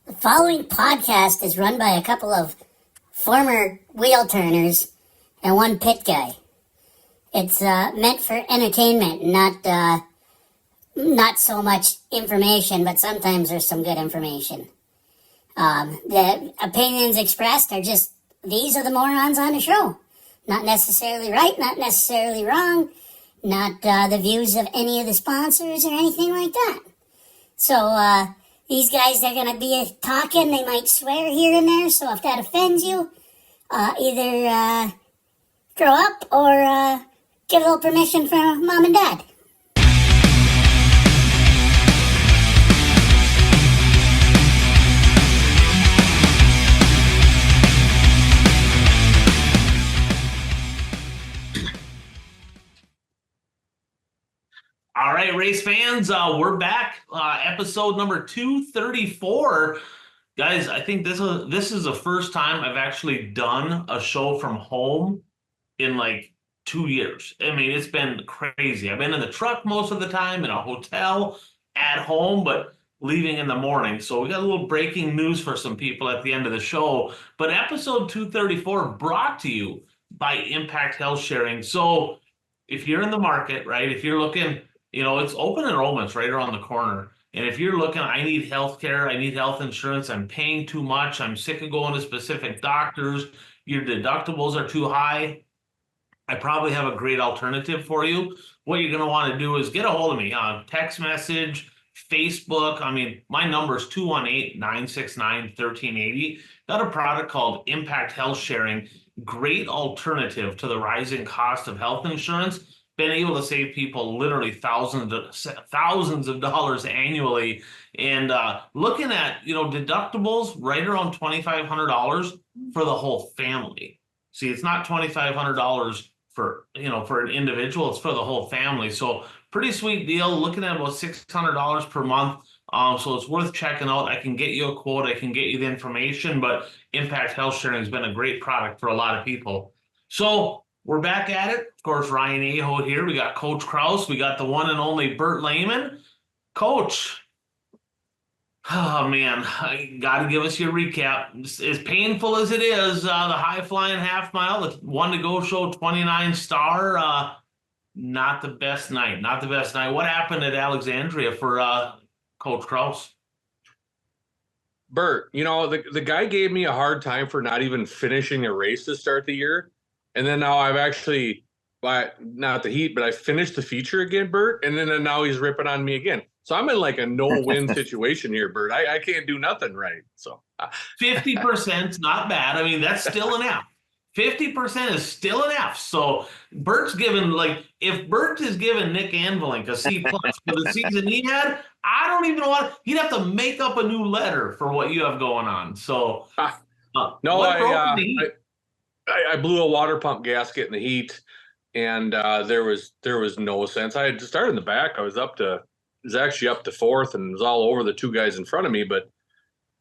The following podcast is run by a couple of former wheel turners and one pit guy. It's meant for entertainment, not so much information, but sometimes there's some good information. The opinions expressed are just, these are the morons on the show. Not necessarily right, not necessarily wrong, not the views of any of the sponsors or anything like that. So, these guys, they're going to be talking, they might swear here and there, so if that offends you, either grow up or get a little permission from mom and dad. All right, race fans, we're back. Episode number 234. Guys, I think this is the first time I've actually done a show from home in like 2 years. I mean, it's been crazy. I've been in the truck most of the time, in a hotel, at home, but leaving in the morning. So we got a little breaking news for some people at the end of the show. But episode 234 brought to you by Impact Health Sharing. So if you're in the market, right, if you're looking, it's open enrollments right around the corner. And if you're looking, I need health care, I need health insurance, I'm paying too much, I'm sick of going to specific doctors, your deductibles are too high, I probably have a great alternative for you. What you're going to want to do is get a hold of me on text message, Facebook. I mean, my number is 218-969-1380. Got a product called Impact Health Sharing. Great alternative to the rising cost of health insurance. Been able to save people literally thousands of dollars annually, and looking at deductibles right around $2,500 for the whole family. See, it's not $2,500 for an individual; it's for the whole family. So pretty sweet deal. Looking at about $600 per month. So it's worth checking out. I can get you a quote. I can get you the information. But Impact Health Sharing has been a great product for a lot of people. So we're back at it. Of course, Ryan Aho here. We got Coach Kraus. We got the one and only Bert Lehman. Coach, oh man, I got to give us your recap. As painful as it is, the high flying half mile, the one to go show 29 star, not the best night. Not the best night. What happened at Alexandria for Coach Kraus? Bert, the guy gave me a hard time for not even finishing a race to start the year. And then now I've actually, not the heat, but I finished the feature again, Bert. And then now he's ripping on me again. So I'm in like a no-win situation here, Bert. I can't do nothing right. So 50% not bad. I mean, that's still an F. 50% is still an F. So Bert's given, if Bert is giving Nick Anvilink a C+ for the season he had, I don't even want, he'd have to make up a new letter for what you have going on. So no, I blew a water pump gasket in the heat, and there was no sense. I had started in the back. I was actually up to fourth, and it was all over the two guys in front of me. But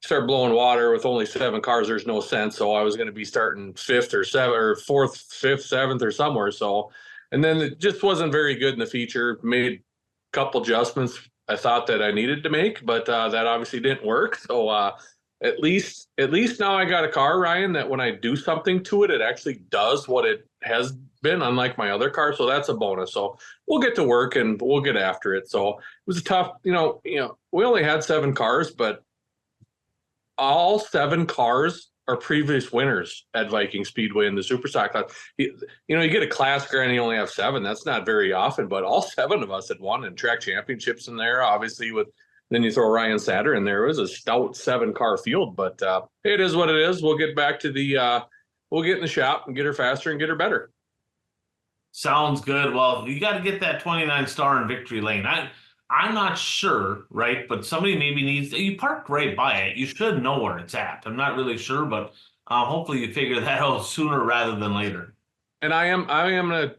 started blowing water with only 7 cars. There's no sense. So I was going to be starting fifth or fourth, fifth, seventh, or somewhere. So, and then it just wasn't very good in the feature. Made a couple adjustments I thought that I needed to make, but that obviously didn't work. So at least now I got a car, Ryan, that when I do something to it, it actually does what it has been, unlike my other car. So that's a bonus. So we'll get to work and we'll get after it. So it was a tough, we only had 7 cars, but all 7 cars are previous winners at Viking Speedway in the Superstock class. You get a class car and you only have 7. That's not very often, but all 7 of us had won in track championships in there, obviously then you throw Ryan Satter in there. It was a stout 7-car field, but it is what it is. We'll get back to we'll get in the shop and get her faster and get her better. Sounds good. Well, you got to get that 29 star in victory lane. I'm not sure, right? But somebody maybe needs, you parked right by it. You should know where it's at. I'm not really sure, but hopefully you figure that out sooner rather than later. And I am gonna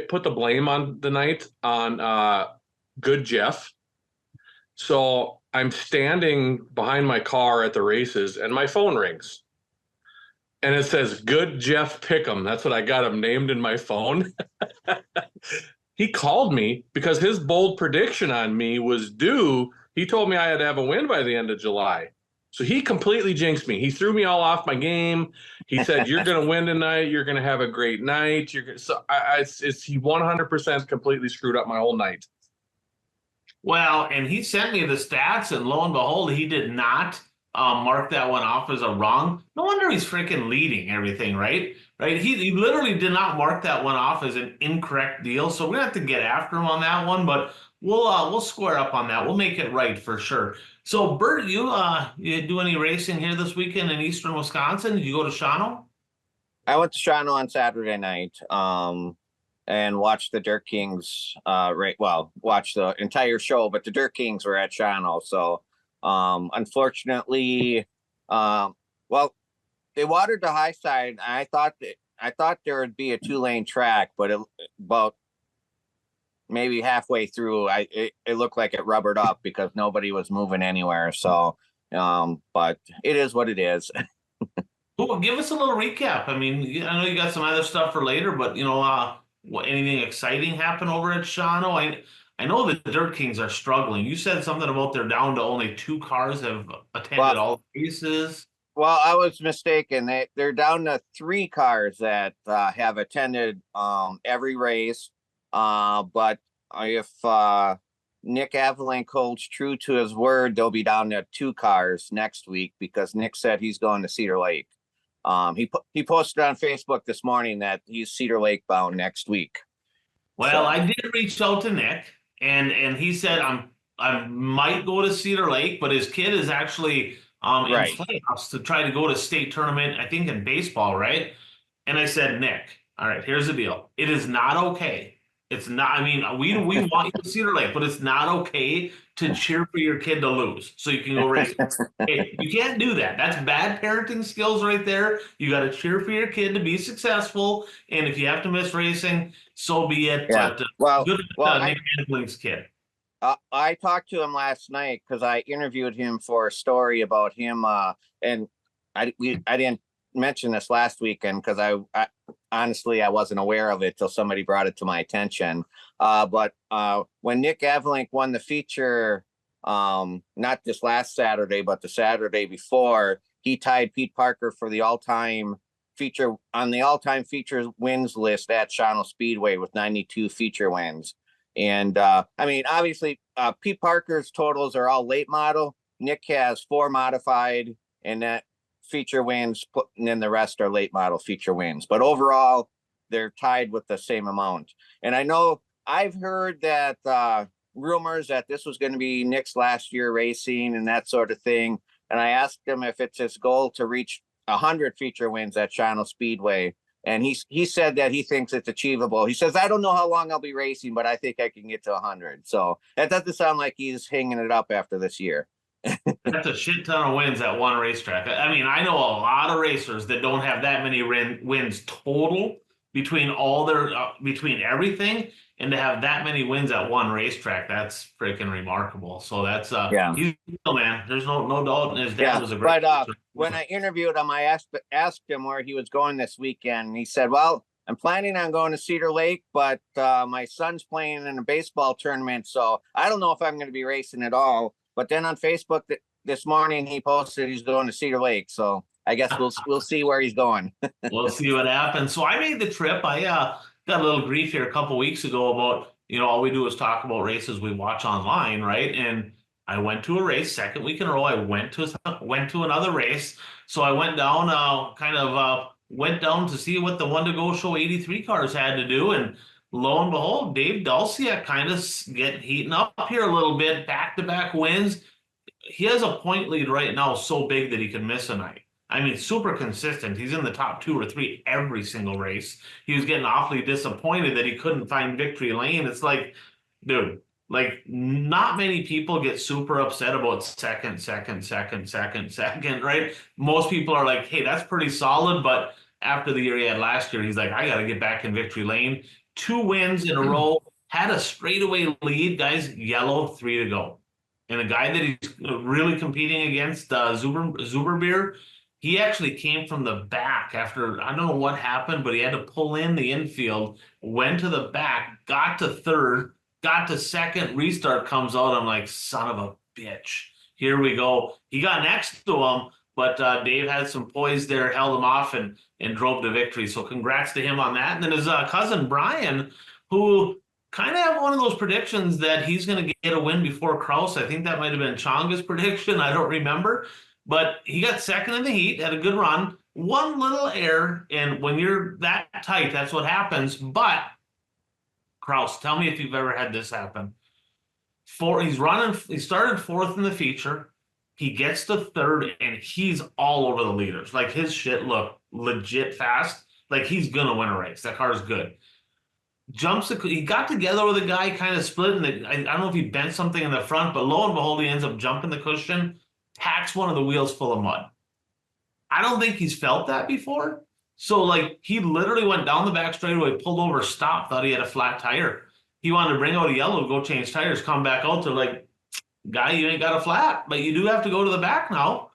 put the blame on the night on Good Jeff. So I'm standing behind my car at the races and my phone rings. And it says Good Jeff Pick'em. That's what I got him named in my phone. He called me because his bold prediction on me was due He told me I had to have a win by the end of July. So he completely jinxed me. He threw me all off my game. He said, "You're going to win tonight. You're going to have a great night." He 100% completely screwed up my whole night. Well, and he sent me the stats, and lo and behold, he did not mark that one off as a wrong. No wonder he's freaking leading everything, right? Right? He literally did not mark that one off as an incorrect deal. So we're gonna have to get after him on that one, but we'll square up on that. We'll make it right for sure. So Bert, you do any racing here this weekend in Eastern Wisconsin? Did you go to Shawano? I went to Shawano on Saturday night. And watched the Dirt Kings watch the entire show, but the Dirt Kings were at Shawano. So unfortunately, they watered the high side. I thought there would be a 2-lane track, but about maybe halfway through, it looked like it rubbered up because nobody was moving anywhere. So but it is what it is. Well, give us a little recap. I mean, I know you got some other stuff for later, but anything exciting happen over at Shawano? I know the Dirt Kings are struggling. You said something about they're down to only 2 cars have attended all races. Well, I was mistaken. They're down to 3 cars that have attended every race. But if Nick Aveling holds true to his word, they'll be down to 2 cars next week because Nick said he's going to Cedar Lake. He posted on Facebook this morning that he's Cedar Lake bound next week. Well, I did reach out to Nick, and he said I might go to Cedar Lake, but his kid is actually in playoffs to try to go to state tournament, I think in baseball, right? And I said, Nick, all right, here's the deal. It is not okay. It's not, I mean, we want you to Cedar Lake, but it's not okay to cheer for your kid to lose so you can go race. Hey, you can't do that. That's bad parenting skills right there. You got to cheer for your kid to be successful. And if you have to miss racing, so be it. Yeah. But good Nick Handling's kid. I talked to him last night because I interviewed him for a story about him. And I didn't mention this last weekend because I honestly, I wasn't aware of it till somebody brought it to my attention. But when Nick Aveling won the feature, not this last Saturday, but the Saturday before, he tied Pete Parker for the all-time feature wins list at Shawano Speedway with 92 feature wins. And I mean, obviously, Pete Parker's totals are all late model. Nick has 4 modified, and that feature wins, and then the rest are late model feature wins. But overall, they're tied with the same amount. And I know I've heard that rumors that this was going to be Nick's last year racing and that sort of thing. And I asked him if it's his goal to reach 100 feature wins at Shawano Speedway. And he said that he thinks it's achievable. He says, I don't know how long I'll be racing, but I think I can get to 100. So that doesn't sound like he's hanging it up after this year. That's a shit ton of wins at one racetrack. I mean, I know a lot of racers that don't have that many wins total between all their between everything, and to have that many wins at one racetrack, that's freaking remarkable. So that's he's man. There's no doubt. And his dad was a great. But when I interviewed him, I asked him where he was going this weekend, and he said, "Well, I'm planning on going to Cedar Lake, but my son's playing in a baseball tournament, so I don't know if I'm going to be racing at all." But then on Facebook this morning, he posted he's going to Cedar Lake. So I guess we'll see where he's going. We'll see what happens. So I made the trip. I got a little grief here a couple weeks ago about, all we do is talk about races we watch online, right? And I went to a race, second week in a row. I went to another race. So I went down, went down to see what the One to Go Show 83 cars had to do. And lo and behold, Dave Dulcia kind of heating up here a little bit, back-to-back wins. He has a point lead right now so big that he can miss a night. I mean, super consistent. He's in the top 2 or 3 every single race. He was getting awfully disappointed that he couldn't find victory lane. It's like, dude, like not many people get super upset about second, right? Most people are like, hey, that's pretty solid. But after the year he had last year, he's like, I got to get back in victory lane. 2 wins in a row, had a straightaway lead, guys, yellow, 3 to go. And the guy that he's really competing against, Zuberbeer, he actually came from the back after, I don't know what happened, but he had to pull in the infield, went to the back, got to third, got to second, restart comes out. I'm like, son of a bitch. Here we go. He got next to him, but Dave had some poise there, held him off, and drove to victory. So congrats to him on that. And then his cousin Brian, who kind of have one of those predictions that he's going to get a win before Kraus. I think that might have been Chonga's prediction. I don't remember. But he got second in the heat, had a good run. One little error, and when you're that tight, that's what happens. But Kraus, tell me if you've ever had this happen. He started fourth in the feature. He gets to third, and he's all over the leaders. Like, his shit looked legit fast. Like, he's gonna win a race. That car's good. He got together with a guy, kind of split, and I don't know if he bent something in the front, but lo and behold, he ends up jumping the cushion, packs one of the wheels full of mud. I don't think he's felt that before. So, like, he literally went down the back straightaway, pulled over, stopped, thought he had a flat tire. He wanted to bring out a yellow, go change tires, come back out. They're like, guy, you ain't got a flat, but you do have to go to the back now.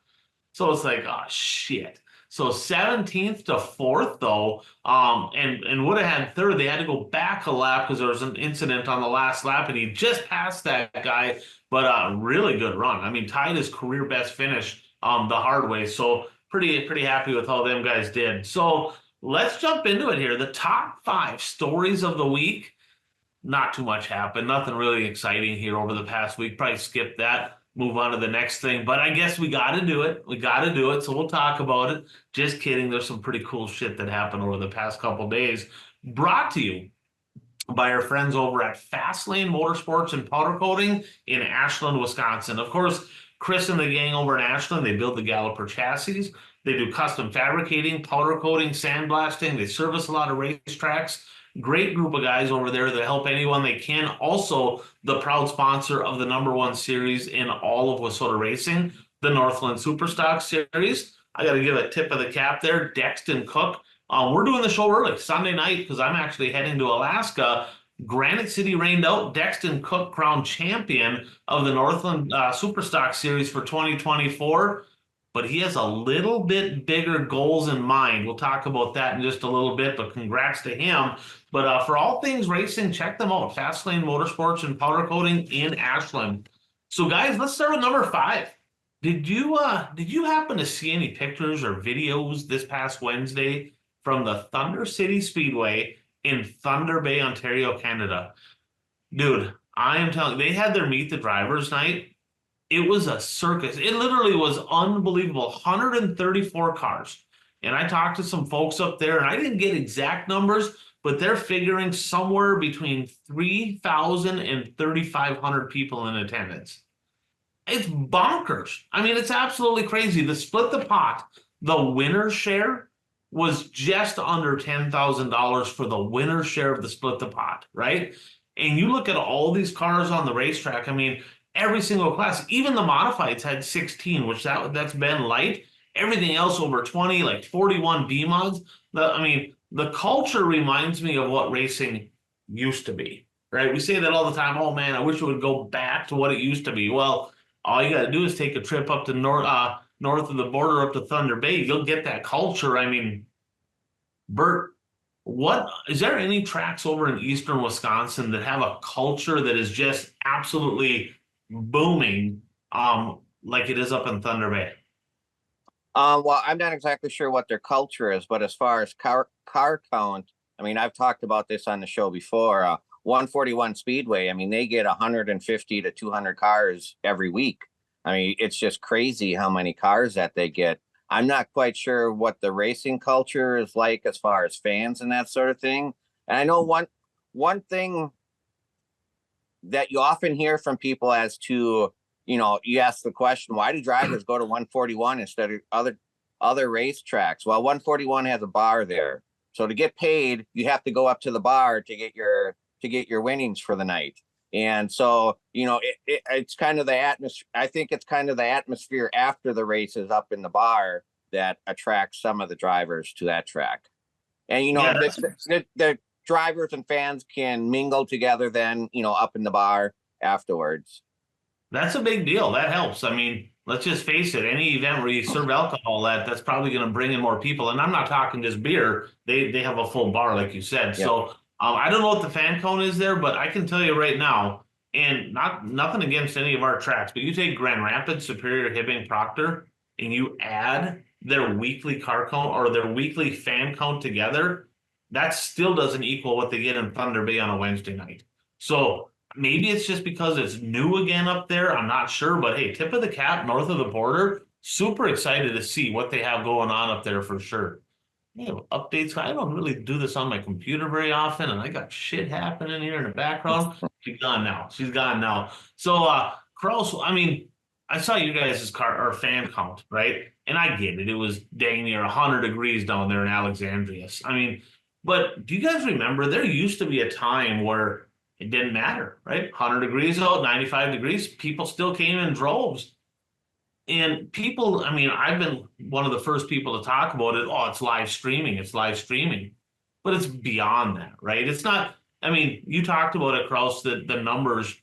So it's like, oh, shit. So 17th to 4th, though, and would have had third. They had to go back a lap because there was an incident on the last lap, and he just passed that guy, but really good run. I mean, tied his career best finish the hard way. So pretty happy with how them guys did. So let's jump into it here. The top 5 stories of the week. Not too much happened. Nothing really exciting here over the past week. Probably skip that. Move on to the next thing. But I guess we got to do it. So we'll talk about it. Just kidding. There's some pretty cool shit that happened over the past couple of days. Brought to you by our friends over at Fastlane Motorsports and Powder Coating in Ashland, Wisconsin. Of course, Chris and the gang over in Ashland, they build the Galloper chassis. They do custom fabricating, powder coating, sandblasting. They service a lot of racetracks. Great group of guys over there that help anyone they can. Also, the proud sponsor of the #1 series in all of Wissota Racing, the Northland Superstock Series. I got to give a tip of the cap there, Dexton Cook. We're doing the show early, Sunday night, because I'm actually heading to Alaska. Granite City rained out. Dexton Cook crowned champion of the Northland Superstock Series for 2024. But he has a little bit bigger goals in mind. We'll talk about that in just a little bit, but congrats to him. But for all things racing, check them out. Fastlane Motorsports and Powder Coating in Ashland. So, guys, let's start with number 5. Did you happen to see any pictures or videos this past Wednesday from the Thunder City Speedway in Thunder Bay, Ontario, Canada? Dude, I am telling you, they had their Meet the Drivers night. It was a circus. It literally was unbelievable. 134 cars. And I talked to some folks up there, and I didn't get exact numbers, but they're figuring somewhere between 3,000 and 3,500 people in attendance. It's bonkers. I mean, it's absolutely crazy. The Split the Pot, the winner's share was just under $10,000 for the winner's share of the Split the Pot, right? And you look at all these cars on the racetrack, I mean, every single class, even the modifieds had 16, which that's been light. Everything else over 20, like 41 B mods. The culture reminds me of what racing used to be, right? We say that all the time. Oh man, I wish it would go back to what it used to be. Well, all you got to do is take a trip up to north of the border up to Thunder Bay. You'll get that culture. I mean, Bert, is there any tracks over in eastern Wisconsin that have a culture that is just absolutely booming, like it is up in Thunder Bay? Well, I'm not exactly sure what their culture is, but as far as car count, I mean, I've talked about this on the show before. 141 Speedway, I mean, they get 150 to 200 cars every week. I mean, it's just crazy how many cars that they get. I'm not quite sure what the racing culture is like as far as fans and that sort of thing. And I know one thing that you often hear from people as to, you ask the question, why do drivers go to 141 instead of other racetracks? Well, 141 has a bar there. So to get paid, you have to go up to the bar to get your winnings for the night. And so, it's kind of the atmosphere. I think it's kind of the atmosphere after the races up in the bar that attracts some of the drivers to that track. And, the drivers and fans can mingle together then, up in the bar afterwards. That's a big deal. That helps. I mean, let's just face it. Any event where you serve alcohol, that's probably going to bring in more people. And I'm not talking just beer. They have a full bar, like you said. Yep. So I don't know what the fan count is there, but I can tell you right now, And nothing against any of our tracks, but you take Grand Rapids, Superior, Hibbing, Proctor, and you add their weekly car count or their weekly fan count together, that still doesn't equal what they get in Thunder Bay on a Wednesday night. So maybe it's just because it's new again up there. I'm not sure, but hey, tip of the cap north of the border. Super excited to see what they have going on up there for sure. Updates. I don't really do this on my computer very often, and I got shit happening here in the background. She's gone now. She's gone now. So, Kraus, I mean, I saw you guys' car or fan count, right? And I get it. It was dang near 100 degrees down there in Alexandria. I mean, but do you guys remember there used to be a time where it didn't matter, right? 100 degrees out, 95 degrees, people still came in droves. And people, I mean, I've been one of the first people to talk about it. Oh, it's live streaming. It's live streaming. But it's beyond that, right? It's not, I mean, you talked about it, Kraus, the numbers.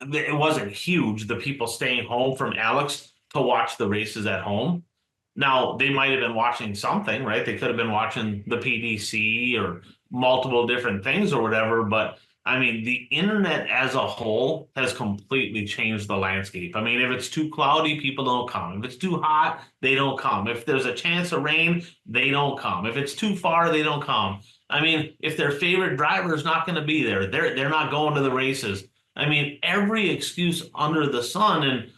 It wasn't huge, the people staying home from Alex to watch the races at home. Now, they might have been watching something, right? They could have been watching the PDC or multiple different things or whatever. But I mean, the internet as a whole has completely changed the landscape. I mean, if it's too cloudy, people don't come. If it's too hot, they don't come. If there's a chance of rain, they don't come. If it's too far, they don't come. I mean, if their favorite driver is not going to be there, they're not going to the races. I mean, every excuse under the sun.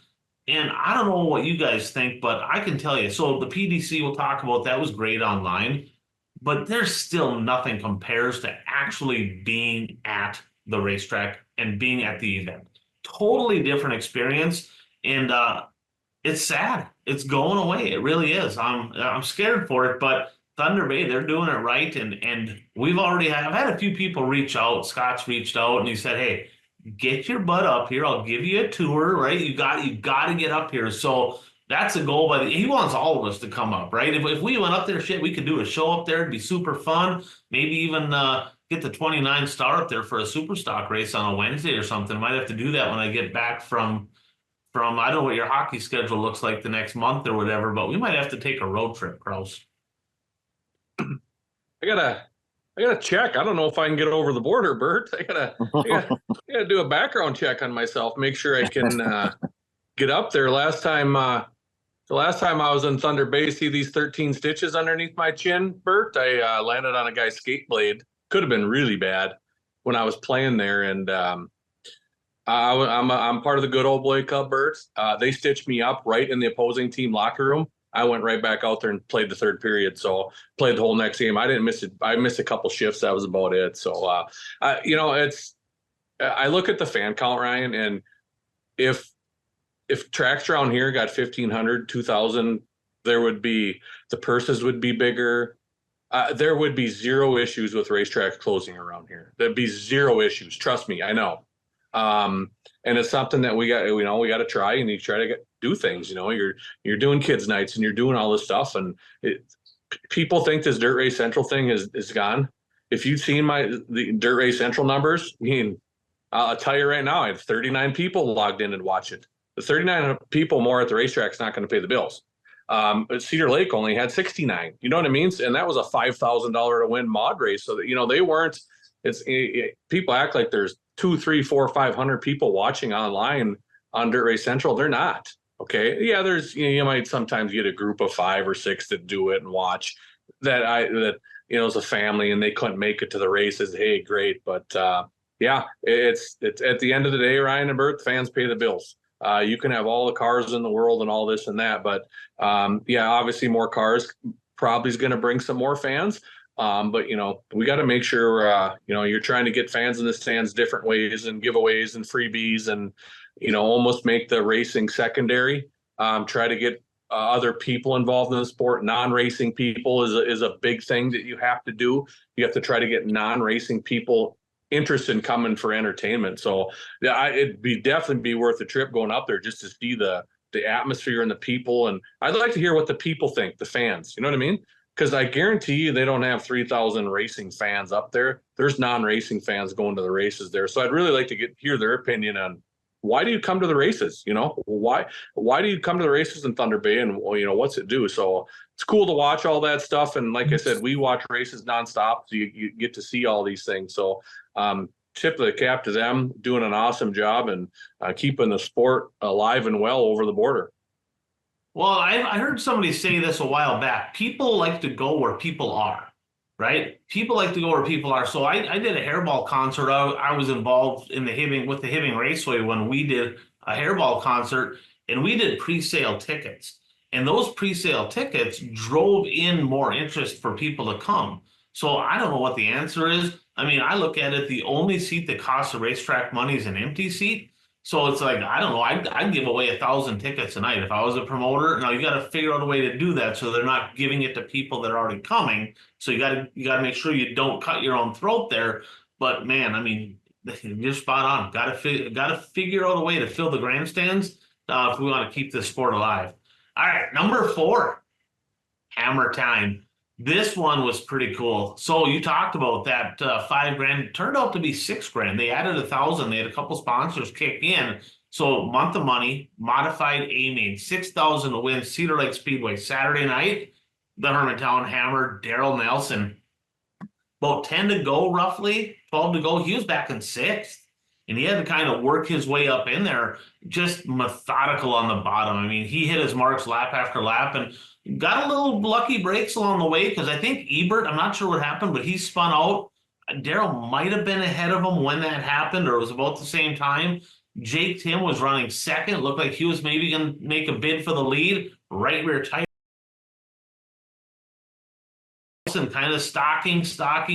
And I don't know what you guys think, but I can tell you. So the PDC we'll talk about, that was great online. But there's still nothing compares to actually being at the racetrack and being at the event. Totally different experience, and it's sad. It's going away. It really is. I'm scared for it, but Thunder Bay, they're doing it right, and I've had a few people reach out. Scott's reached out and he said, "Hey, get your butt up here. I'll give you a tour. Right? You got to get up here." So that's a goal he wants all of us to come up, right? If we went up there, shit, we could do a show up there. It'd be super fun. Maybe even get the 29 star up there for a super stock race on a Wednesday or something. I might have to do that when I get back from I don't know what your hockey schedule looks like the next month or whatever, but we might have to take a road trip, Kraus. I gotta check. I don't know if I can get over the border, Bert. I gotta do a background check on myself, make sure I can get up there. The last time I was in Thunder Bay, see these 13 stitches underneath my chin, Bert? I landed on a guy's skate blade. Could have been really bad when I was playing there. And I'm part of the good old boy club, Bert. They stitched me up right in the opposing team locker room. I went right back out there and played the third period. So played the whole next game. I didn't miss it. I missed a couple shifts. That was about it. So, I look at the fan count, Ryan, and if tracks around here got 1,500, 2,000, the purses would be bigger. There would be zero issues with racetracks closing around here. There'd be zero issues. Trust me, I know. And it's something that we got to try, and you try to do things. You're doing kids nights and you're doing all this stuff, and people think this Dirt Race Central thing is gone. If you've seen the Dirt Race Central numbers, I mean, I'll tell you right now, I had 39 people logged in and watch it. The 39 people more at the racetrack is not going to pay the bills. Cedar Lake only had 69. You know what I mean? And that was a $5,000 to win mod race. So that, they weren't. People act like there's 2, 3, 4, 500 people watching online on Dirt Race Central. They're not. Okay. Yeah, there's you might sometimes get a group of 5 or 6 that do it and watch that it's a family and they couldn't make it to the races. Hey, great. But yeah, it's at the end of the day, Ryan and Bert, fans pay the bills. You can have all the cars in the world and all this and that, but obviously more cars probably is going to bring some more fans. But we got to make sure you're trying to get fans in the stands different ways and giveaways and freebies and almost make the racing secondary. Try to get other people involved in the sport. Non-racing people is a big thing that you have to do. You have to try to get non-racing people interested in coming for entertainment. So it'd definitely be worth the trip going up there just to see the atmosphere and the people. And I'd like to hear what the people think, the fans. You know what I mean? Because I guarantee you they don't have 3,000 racing fans up there. There's non-racing fans going to the races there. So I'd really like to hear their opinion on why do you come to the races? Why do you come to the races in Thunder Bay, and what's it do? So it's cool to watch all that stuff. And like I said, we watch races nonstop, so you get to see all these things. So tip of the cap to them, doing an awesome job and keeping the sport alive and well over the border. Well, I heard somebody say this a while back. People like to go where people are, right? People like to go where people are. So I did a hairball concert. I was involved in the Hibbing Raceway when we did a hairball concert, and we did pre-sale tickets. And those pre-sale tickets drove in more interest for people to come. So I don't know what the answer is. I mean, I look at it, the only seat that costs the racetrack money is an empty seat. So it's like, I don't know, I'd give away 1,000 tickets a night if I was a promoter. Now you got to figure out a way to do that so they're not giving it to people that are already coming. So you got to make sure you don't cut your own throat there. But man, I mean, you're spot on. Got to figure out a way to fill the grandstands if we want to keep this sport alive. All right, number 4, hammer time. This one was pretty cool. So you talked about that $5,000. It turned out to be $6,000. They added 1,000. They had a couple sponsors kick in. So month of money, modified A-main, 6,000 to win Cedar Lake Speedway Saturday night. The Hermantown Hammer, Daryl Nelson. About 10 to go, roughly 12 to go. He was back in 6th. And he had to kind of work his way up in there, just methodical on the bottom. I mean, he hit his marks lap after lap and got a little lucky breaks along the way because I think Ebert, I'm not sure what happened, but he spun out. Daryl might have been ahead of him when that happened, or it was about the same time. Jake Tim was running second. Looked like he was maybe going to make a bid for the lead. Right rear tire. And kind of stalking,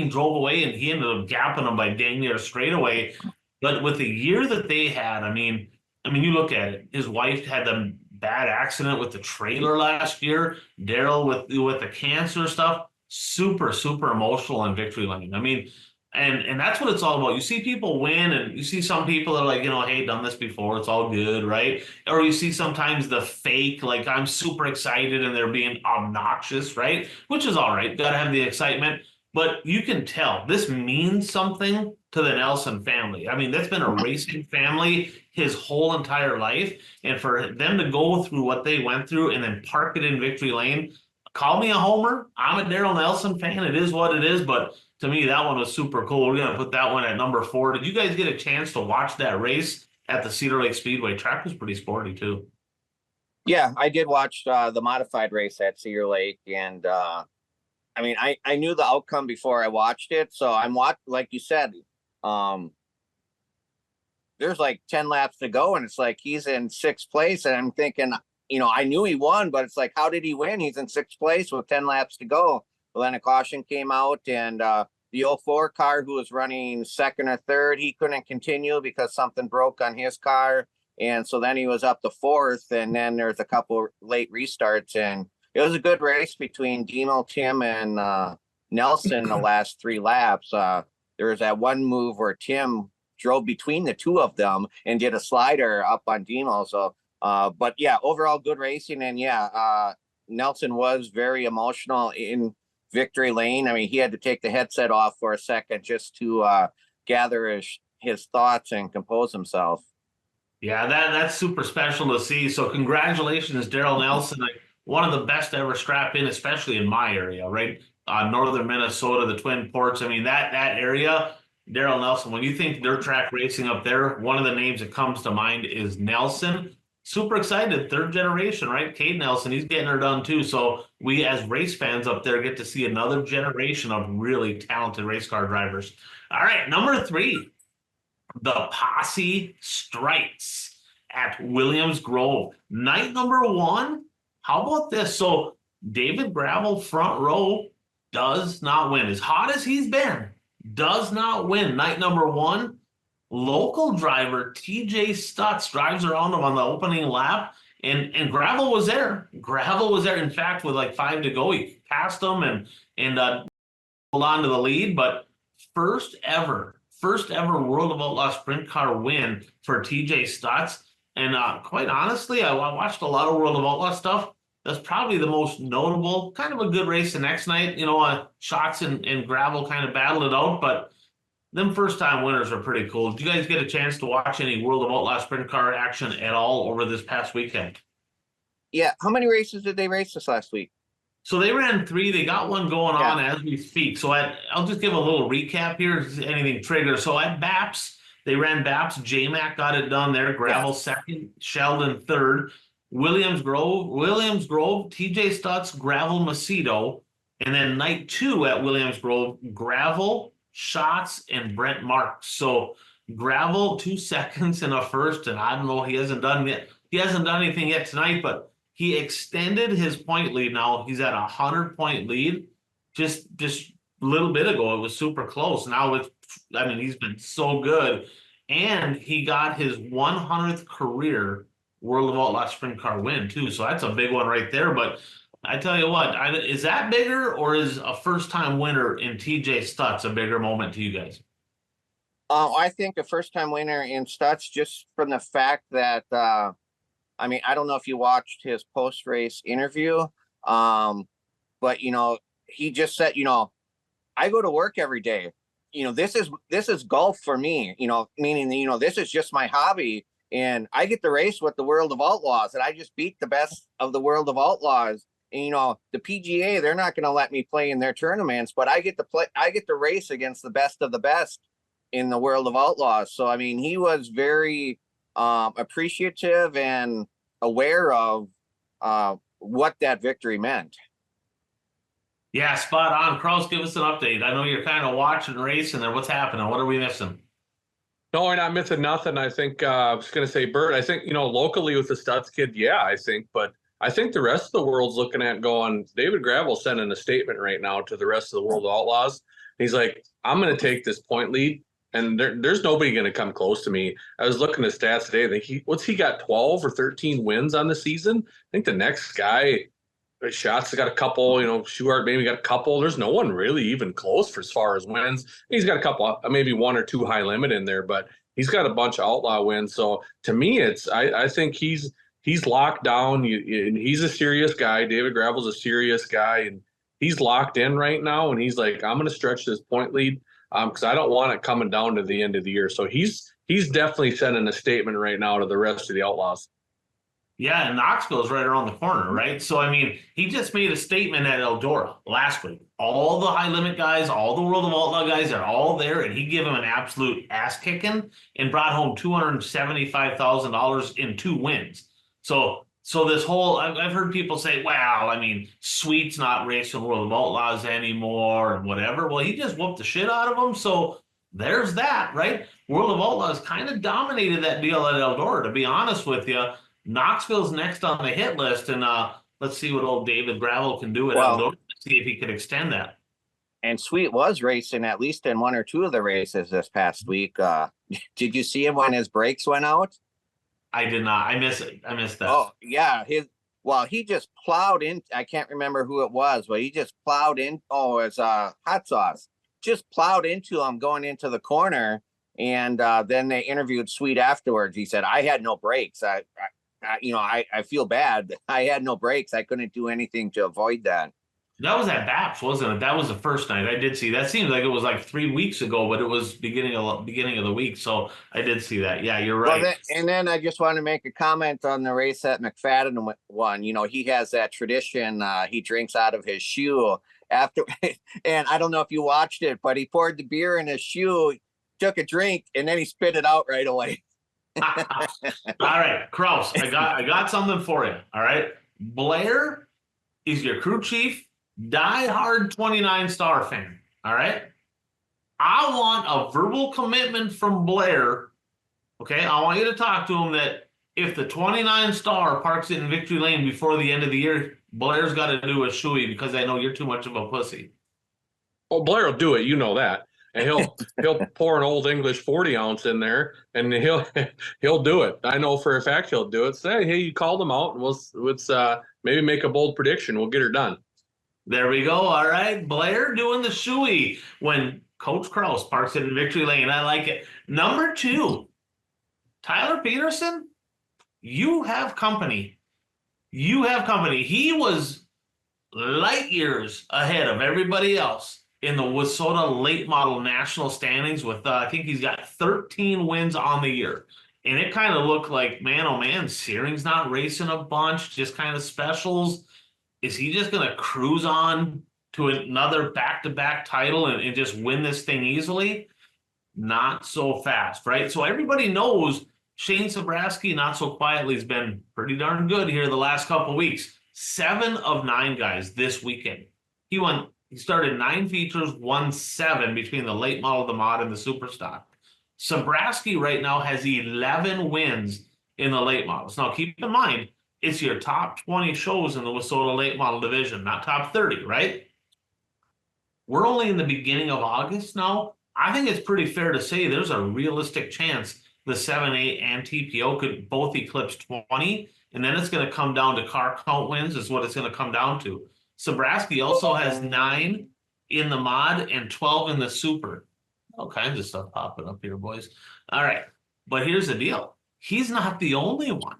drove away, and he ended up gapping him by dang near straightaway. But with the year that they had, I mean, you look at it. His wife had the bad accident with the trailer last year. Daryl with the cancer stuff, super emotional in victory lane. I mean, and that's what it's all about. You see people win, and you see some people that are like, hey, done this before, it's all good, right? Or you see sometimes the fake, like I'm super excited and they're being obnoxious, right? Which is all right. Got to have the excitement. But you can tell this means something to the Nelson family. I mean, that's been a racing family his whole entire life. And for them to go through what they went through and then park it in victory lane, call me a homer. I'm a Daryl Nelson fan. It is what it is. But to me, that one was super cool. We're going to put that one at number 4. Did you guys get a chance to watch that race at the Cedar Lake Speedway? Track was pretty sporty too. Yeah, I did watch the modified race at Cedar Lake, and I mean, I knew the outcome before I watched it. So like you said, there's like 10 laps to go, and it's like he's in 6th place, and I'm thinking, I knew he won, but it's like, how did he win? He's in 6th place with 10 laps to go. Well, then a caution came out, and the 04 car, who was running 2nd or 3rd, he couldn't continue because something broke on his car. And so then he was up to 4th, and then there's a couple late restarts, and it was a good race between Demo, Tim, and Nelson the last 3 laps. There was that one move where Tim drove between the two of them and did a slider up on Demo. So, but yeah, overall good racing. And yeah, Nelson was very emotional in victory lane. I mean, he had to take the headset off for a second just to gather his thoughts and compose himself. Yeah, that's super special to see. So congratulations, Daryl Nelson. One of the best to ever strap in, especially in my area, right? Northern Minnesota, the Twin Ports. I mean, that area, Daryl Nelson, when you think dirt track racing up there, one of the names that comes to mind is Nelson. Super excited, 3rd generation, right? Cade Nelson, he's getting her done too. So we as race fans up there get to see another generation of really talented race car drivers. All right, number 3, the Posse Strikes at Williams Grove. Night number 1. How about this? So David Gravel, front row, does not win. As hot as he's been, does not win. Night number 1. Local driver TJ Stutz drives around him on the opening lap, and Gravel was there. Gravel was there. In fact, with like 5 to go, he passed him and hold on to the lead. But first ever World of Outlaw sprint car win for TJ Stutz. And quite honestly, I watched a lot of World of Outlaw stuff. That's probably the most notable. Kind of a good race the next night. Shots and Gravel kind of battled it out, but them first-time winners are pretty cool. Did you guys get a chance to watch any World of Outlaw sprint car action at all over this past weekend? Yeah. How many races did they race this last week? So they ran 3. They got one going on as we speak. So I'll just give a little recap here. If anything triggers. So at BAPS, they ran BAPS. JMac got it done there. Gravel second. Sheldon third. Williams Grove. TJ Stutz. Gravel Macedo. And then night 2 at Williams Grove. Gravel, Shots, and Brent Marks. So gravel 2 seconds and a first. And I don't know. He hasn't done anything yet tonight, but he extended his point lead. Now he's at 100-point lead. Just a little bit ago, it was super close. Now he's been so good. And he got his 100th career World of Outlaws sprint car win too. So that's a big one right there. But I tell you what, is that bigger, or is a first-time winner in TJ Stutz a bigger moment to you guys? I think a first-time winner in Stutz, just from the fact that, I don't know if you watched his post-race interview, but, he just said, I go to work every day. This is golf for me, meaning, this is just my hobby, and I get to race with the World of Outlaws, and I just beat the best of the World of Outlaws. And, the PGA, they're not going to let me play in their tournaments, but I get to race against the best of the best in the World of Outlaws. So, he was very appreciative and aware of what that victory meant. Yeah, spot on. Kraus, give us an update. I know you're kind of watching, racing there. What's happening? What are we missing? No, we're not missing nothing. I think I was going to say, Bert, I think, locally with the Stutz kid, but I think the rest of the world's looking at going, David Gravel sending a statement right now to the rest of the World of Outlaws. He's like, I'm going to take this point lead, and there's nobody going to come close to me. I was looking at stats today. I think he got 12 or 13 wins on the season. I think the next guy, Shots got a couple, Schuart maybe got a couple. There's no one really even close for as far as wins. He's got a couple, maybe 1 or 2 high limit in there, but he's got a bunch of outlaw wins. So to me, I think he's locked down. And he's a serious guy. David Gravel's a serious guy, and he's locked in right now. And he's like, I'm going to stretch this point lead because I don't want it coming down to the end of the year. So he's definitely sending a statement right now to the rest of the Outlaws. Yeah, and Knoxville's right around the corner, right? So, he just made a statement at Eldora last week. All the high limit guys, all the World of Outlaw guys are all there, and he gave them an absolute ass kicking and brought home $275,000 in 2 wins. So this whole, I've heard people say, well, Sweet's not racing World of Outlaws anymore and whatever. Well, he just whooped the shit out of them. So there's that, right? World of Outlaws kind of dominated that deal at Eldora, to be honest with you. Knoxville's next on the hit list, and let's see what old David Gravel can do at Eldora, see if he could extend that. And Sweet was racing at least in 1 or 2 of the races this past week. Did you see him when his brakes went out? I did not. I missed that. Oh, yeah. He just plowed in. I can't remember who it was, but he just plowed in. Oh, it's Hot Sauce. Just plowed into him going into the corner. And then they interviewed Sweet afterwards. He said, I had no brakes. I feel bad. I had no brakes. I couldn't do anything to avoid that. That was at BAPS, wasn't it? That was the first night. I did see that. Seems like it was like 3 weeks ago, but it was beginning of the week. So I did see that. Yeah, you're right. Well, and then I just want to make a comment on the race at McFadden one. He has that tradition. He drinks out of his shoe after, and I don't know if you watched it, but he poured the beer in his shoe, took a drink, and then he spit it out right away. All right, Kraus, I got something for you. All right, Blair is your crew chief, diehard 29 Star fan. All right, I want a verbal commitment from Blair. Okay, I want you to talk to him that if the 29 Star parks it in Victory Lane before the end of the year, Blair's got to do a shoey because I know you're too much of a pussy. Oh, Blair will do it. You know that. And he'll pour an Old English 40 ounce in there, and he'll do it. I know for a fact he'll do it. Say, hey, you called him out, and let's maybe make a bold prediction. We'll get her done. There we go. All right, Blair doing the shoey when Coach Kraus parks it in Victory Lane. I like it. Number 2, Tyler Peterson. You have company. He was light years ahead of everybody else in the Wissota late model national standings with, I think he's got 13 wins on the year. And it kind of looked like, man, oh man, Searing's not racing a bunch, just kind of specials. Is he just going to cruise on to another back-to-back title and just win this thing easily? Not so fast, right? So everybody knows Shane Sabraski, not so quietly, has been pretty darn good here the last couple of weeks. 7 of 9 guys this weekend. He started 9 features, won 7 between the late model, the mod, and the super stock. Sabraski right now has 11 wins in the late models. Now keep in mind, it's your top 20 shows in the WISSOTA late model division, not top 30, right? We're only in the beginning of August now. I think it's pretty fair to say there's a realistic chance the 7, 8, and TPO could both eclipse 20, and then it's going to come down to car count wins is what it's going to come down to. Sabraski also has 9 in the mod and 12 in the super. All kinds of stuff popping up here, boys. All right, but here's the deal. He's not the only one.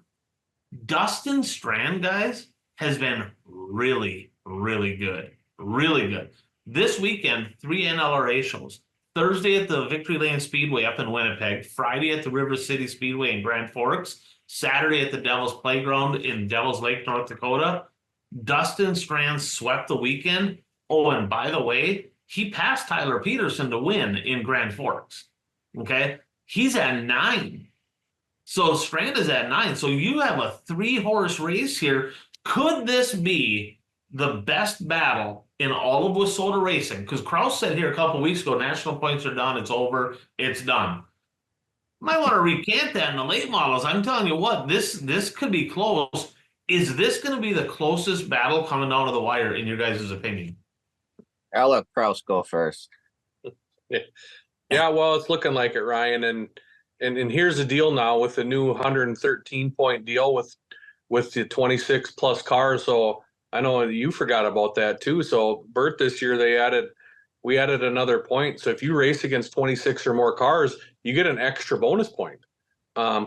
Dustin Strand, guys, has been really, really good. Really good. This weekend, 3 NLRA shows. Thursday at the Victory Lane Speedway up in Winnipeg. Friday at the River City Speedway in Grand Forks. Saturday at the Devil's Playground in Devil's Lake, North Dakota. Dustin Strand swept the weekend. Oh, and by the way, he passed Tyler Peterson to win in Grand Forks. Okay? He's at 9. So Strand is at 9. So you have a 3-horse race here. Could this be the best battle in all of WISSOTA racing? Because Kraus said here a couple weeks ago, national points are done. It's over. It's done. Might want to recant that in the late models. I'm telling you what, this could be close. Is this going to be the closest battle coming down to the wire in your guys' opinion? I'll let Kraus go first. Yeah, well, it's looking like it, Ryan. And here's the deal now with the new 113-point deal with the 26 plus cars. So I know you forgot about that too. So Bert, this year we added another point. So if you race against 26 or more cars, you get an extra bonus point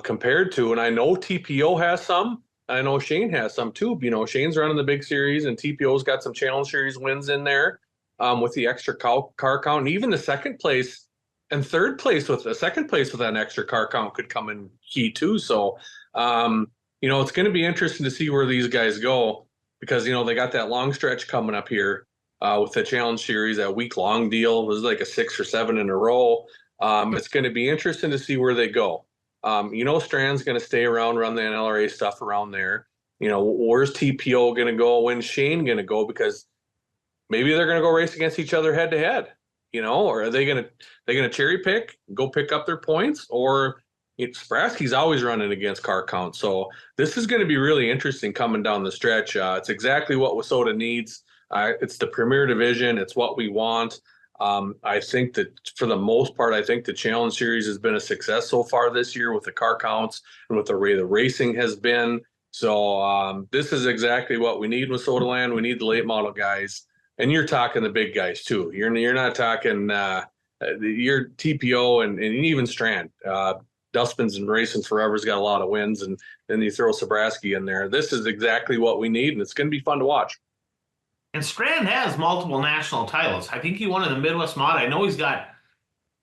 compared to, and I know TPO has some, I know Shane has some too. You know, Shane's running the big series and TPO's got some challenge series wins in there with the extra car count. And even the second place and third place with the second place with that extra car count could come in key too. So, you know, it's going to be interesting to see where these guys go because, you know, they got that long stretch coming up here with the challenge series, that week-long deal. It was like a 6 or 7 in a row. It's going to be interesting to see where they go. You know, Strand's going to stay around, run the NLRA stuff around there. You know, where's TPO going to go? When's Shane going to go? Because maybe they're going to go race against each other head to head. You know, or are they going to cherry pick, go pick up their points, or Spraski's always running against car count. So this is going to be really interesting coming down the stretch. It's exactly what WISSOTA needs. It's the premier division. It's what we want. I think that for the most part, I think the Challenge Series has been a success so far this year with the car counts and with the way the racing has been. So this is exactly what we need with WISSOTA land. We need the late model guys. And you're talking the big guys too. You're not talking your TPO and even Strand. Dustman's and Racing Forever's got a lot of wins, and then you throw Sabraski in there. This is exactly what we need, and it's going to be fun to watch. And Strand has multiple national titles. I think he won in the Midwest Mod. I know he's got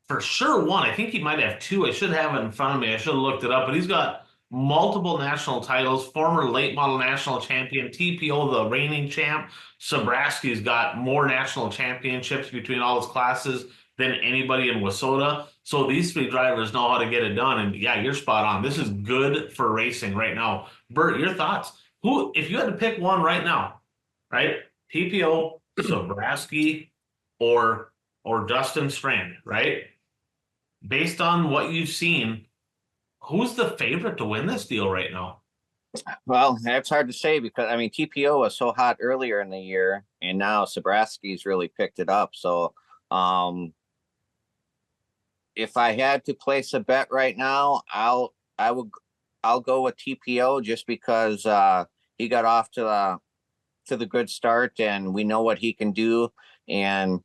for sure one. I think he might have 2. I should have it in front of me. I should have looked it up, but he's got multiple national titles, former late model national champion, TPO, the reigning champ. Sabraski's got more national championships between all his classes than anybody in WISSOTA. So these 3 drivers know how to get it done. And yeah, you're spot on. This is good for racing right now. Bert, your thoughts? Who, if you had to pick one right now, right? TPO, Sabraski, or Dustin Strand, right? Based on what you've seen, who's the favorite to win this deal right now? Well, that's hard to say because, I mean, TPO was so hot earlier in the year, and now Sabraski's really picked it up. So, if I had to place a bet right now, I'll go with TPO just because he got off to the good start, and we know what he can do. And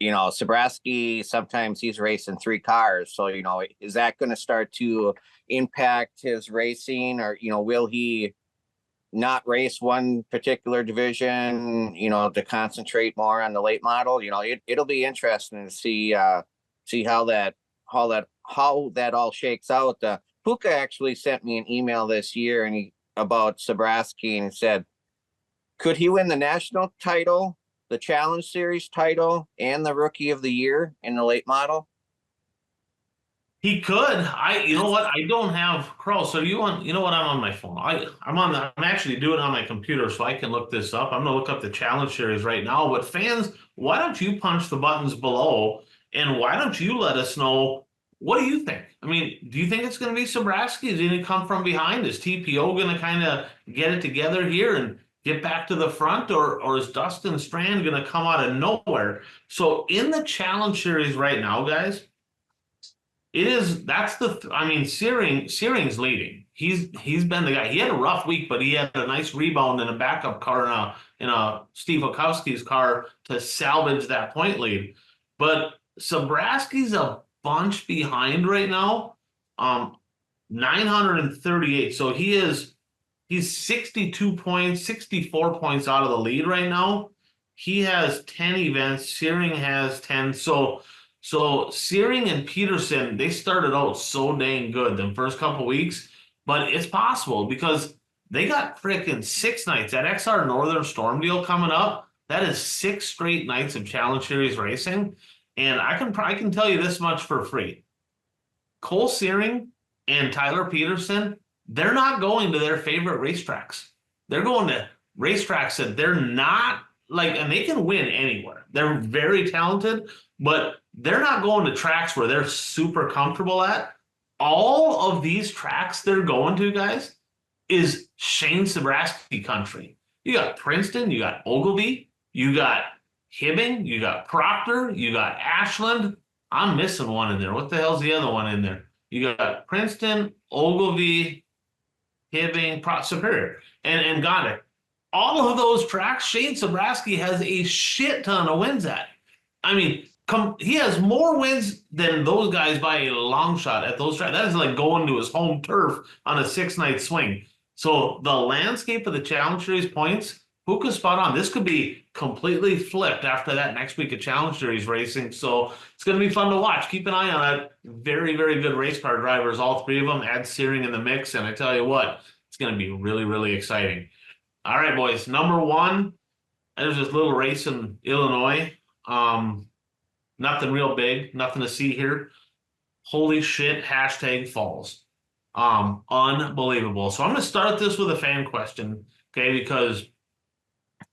you know, Sabraski, sometimes he's racing 3 cars. So, you know, is that going to start to impact his racing, or, you know, will he not race one particular division, you know, to concentrate more on the late model? You know, it'll be interesting to see how that all shakes out. Puka actually sent me an email this year about Sabraski and said, Could he win the national title, the Challenge Series title, and the Rookie of the Year in the late model? He could. You know what? I don't have Crow. So you know what? I'm on my phone. I'm actually doing it on my computer so I can look this up. I'm gonna look up the Challenge Series right now. But fans, why don't you punch the buttons below and why don't you let us know what do you think? I mean, do you think it's gonna be Sobraski? Is he gonna come from behind? Is TPO gonna kind of get it together here and get back to the front, or is Dustin Strand gonna come out of nowhere? So in the Challenge Series right now, guys. I mean, Searing's leading. He's been the guy. He had a rough week, but he had a nice rebound in a backup car in a Steve Okowski's car to salvage that point lead. But Sobraski's a bunch behind right now. 938. So he's 62 points, 64 points out of the lead right now. He has 10 events. Searing has 10. So Searing and Peterson, they started out so dang good the first couple weeks, but it's possible because they got freaking 6 nights. That XR Northern Storm deal coming up, that is 6 straight nights of Challenge Series racing. And I can tell you this much for free. Cole Searing and Tyler Peterson, they're not going to their favorite racetracks. They're going to racetracks that they're not like, and they can win anywhere. They're very talented, but they're not going to tracks where they're super comfortable at. All of these tracks they're going to, guys, is Shane Sobraski country. You got Princeton, you got Ogilvy, you got Hibbing, you got Proctor, you got Ashland. I'm missing one in there. What the hell's the other one in there? You got Princeton, Ogilvy, Hibbing, Superior, and got it. All of those tracks, Shane Sobraski has a shit ton of wins at. I mean, he has more wins than those guys by a long shot at those tracks. That is like going to his home turf on a 6-night swing. So the landscape of the Challenge Series points, who could spot on? This could be completely flipped after that next week of Challenge Series racing. So it's going to be fun to watch. Keep an eye on it. Very, very good race car drivers, all 3 of them. Add Searing in the mix, and I tell you what, it's going to be really, really exciting. All right, boys. Number 1, there's this little race in Illinois. Nothing real big, nothing to see here. Holy shit, #falls. Unbelievable. So I'm going to start this with a fan question, okay? Because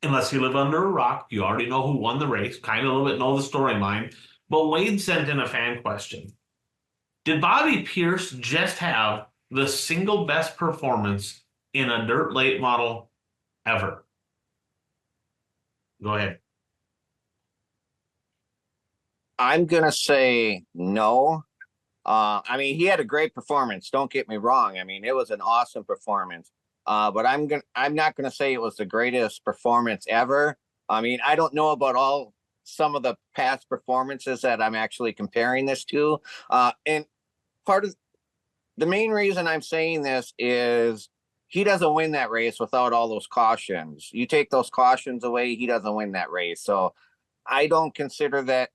unless you live under a rock, you already know who won the race, kind of a little bit know the storyline. But Wade sent in a fan question. Did Bobby Pierce just have the single best performance in a dirt late model ever? Go ahead. I'm going to say no. I mean, he had a great performance. Don't get me wrong. I mean, it was an awesome performance. But I'm not going to say it was the greatest performance ever. I mean, I don't know about some of the past performances that I'm actually comparing this to. And part of the main reason I'm saying this is he doesn't win that race without all those cautions. You take those cautions away, he doesn't win that race. So I don't consider that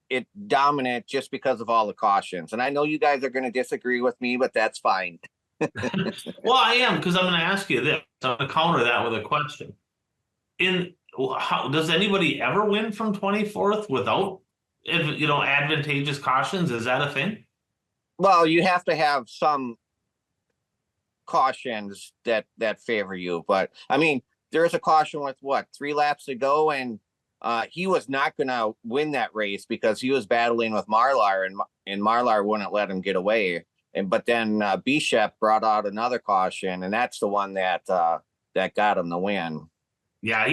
it dominant just because of all the cautions. And I know you guys are going to disagree with me, but that's fine. Well, I am, because I'm going to ask you this. I'm going to counter that with a question. Does anybody ever win from 24th without, advantageous cautions? Is that a thing? Well, you have to have some cautions that favor you. But I mean, there's a caution with 3 laps to go, and he was not going to win that race because he was battling with Marlar, and Marlar wouldn't let him get away. But then Bishop brought out another caution, and that's the one that got him the win. Yeah,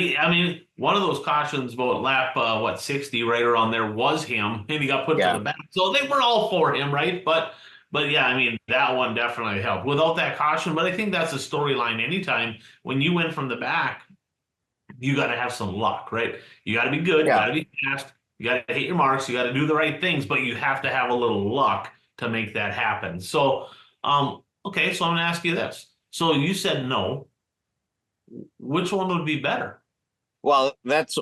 one of those cautions about lap 60 right around there was him, and he got put to the back. So they were all for him, right? But yeah, that one definitely helped without that caution. But I think that's a storyline anytime when you win from the back. You got to have some luck, right? You got to be good. You got to be fast. You got to hit your marks. You got to do the right things, but you have to have a little luck to make that happen. So, okay, so I'm going to ask you this. So you said no. Which one would be better? Well, that's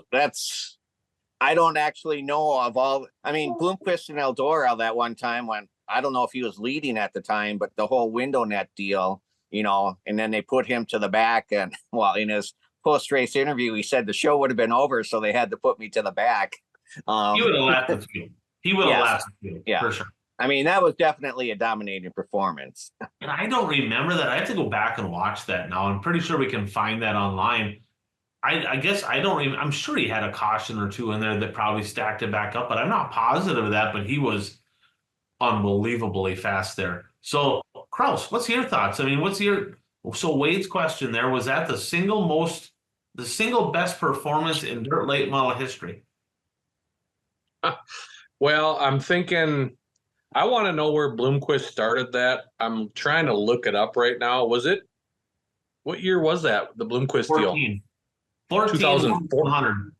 I don't actually know of all. Bloomquist and Eldora that one time when I don't know if he was leading at the time, but the whole window net deal, and then they put him to the back and in his post-race interview, he said the show would have been over, so they had to put me to the back. He would have lapped the field. He would have Yes. lapped the field, Yeah. for sure. I mean, that was definitely a dominating performance. And I don't remember that. I have to go back and watch that now. I'm pretty sure we can find that online. I guess I don't even, I'm sure he had a caution or two in there that probably stacked it back up, but I'm not positive of that, but he was unbelievably fast there. So Kraus, what's your thoughts? I mean, so Wade's question there, was that the single best performance in dirt late model history? Well, I'm thinking, I want to know where Bloomquist started that. I'm trying to look it up right now. What year was that? The Bloomquist 14. deal? 14,100.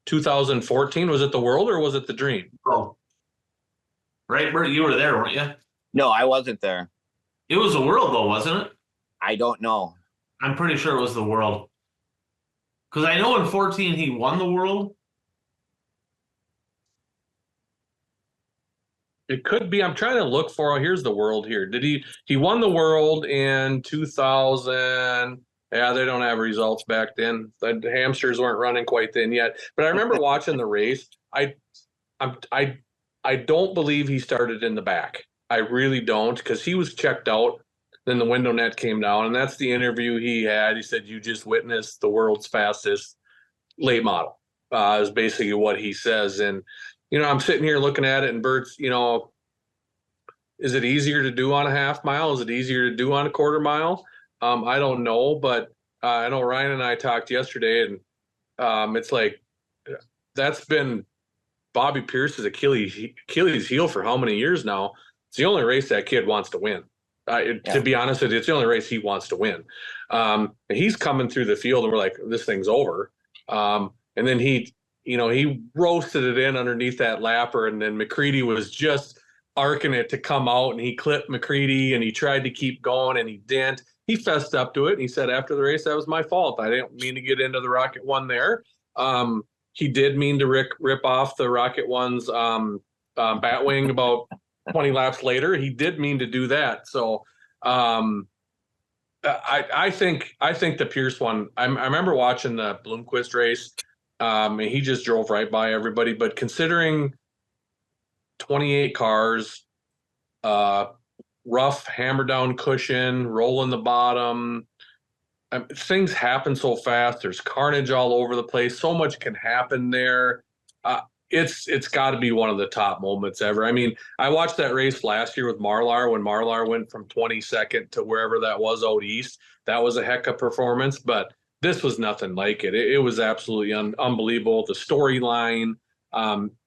2014. Was it the World or was it the Dream? Oh. Right, Bert, you were there, weren't you? No, I wasn't there. It was the World though, wasn't it? I don't know. I'm pretty sure it was the World. Because I know in 14 he won the World. It could be. I'm trying to look for. Here's the World here. He won the World in 2000? Yeah, they don't have results back then. The hamsters weren't running quite then yet. But I remember watching the race. I don't believe he started in the back. I really don't, because he was checked out. Then the window net came down, and that's the interview he had. He said, "You just witnessed the world's fastest late model." Is basically what he says. And I'm sitting here looking at it, and Bert's, is it easier to do on a half mile? Is it easier to do on a quarter mile? I don't know, but I know Ryan and I talked yesterday, and it's like that's been Bobby Pierce's Achilles heel for how many years now? It's the only race that kid wants to win. To be honest with you, it's the only race he wants to win. And he's coming through the field, and we're like, this thing's over. And then he roasted it in underneath that lapper, and then McCready was just arcing it to come out, and he clipped McCready, and he tried to keep going, and he didn't. He fessed up to it, and he said after the race, that was my fault. I didn't mean to get into the Rocket One there. He did mean to rip off the Rocket One's Batwing about 20 laps later. He did mean to do that. So I think the Pierce one, I remember watching the Bloomquist race. And he just drove right by everybody. But considering 28 cars, rough hammer down cushion, rolling the bottom, things happen so fast. There's carnage all over the place. So much can happen there. It's got to be one of the top moments ever. I mean, I watched that race last year with Marlar when Marlar went from 22nd to wherever that was out east. That was a heck of a performance, but this was nothing like it. It was absolutely unbelievable. The storyline,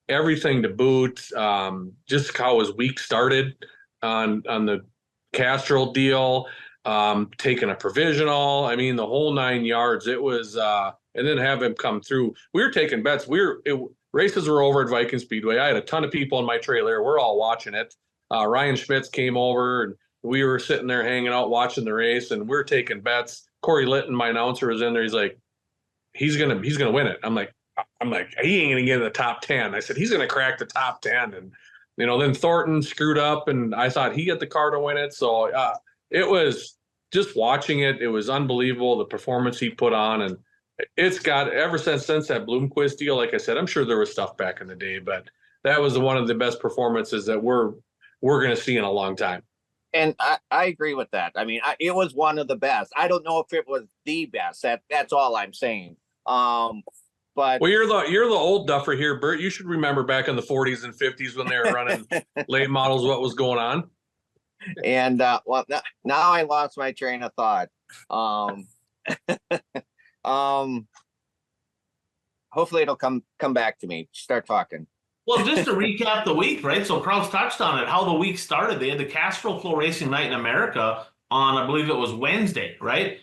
everything to boot, just how his week started on the Castrol deal, taking a provisional. I mean, the whole 9 yards. It was, and then have him come through. We were taking bets. Races were over at Viking Speedway. I had a ton of people in my trailer. We're all watching it. Ryan Schmitz came over, and we were sitting there hanging out watching the race, and we're taking bets. Corey Litton, my announcer, was in there. He's like, he's gonna win it. I'm like, he ain't gonna get in the top 10. I said, he's gonna crack the top 10. And then Thornton screwed up, and I thought he had the car to win it. So it was just watching it. It was unbelievable, the performance he put on, and it's got ever since that Bloomquist deal. Like I said, I'm sure there was stuff back in the day, but that was one of the best performances that we're gonna see in a long time. And I agree with that. I mean, it was one of the best. I don't know if it was the best. That's all I'm saying. But well, you're the old duffer here, Bert. You should remember back in the 40s and 50s when they were running late models, what was going on. And well, now I lost my train of thought. Hopefully it'll come back to me. Start talking. Well, just to recap the week, right? So Kraus touched on it, how the week started. They had the Castrol Flow Racing Night in America on, I believe it was Wednesday, right?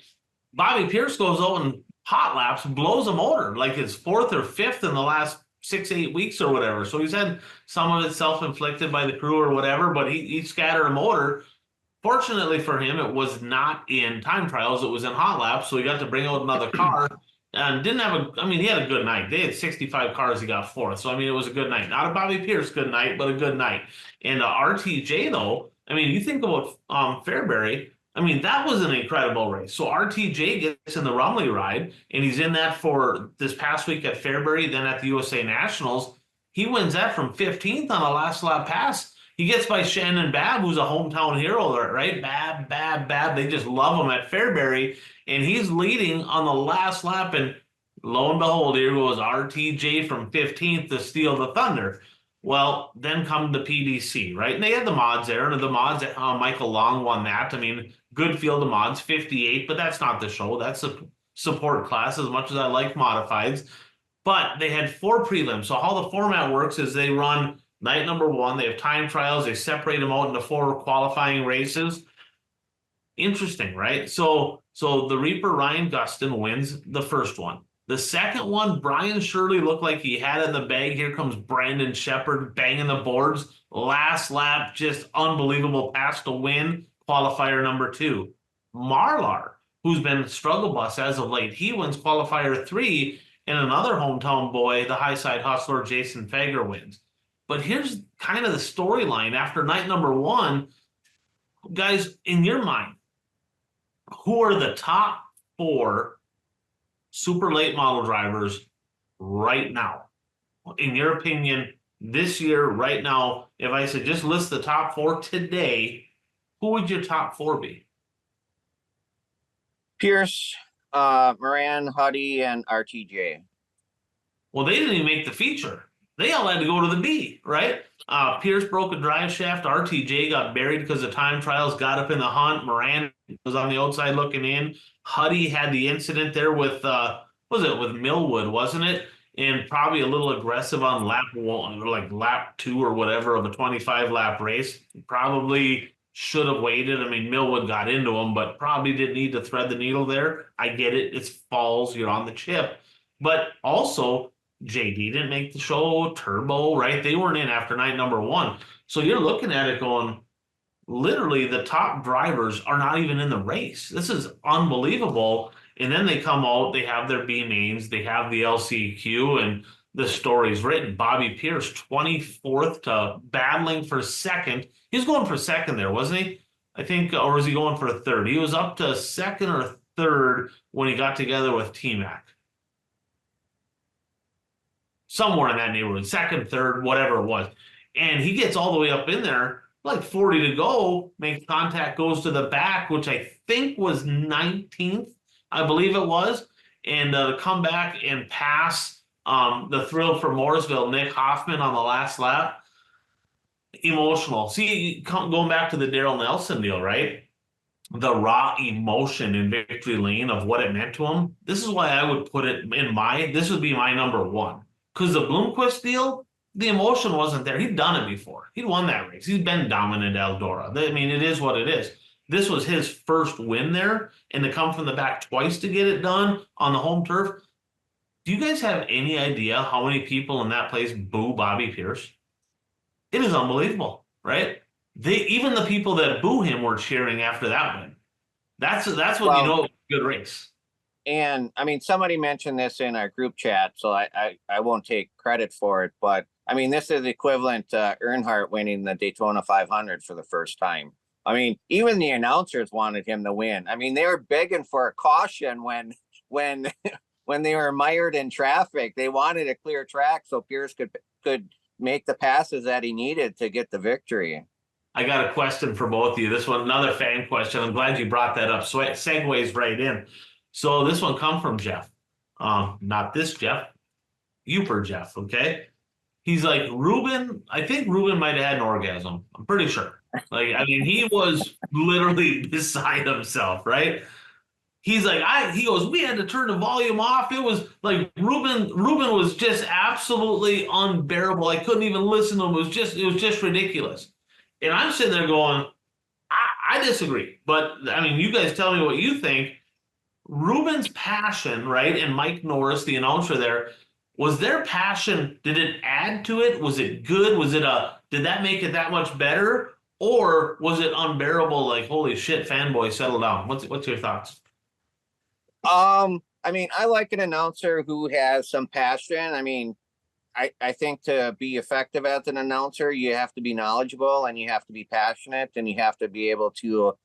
Bobby Pierce goes out and hot laps, blows a motor, like his fourth or fifth in the last 6-8 weeks or whatever. So he's had some of it self-inflicted by the crew or whatever, but he scattered a motor. Fortunately for him, it was not in time trials. It was in hot laps, so he got to bring out another car. And didn't have he had a good night. They had 65 cars, he got fourth. So, it was a good night. Not a Bobby Pierce good night, but a good night. And RTJ, though, you think about Fairbury, I mean, that was an incredible race. So RTJ gets in the Rumley ride, and he's in that for this past week at Fairbury, then at the USA Nationals. He wins that from 15th on a last lap pass. He gets by Shannon Babb, who's a hometown hero, right? Babb. They just love him at Fairbury, and he's leading on the last lap. And lo and behold, here goes RTJ from 15th to steal the thunder. Well, then come the PDC, right? And they had the mods there, and the mods, Michael Long won that. I mean, good field of mods, 58, but that's not the show. That's a support class, as much as I like modifieds. But they had 4 prelims. So how the format works is they run night number 1. They have time trials. They separate them out into 4 qualifying races. Interesting, right? So the Reaper Ryan Gustin wins the first one. The second one, Brian Shirley looked like he had it in the bag. Here comes Brandon Shepard banging the boards. Last lap, just unbelievable pass to win. Qualifier number 2. Marlar, who's been struggle bus as of late, he wins qualifier 3, and another hometown boy, the high side hustler, Jason Fager, wins. But here's kind of the storyline after night number 1. Guys, in your mind, who are the top 4 super late model drivers right now? In your opinion, this year, right now, if I said just list the top 4 today, who would your top 4 be? Pierce, Moran, Huddy, and RTJ. Well, they didn't even make the feature. They all had to go to the B, right? Pierce broke a drive shaft. RTJ got buried because the time trials got up in the hunt. Moran was on the outside looking in. Huddy had the incident there with, with Millwood, wasn't it? And probably a little aggressive on lap 1, or like lap 2 or whatever of a 25 lap race. Probably should have waited. I mean, Millwood got into him, but probably didn't need to thread the needle there. I get it. It's falls. You're on the chip. But also, JD didn't make the show. Turbo, right? They weren't in after night number 1. So you're looking at it going, literally the top drivers are not even in the race. This is unbelievable. And then they come out, they have their B mains, they have the LCQ, and the story's written. Bobby Pierce, 24th to battling for second. He was going for second there, wasn't he? I think, or was he going for a third? He was up to second or third when he got together with T-Mac. Somewhere in that neighborhood, second, third, whatever it was. And he gets all the way up in there, like 40 to go, makes contact, goes to the back, which I think was 19th, I believe it was. And come back and pass the thrill for Mooresville, Nick Hoffman on the last lap. Emotional. See, going back to the Daryl Nelson deal, right? The raw emotion in Victory Lane of what it meant to him. This is why I would put it in this would be my number 1. Because the Bloomquist deal, the emotion wasn't there. He'd done it before. He'd won that race. He's been dominant at Eldora. I mean, it is what it is. This was his first win there, and to come from the back twice to get it done on the home turf. Do you guys have any idea how many people in that place boo Bobby Pierce? It is unbelievable, right? Even the people that boo him were cheering after that win. That's what you know, good race. And I mean, somebody mentioned this in our group chat, so I won't take credit for it. But I mean, this is equivalent to Earnhardt winning the Daytona 500 for the first time. I mean, even the announcers wanted him to win. I mean, they were begging for a caution when they were mired in traffic. They wanted a clear track so Pierce could make the passes that he needed to get the victory. I got a question for both of you. This one, another fan question. I'm glad you brought that up. So it segues right in. So this one come from Jeff. Not this Jeff. Uper Jeff, okay? He's like, Ruben, I think Ruben might have had an orgasm. I'm pretty sure. Like, I mean, he was literally beside himself, right? He's like, he goes, we had to turn the volume off. It was like Ruben was just absolutely unbearable. I couldn't even listen to him. It was just ridiculous. And I'm sitting there going, I disagree. But I mean, you guys tell me what you think. Ruben's passion, right? And Mike Norris, the announcer there, was their passion, did it add to it? Was it good? Did that make it that much better? Or was it unbearable? Like, holy shit, fanboy, settle down. What's your thoughts? I mean, I like an announcer who has some passion. I mean, I think to be effective as an announcer, you have to be knowledgeable and you have to be passionate and you have to be able to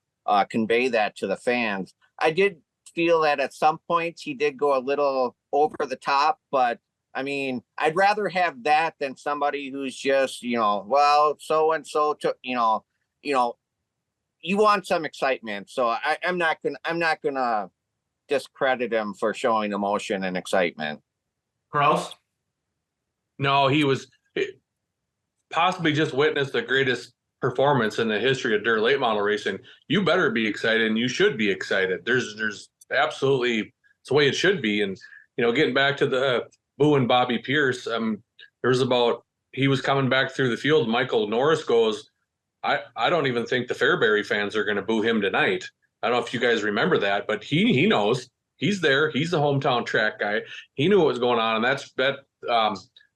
convey that to the fans. I did feel that at some points he did go a little over the top, but I mean, I'd rather have that than somebody who's just, well, so and so took, you want some excitement. So I'm not gonna discredit him for showing emotion and excitement. Kraus? No, he was possibly just witnessed the greatest performance in the history of dirt late model racing. You better be excited, and you should be excited. There's absolutely, it's the way it should be. And getting back to the booing Bobby Pierce, he was coming back through the field. Michael Norris goes, I don't even think the Fairbury fans are going to boo him tonight. I don't know if you guys remember that, but he knows. He's there. He's the hometown track guy. He knew what was going on, and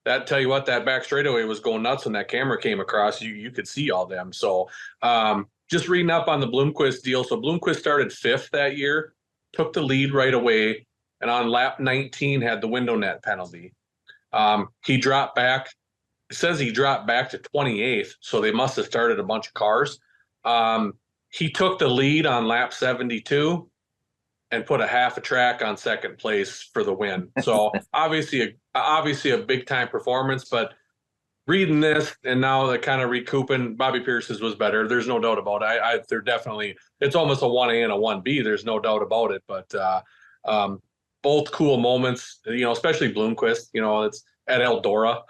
that tell you what, that back straightaway was going nuts when that camera came across. You could see all them. So just reading up on the Bloomquist deal. So Bloomquist started 5th that year, took the lead right away, and on lap 19 had the window net penalty. He dropped back. It says he dropped back to 28th, so they must have started a bunch of cars. He took the lead on lap 72 and put a half a track on second place for the win. So obviously a big time performance, but reading this and now they're kind of recouping. Bobby Pierce's was better. There's no doubt about it. They're definitely, it's almost a 1A and a 1B. There's no doubt about it, but both cool moments, especially Bloomquist, it's at Eldora.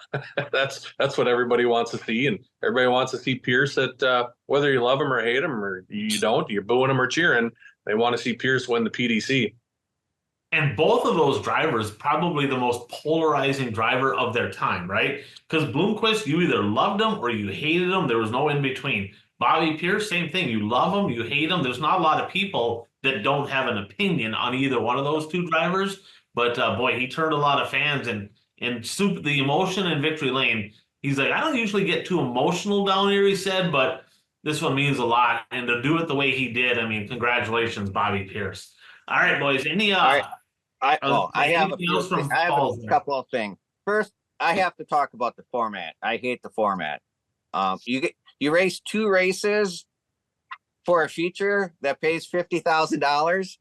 That's what everybody wants to see. And everybody wants to see Pierce at, whether you love him or hate him or you don't, you're booing him or cheering. They want to see Pierce win the PDC. And both of those drivers, probably the most polarizing driver of their time, right? Because Bloomquist, you either loved him or you hated him. There was no in between. Bobby Pierce, same thing. You love him, you hate him. There's not a lot of people that don't have an opinion on either one of those two drivers. But boy, he turned a lot of fans and the emotion in Victory Lane. He's like, I don't usually get too emotional down here, he said, but this one means a lot. And to do it the way he did, I mean, congratulations, Bobby Pierce. All right, boys. Any All right. I have a couple of things. First, I have to talk about the format. I hate the format. You race 2 races for a feature that pays $50,000.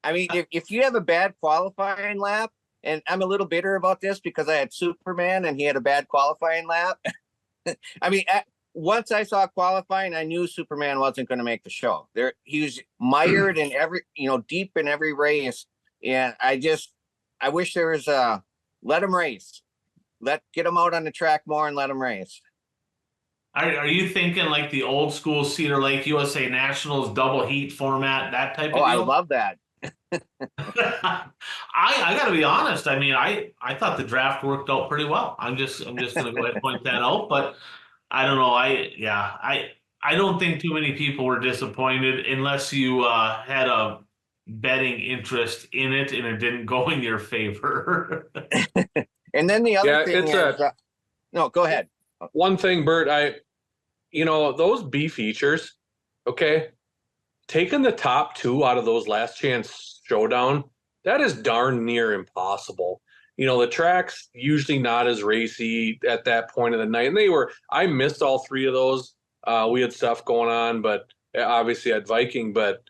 I mean, if you have a bad qualifying lap, and I'm a little bitter about this because I had Superman and he had a bad qualifying lap. I mean, once I saw qualifying, I knew Superman wasn't going to make the show. He was mired in deep in every race. And I wish there was let him race. Get him out on the track more and let him race. Are you thinking like the old school Cedar Lake USA Nationals double heat format, that type of deal? I love that. I gotta be honest. I mean, I thought the draft worked out pretty well. I'm just gonna go ahead and point that out. But I don't know. I don't think too many people were disappointed unless you had a betting interest in it and it didn't go in your favor. And then the other thing is, no, go ahead. One thing, Bert, those B features, okay, taking the top 2 out of those last chance showdown, that is darn near impossible. The track's usually not as racy at that point of the night. And I missed all 3 of those. We had stuff going on, but obviously at Viking, but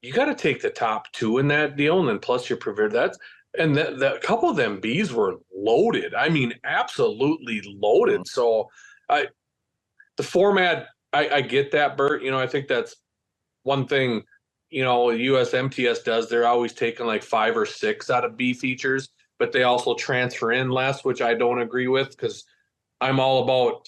you got to take the top 2 in that deal. And then plus your preferred, a couple of them Bs were loaded. I mean, absolutely loaded. So the format, I get that, Bert. I think that's one thing, USMTS does. They're always taking like 5 or 6 out of B features, but they also transfer in less, which I don't agree with because I'm all about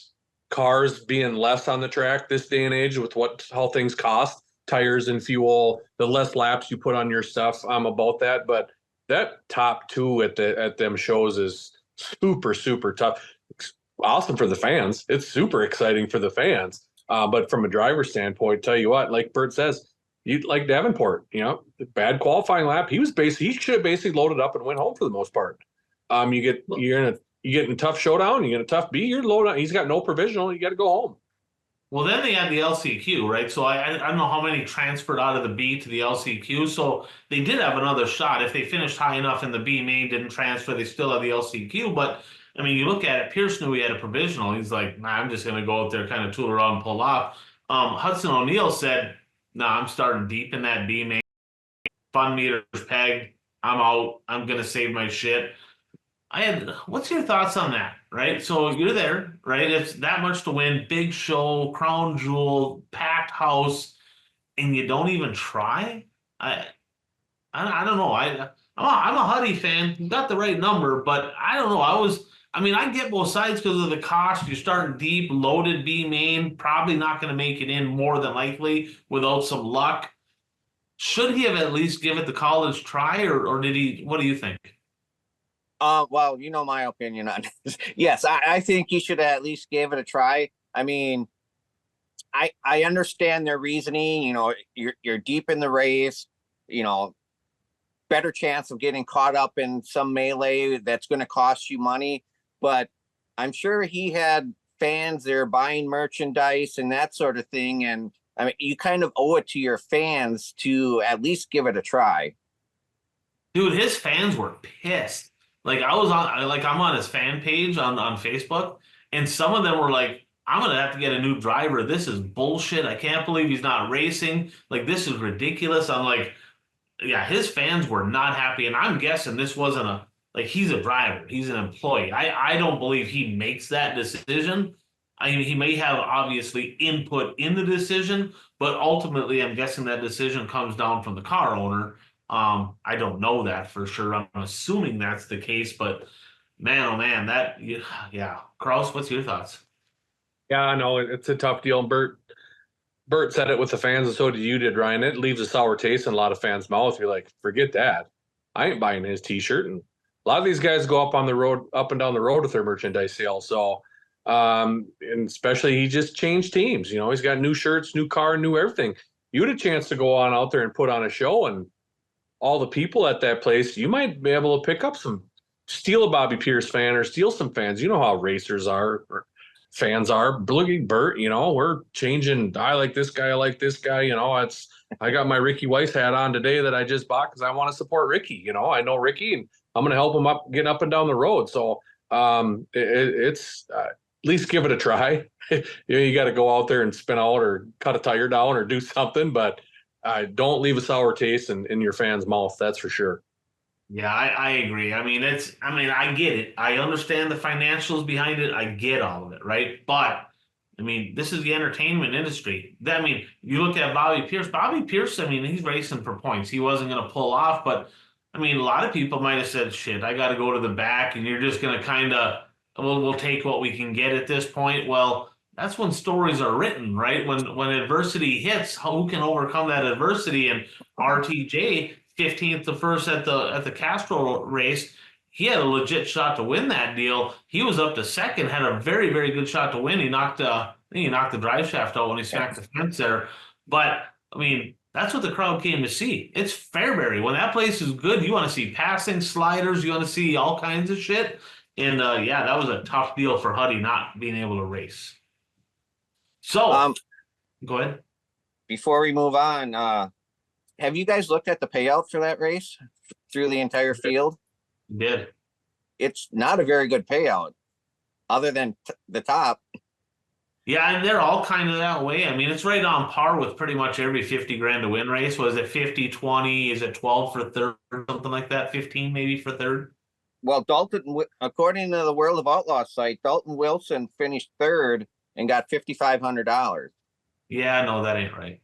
cars being less on the track this day and age with how things cost, tires and fuel, the less laps you put on your stuff. I'm about that. But that top 2 at them shows is super, super tough. It's awesome for the fans. It's super exciting for the fans. But from a driver standpoint, tell you what, like Bert says, you like Davenport, bad qualifying lap. He should have basically loaded up and went home for the most part. You get in a tough showdown, you get a tough B, you're loaded. He's got no provisional. You got to go home. Well, then they had the LCQ, right? So I don't know how many transferred out of the B to the LCQ. So they did have another shot. If they finished high enough in the B main, didn't transfer, they still have the LCQ. But I mean, you look at it, Pierce knew he had a provisional. He's like, nah, I'm just going to go out there, kind of tool around and pull off. Hudson O'Neill said, "No, I'm starting deep in that B main. Fund meter's pegged. I'm out. I'm gonna save my shit." What's your thoughts on that? Right, so you're there, right? It's that much to win, big show, crown jewel, packed house, and you don't even try. I I don't know. I'm a Huddy fan. You got the right number, but I don't know. I mean, I get both sides because of the cost. You're starting deep, loaded B main, probably not going to make it in more than likely without some luck. Should he have at least give it the college try, or did he? What do you think? Well, you know my opinion on this. Yes, I think you should at least give it a try. I mean, I understand their reasoning. You know, you're deep in the race. You know, better chance of getting caught up in some melee that's going to cost you money. But I'm sure he had fans there buying merchandise and that sort of thing. And I mean, you kind of owe it to your fans to at least give it a try. Dude, his fans were pissed. Like I'm on his fan page on Facebook, and some of them were like, "I'm gonna have to get a new driver. This is bullshit. I can't believe he's not racing. Like this is ridiculous." I'm like, yeah, his fans were not happy, and I'm guessing this wasn't he's a driver, he's an employee. I don't believe he makes that decision. I mean, he may have obviously input in the decision, but ultimately, I'm guessing that decision comes down from the car owner. I don't know that for sure. I'm assuming that's the case, but man, oh man, yeah. Kraus, what's your thoughts? Yeah, I know it's a tough deal. Bert said it with the fans, and so did you, Ryan. It leaves a sour taste in a lot of fans' mouths. You're like, forget that. I ain't buying his T-shirt. And a lot of these guys go up and down the road with their merchandise sale. So, and especially he just changed teams. You know, he's got new shirts, new car, new everything. You had a chance to go on out there and put on a show, and all the people at that place, you might be able to pick up steal a Bobby Pierce fan or steal some fans. You know how racers are. Or fans are. Look at Bert, you know, we're changing. I like this guy. I like this guy. You know, I got my Ricky Weiss hat on today that I just bought because I want to support Ricky. You know, I know Ricky and I'm going to help him get up and down the road. So it's at least give it a try. You got to go out there and spin out or cut a tire down or do something, but don't leave a sour taste in your fans' mouth. That's for sure. Yeah, I agree. I mean, I get it. I understand the financials behind it. I get all of it, right? But I mean, this is the entertainment industry. I mean, you look at Bobby Pierce. Bobby Pierce, I mean, he's racing for points. He wasn't going to pull off, but I mean, a lot of people might have said, shit, I got to go to the back, and you're just going to kind of, well, we'll take what we can get at this point. Well, that's when stories are written, right? When adversity hits, who can overcome that adversity? And RTJ 15th to first at the Castro race, he had a legit shot to win that deal. He was up to second, had a very, very good shot to win. I think he knocked the drive shaft out when he smacked the fence there. But I mean, that's what the crowd came to see. It's Fairbury. When that place is good, you want to see passing sliders, you want to see all kinds of shit. And yeah, that was a tough deal for Huddy not being able to race. So go ahead. Before we move on, have you guys looked at the payout for that race through the entire field? Did. It's not a very good payout other than the top. Yeah, and they're all kind of that way. I mean, it's right on par with pretty much every 50 grand to win race. Was it 50, 20? Is it 12 for third or something like that? 15 maybe for third? Well, according to the World of Outlaws site, Dalton Wilson finished third and got $5,500. Yeah, no, that ain't right.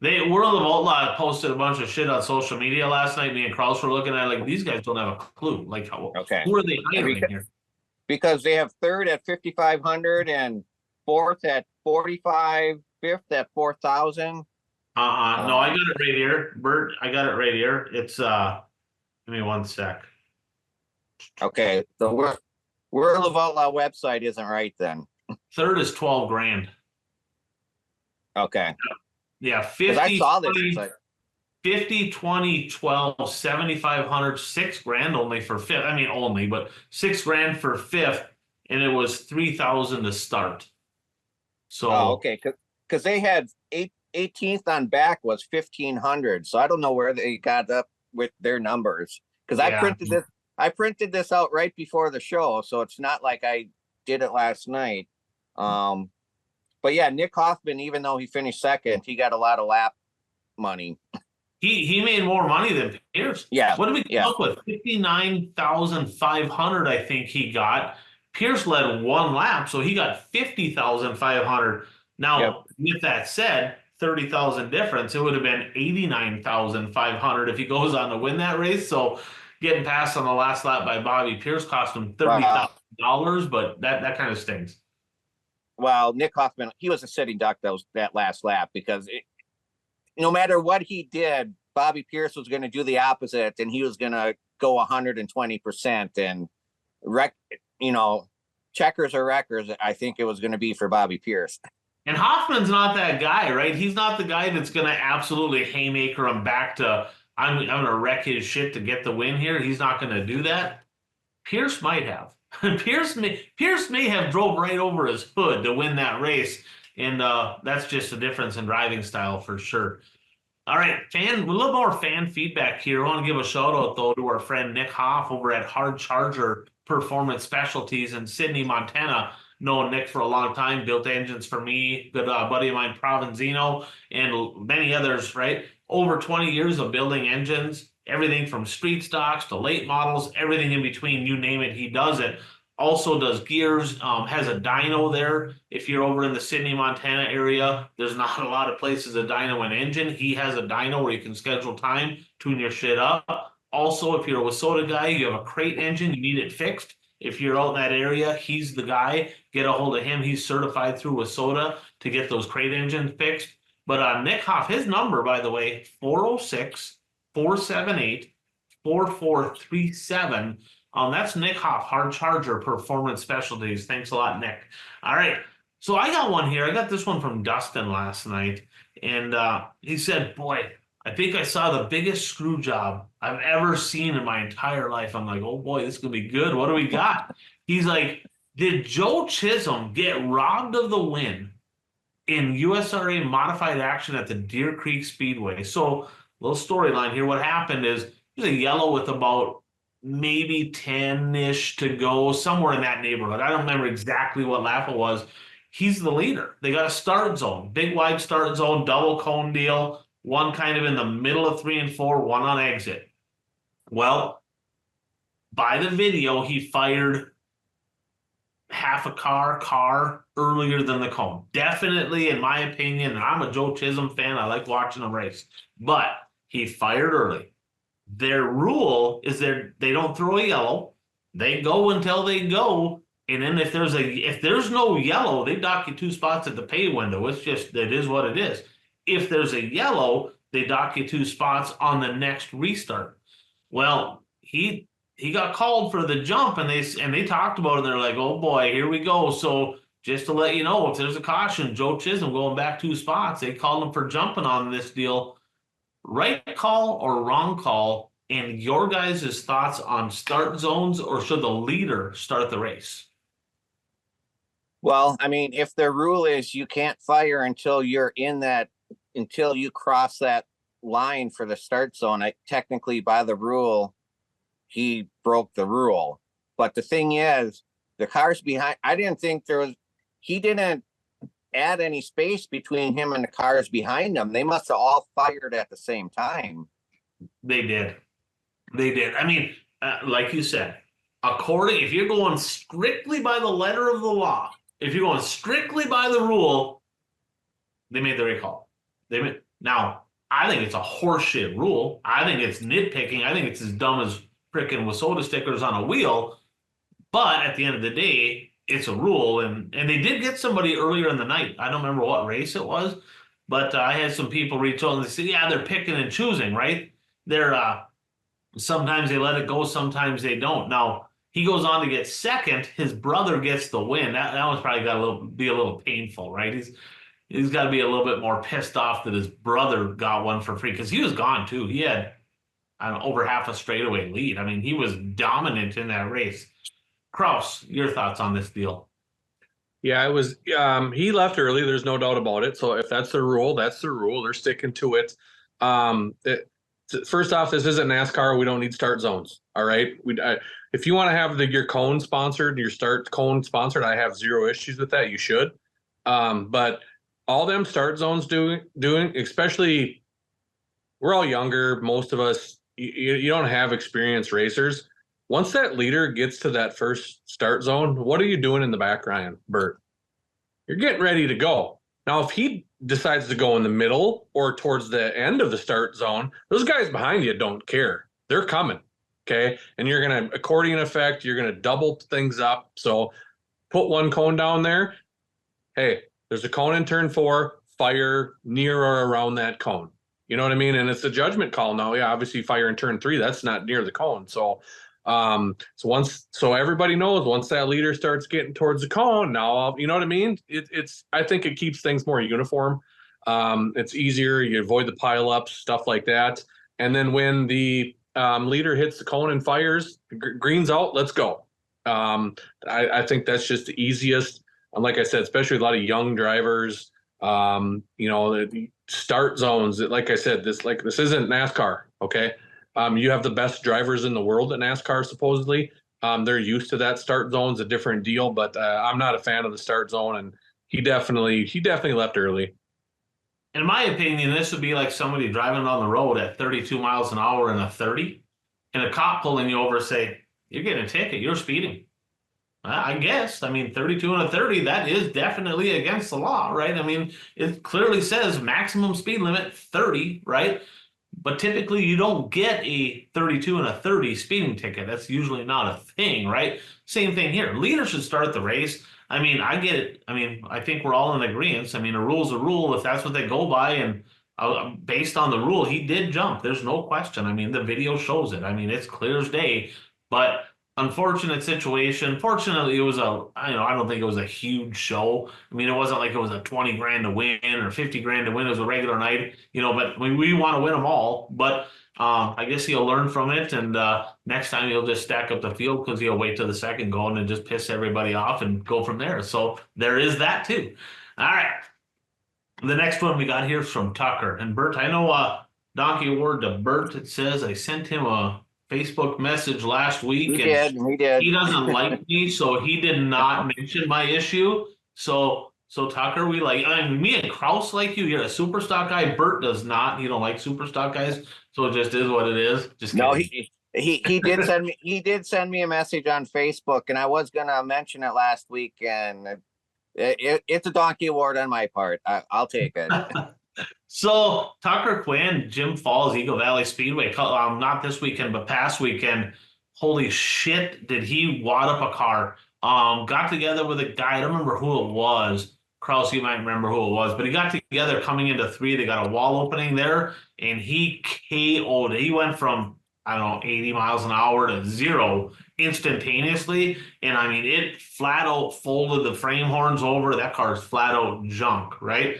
World of Outlaw posted a bunch of shit on social media last night. Me and Kraus were looking at like these guys don't have a clue. Like, who are they hiring here? Because they have third at 5,500 and fourth at 45, fifth at 4,000. No, I got it right here, Bert. I got it right here. It's give me one sec. Okay, the World of Outlaw website isn't right then. Third is 12 grand. Okay. Yeah, 50, I saw this. 50, 20, 12, 7,500, 6 grand only for fifth. I mean, only, but 6 grand for fifth, and it was 3,000 to start. So, okay, because they had 18th on back was 1,500. So I don't know where they got up with their numbers because I printed this out right before the show, so it's not like I did it last night. But yeah, Nick Hoffman, even though he finished second, he got a lot of lap money. He made more money than Pierce. Yeah. What did we Yeah. come up with? 59,500, I think he got. Pierce led one lap, so he got 50,500. Now, Yep. with that said, 30,000 difference, it would have been 89,500 if he goes on to win that race. So getting passed on the last lap by Bobby Pierce cost him $30,000, but that kind of stings. Well, Nick Hoffman, he was a sitting duck that last lap because no matter what he did, Bobby Pierce was going to do the opposite, and he was going to go 120%. And checkers or wreckers, I think it was going to be for Bobby Pierce. And Hoffman's not that guy, right? He's not the guy that's going to absolutely haymaker him back to, I'm going to wreck his shit to get the win here. He's not going to do that. Pierce might have. Pierce may have drove right over his hood to win that race. And that's just a difference in driving style for sure. All right, a little more fan feedback here. I want to give a shout out though to our friend Nick Hoff over at Hard Charger Performance Specialties in Sydney, Montana. Known Nick for a long time, built engines for me, good buddy of mine, Provenzino, and many others, right? Over 20 years of building engines, everything from street stocks to late models, everything in between, you name it, he does it. Also does gears, has a dyno there. If you're over in the Sydney, Montana area, there's not a lot of places a dyno and engine. He has a dyno where you can schedule time, tune your shit up. Also, if you're a WISSOTA guy, you have a crate engine, you need it fixed. If you're out in that area, he's the guy. Get a hold of him. He's certified through WISSOTA to get those crate engines fixed. But Nick Hoff, his number, by the way, 406-478-4437. That's Nick Hoff, Hard Charger Performance Specialties. Thanks a lot, Nick. All right. So I got one here. I got this one from Dustin last night. And he said, boy, I think I saw the biggest screw job I've ever seen in my entire life. I'm like, oh boy, this is going to be good. What do we got? He's like, did Joe Chisholm get robbed of the win in USRA modified action at the Deer Creek Speedway? So, little storyline here. What happened is there's a yellow with about maybe 10-ish to go, somewhere in that neighborhood. I don't remember exactly what lap it was. He's the leader. They got a start zone, big wide start zone, double cone deal, one kind of in the middle of 3 and 4, one on exit. Well, by the video, he fired half a car earlier than the cone. Definitely, in my opinion, and I'm a Joe Chisholm fan, I like watching him race, but he fired early. Their rule is that they don't throw a yellow. They go until they go. And then if there's no yellow, they dock you 2 spots at the pay window. It is what it is. If there's a yellow, they dock you 2 spots on the next restart. Well, he got called for the jump, and they talked about it, and they're like, oh boy, here we go. So just to let you know, if there's a caution, Joe Chisholm going back 2 spots, they called him for jumping on this deal. Right call or wrong call, and your guys' thoughts on start zones, or should the leader start the race? Well, I mean, if the rule is you can't fire until you cross that line for the start zone, technically by the rule, he broke the rule. But the thing is, the cars behind, he didn't add any space between him and the cars behind him. They must have all fired at the same time. They did. I mean, like you said, if you're going strictly by the letter of the law, if you're going strictly by the rule, they made the right call. Now, I think it's a horseshit rule. I think it's nitpicking. I think it's as dumb as freaking WISSOTA stickers on a wheel. But at the end of the day, it's a rule, and they did get somebody earlier in the night. I don't remember what race it was, but I had some people reach out and they said, yeah, they're picking and choosing, right? They're sometimes they let it go, sometimes they don't. Now, he goes on to get second. His brother gets the win. That one's probably got to be a little painful, right? He's got to be a little bit more pissed off that his brother got one for free, because he was gone too. He had over half a straightaway lead. I mean, he was dominant in that race. Kraus, your thoughts on this deal? Yeah, it was. He left early. There's no doubt about it. So if that's the rule, that's the rule. They're sticking to it. First off, this isn't NASCAR. We don't need start zones. All right. If you want to have your cone sponsored, your start cone sponsored, I have zero issues with that. You should. But all them start zones doing, especially we're all younger. Most of us, you don't have experienced racers. Once that leader gets to that first start zone, what are you doing in the back, Ryan, Bert? You're getting ready to go. Now, if he decides to go in the middle or towards the end of the start zone, those guys behind you don't care. They're coming. Okay. And you're going to accordion effect, you're going to double things up. So put one cone down there. Hey, there's a cone in turn 4, fire near or around that cone. You know what I mean? And it's a judgment call now. Yeah, obviously fire in turn 3, that's not near the cone. So so everybody knows once that leader starts getting towards the cone, now you know what I mean? It's I think it keeps things more uniform. It's easier, you avoid the pileups, stuff like that. And then when the leader hits the cone and fires, green's out, let's go. I think that's just the easiest. And like I said, especially a lot of young drivers, the start zones. Like I said, this isn't NASCAR. Okay, you have the best drivers in the world at NASCAR. Supposedly, they're used to that start zone's a different deal. But I'm not a fan of the start zone, and he definitely left early. In my opinion, this would be like somebody driving on the road at 32 miles an hour in a 30, and a cop pulling you over, say, "You're getting a ticket. You're speeding." I guess. I mean, 32 and a 30, that is definitely against the law, right? I mean, it clearly says maximum speed limit 30, right? But typically you don't get a 32 and a 30 speeding ticket. That's usually not a thing, right? Same thing here. Leader should start the race. I mean, I get it. I mean, I think we're all in agreement. I mean, a rule's a rule if that's what they go by. And based on the rule, he did jump. There's no question. I mean, the video shows it. I mean, it's clear as day. But unfortunate situation. Fortunately, it was I don't think it was a huge show. I mean, it wasn't like it was a 20 grand to win or 50 grand to win. It was a regular night, but we want to win them all. But I guess he'll learn from it. And next time he'll just stack up the field because he'll wait till the second going and just piss everybody off and go from there. So there is that too. All right. The next one we got here is from Tucker. And Bert, I know Donkey Award to Bert. It says I sent him a Facebook message last week. He did. He doesn't like me, so he did not mention my issue. So Tucker, me and Kraus like you. You're a super stock guy. Bert does not. He don't like super stock guys. So it just is what it is. Just no. Kidding. He did send me a message on Facebook, and I was gonna mention it last week, and it's a donkey award on my part. I'll take it. So Tucker Quinn, Jim Falls, Eagle Valley Speedway, not this weekend, but past weekend. Holy shit, did he wad up a car. Got together with a guy, I don't remember who it was. Kraus, you might remember who it was, but he got together coming into 3. They got a wall opening there, and he KO'd. He went from, 80 miles an hour to 0 instantaneously. And I mean, it flat out folded the frame horns over. That car's flat out junk, right?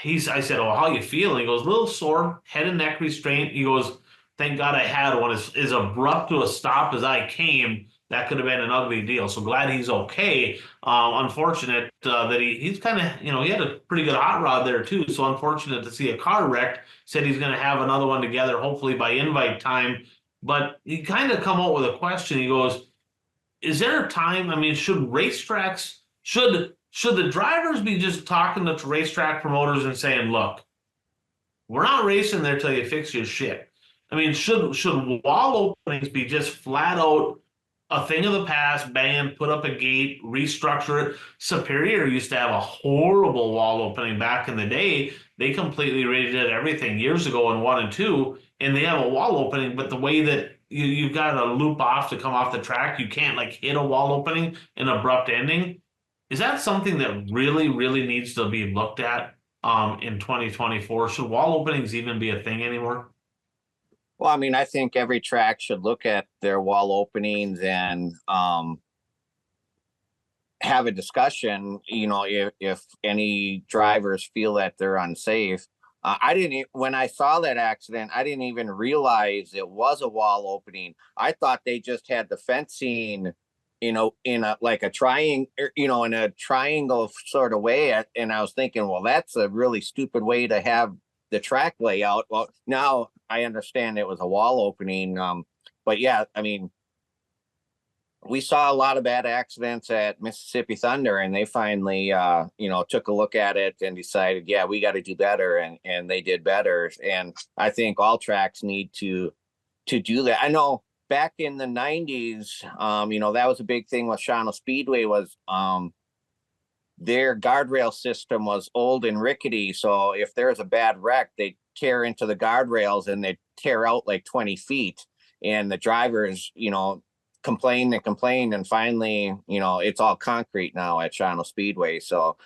I said, "Oh, how you feeling?" He goes, "A little sore, head and neck restraint." He goes, "Thank God I had one. As abrupt to a stop as I came, that could have been an ugly deal." So glad he's okay. Unfortunate that he's kind of, he had a pretty good hot rod there too. So unfortunate to see a car wrecked. Said he's going to have another one together, hopefully by invite time. But he kind of come out with a question. He goes, "Is there a time? I mean, should racetracks should the drivers be just talking to racetrack promoters and saying, look, we're not racing there till you fix your shit? I mean, should wall openings be just flat out a thing of the past, banned, put up a gate, restructure it? Superior used to have a horrible wall opening back in the day. They completely redid everything years ago in 1 and 2, and they have a wall opening, but the way that you've got to loop off to come off the track, you can't hit a wall opening, an abrupt ending. Is that something that really, really needs to be looked at in 2024? Should wall openings even be a thing anymore? Well, I mean, I think every track should look at their wall openings and have a discussion, if any drivers feel that they're unsafe. When I saw that accident, I didn't even realize it was a wall opening. I thought they just had the fencing in a triangle sort of way. And I was thinking, well, that's a really stupid way to have the track layout. Well, now I understand it was a wall opening. But yeah, I mean, we saw a lot of bad accidents at Mississippi Thunder, and they finally, took a look at it and decided, yeah, we got to do better, and they did better. And I think all tracks need to do that. I know back in the '90s, that was a big thing with Shawano Speedway was their guardrail system was old and rickety. So if there's a bad wreck, they tear into the guardrails and they tear out like 20 feet. And the drivers, complained and complained. And finally, it's all concrete now at Shawano Speedway. So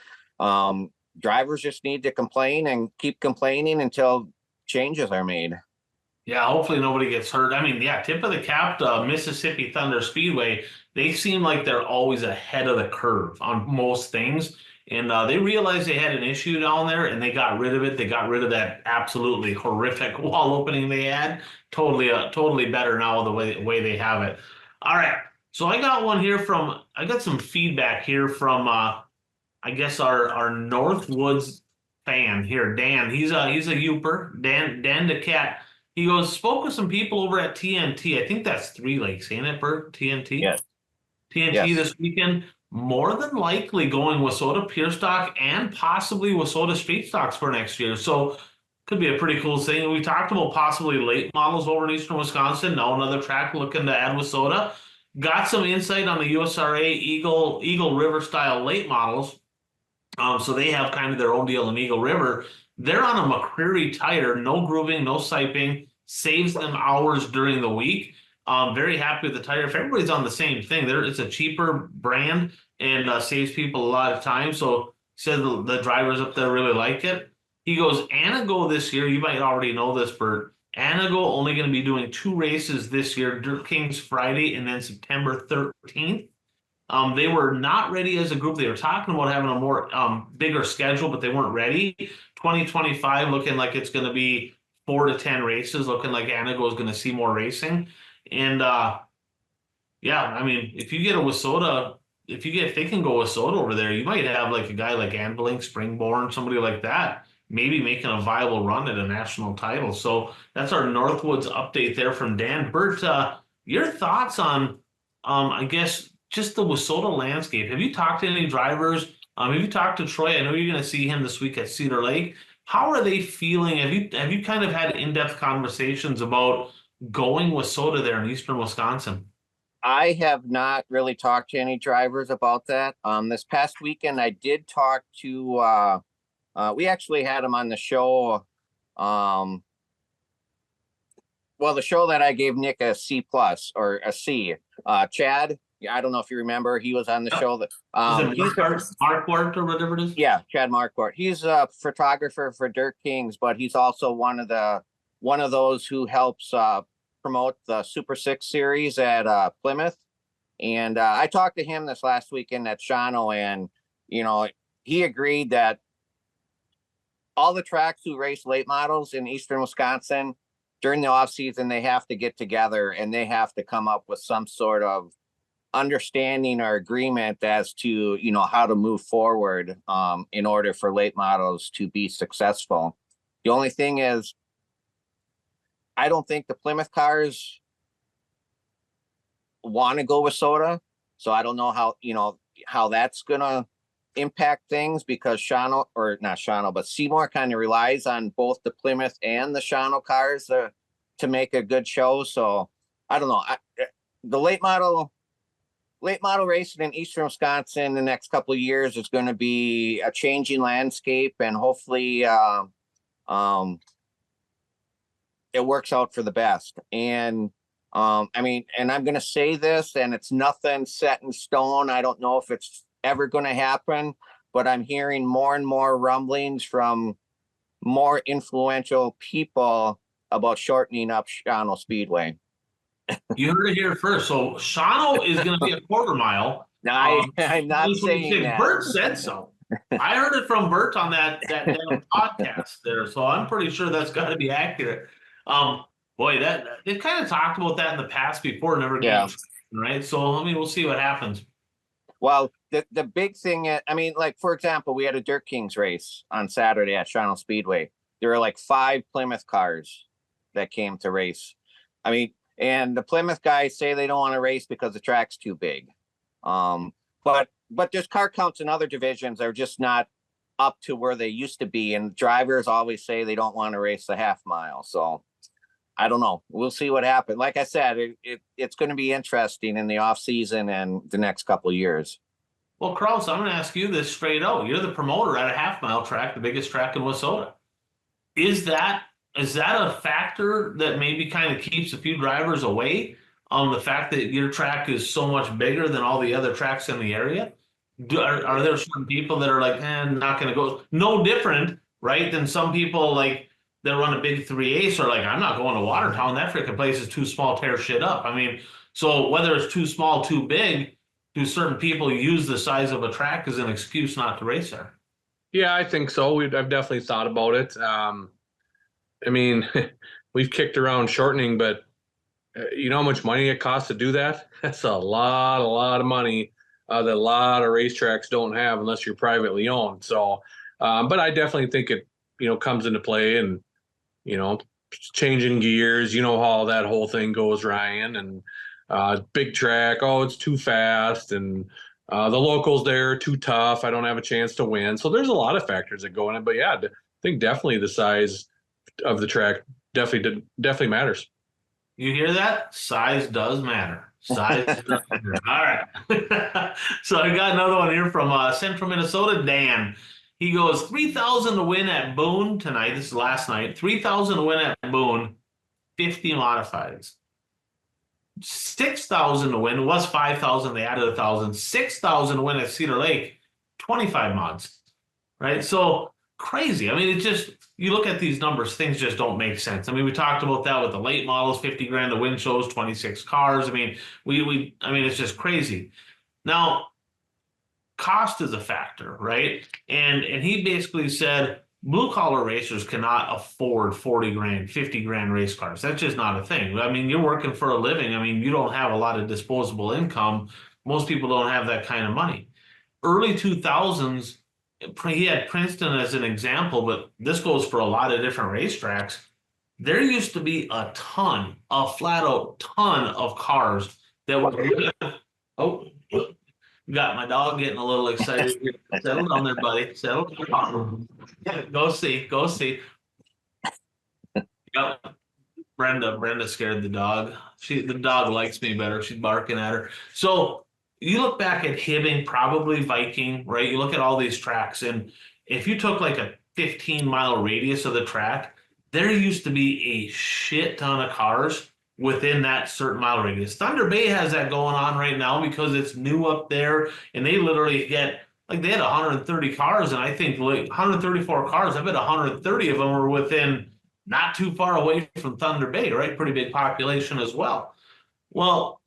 drivers just need to complain and keep complaining until changes are made. Yeah, hopefully nobody gets hurt. I mean, yeah, tip of the cap to Mississippi Thunder Speedway. They seem like they're always ahead of the curve on most things. And they realized they had an issue down there and they got rid of it. They got rid of that absolutely horrific wall opening they had. Totally better now the way they have it. All right. So I got some feedback here from I guess our Northwoods fan here, Dan. He's a Youper, Dan DeCat. He goes, spoke with some people over at TNT. I think that's Three Lakes, ain't it, Bert? TNT? Yes. TNT this weekend. More than likely going WISSOTA Pure Stock and possibly WISSOTA Street Stocks for next year. So could be a pretty cool thing. We talked about possibly late models over in eastern Wisconsin. Now another track looking to add WISSOTA. Got some insight on the USRA Eagle River style late models. So they have kind of their own deal in Eagle River. They're on a McCreary tire, no grooving, no siping, saves them hours during the week. Very happy with the tire. If everybody's on the same thing, it's a cheaper brand and saves people a lot of time. So he said the drivers up there really like it. He goes, Anago this year, you might already know this, Bert. Anago only going to be doing 2 races this year, Dirt Kings Friday and then September 13th. They were not ready as a group. They were talking about having a more bigger schedule, but they weren't ready. 2025 looking like it's going to be 4 to 10 races, looking like Anago is going to see more racing. And yeah, I mean, if you get a WISSOTA, if they can go WISSOTA over there, you might have like a guy like Anviling, Springborn, somebody like that, maybe making a viable run at a national title. So that's our Northwoods update there from Dan. Bert, your thoughts on, I guess, just the WISSOTA landscape. Have you talked to any drivers? Have you talked to Troy? I know you're going to see him this week at Cedar Lake. How are they feeling? Have you kind of had in-depth conversations about going WISSOTA there in eastern Wisconsin? I have not really talked to any drivers about that. This past weekend, I did talk to. We actually had him on the show. Well, the show that I gave Nick a C+ or a C. Chad. Yeah, I don't know if you remember. He was on the show. That Marquardt or whatever it is. Yeah, Chad Marquardt. He's a photographer for Dirt Kings, but he's also one of those who helps promote the Super 6 series at Plymouth. And I talked to him this last weekend at Shawano, and he agreed that all the tracks who race late models in eastern Wisconsin during the off season, they have to get together and they have to come up with some sort of understanding or agreement as to how to move forward in order for late models to be successful. The only thing is, I don't think the Plymouth cars want to go WISSOTA, so I don't know how that's gonna impact things, because Seymour kind of relies on both the Plymouth and the Shawano cars to make a good show. So I don't know. The late model racing in eastern Wisconsin in the next couple of years is going to be a changing landscape, and hopefully it works out for the best. And I mean, and I'm going to say this, and it's nothing set in stone. I don't know if it's ever going to happen, but I'm hearing more and more rumblings from more influential people about shortening up Shawano Speedway. You heard it here first. So Shawano is going to be a quarter mile. No, I'm not saying that. Bert said so. I heard it from Bert on that podcast there, so I'm pretty sure that's got to be accurate. Boy, that they've kind of talked about that in the past before, never came, right? So I mean, we'll see what happens. Well, the big thing, I mean, like for example, we had a Dirt Kings race on Saturday at Shawano Speedway. There were like 5 Plymouth cars that came to race. I mean, And the Plymouth guys say they don't want to race because the track's too big. But there's car counts in other divisions are just not up to where they used to be. And drivers always say they don't want to race the half mile. So I don't know. We'll see what happens. Like I said, it's going to be interesting in the off season and the next couple of years. Well, Kraus, I'm going to ask you this straight out. You're the promoter at a half mile track, the biggest track in Wissota. Is that a factor that maybe kind of keeps a few drivers away on the fact that your track is so much bigger than all the other tracks in the area? Are there certain people that are like, not going to go? No different, right, than some people like that run a big 3/8 are like, I'm not going to Watertown. That freaking place is too small, tear shit up. I mean, so whether it's too small, too big, do certain people use the size of a track as an excuse not to race there? Yeah, I think so. I've definitely thought about it. I mean, we've kicked around shortening, but you know how much money it costs to do that? That's a lot of money that a lot of racetracks don't have unless you're privately owned. So, but I definitely think it, comes into play, and, changing gears, how that whole thing goes, Ryan, and big track. Oh, it's too fast. And the locals there are too tough. I don't have a chance to win. So there's a lot of factors that go in it, but yeah, I think definitely the size of the track definitely matters. You hear that? Size does matter. Size does matter. All right. So I got another one here from Central Minnesota, Dan. He goes, 3,000 to win at Boone tonight. This is last night. 3,000 to win at Boone, 50 modifieds. 6,000 to win. It was 5,000. They added 1,000. 6,000 to win at Cedar Lake, 25 mods. Right? So crazy. I mean, it just, you look at these numbers, things just don't make sense. I mean, we talked about that with the late models, 50 grand to win shows, 26 cars. I mean, I mean, it's just crazy. Now, cost is a factor, right? And he basically said blue collar racers cannot afford 40 grand, 50 grand race cars. That's just not a thing. I mean, you're working for a living. I mean, you don't have a lot of disposable income. Most people don't have that kind of money. Early 2000s, he had Princeton as an example, but this goes for a lot of different racetracks. There used to be a flat out ton of cars that were, oh, got my dog getting a little excited. Settle down there, buddy. Settle down. Go see. Yep. Brenda scared the dog. The dog likes me better. She's barking at her. So you look back at Hibbing, probably Viking, right? You look at all these tracks, and if you took like a 15-mile radius of the track, there used to be a shit ton of cars within that certain mile radius. Thunder Bay has that going on right now because it's new up there, and they literally get, like, they had 130 cars, and I think like 134 cars. I bet 130 of them were within not too far away from Thunder Bay, right? Pretty big population as well. Well,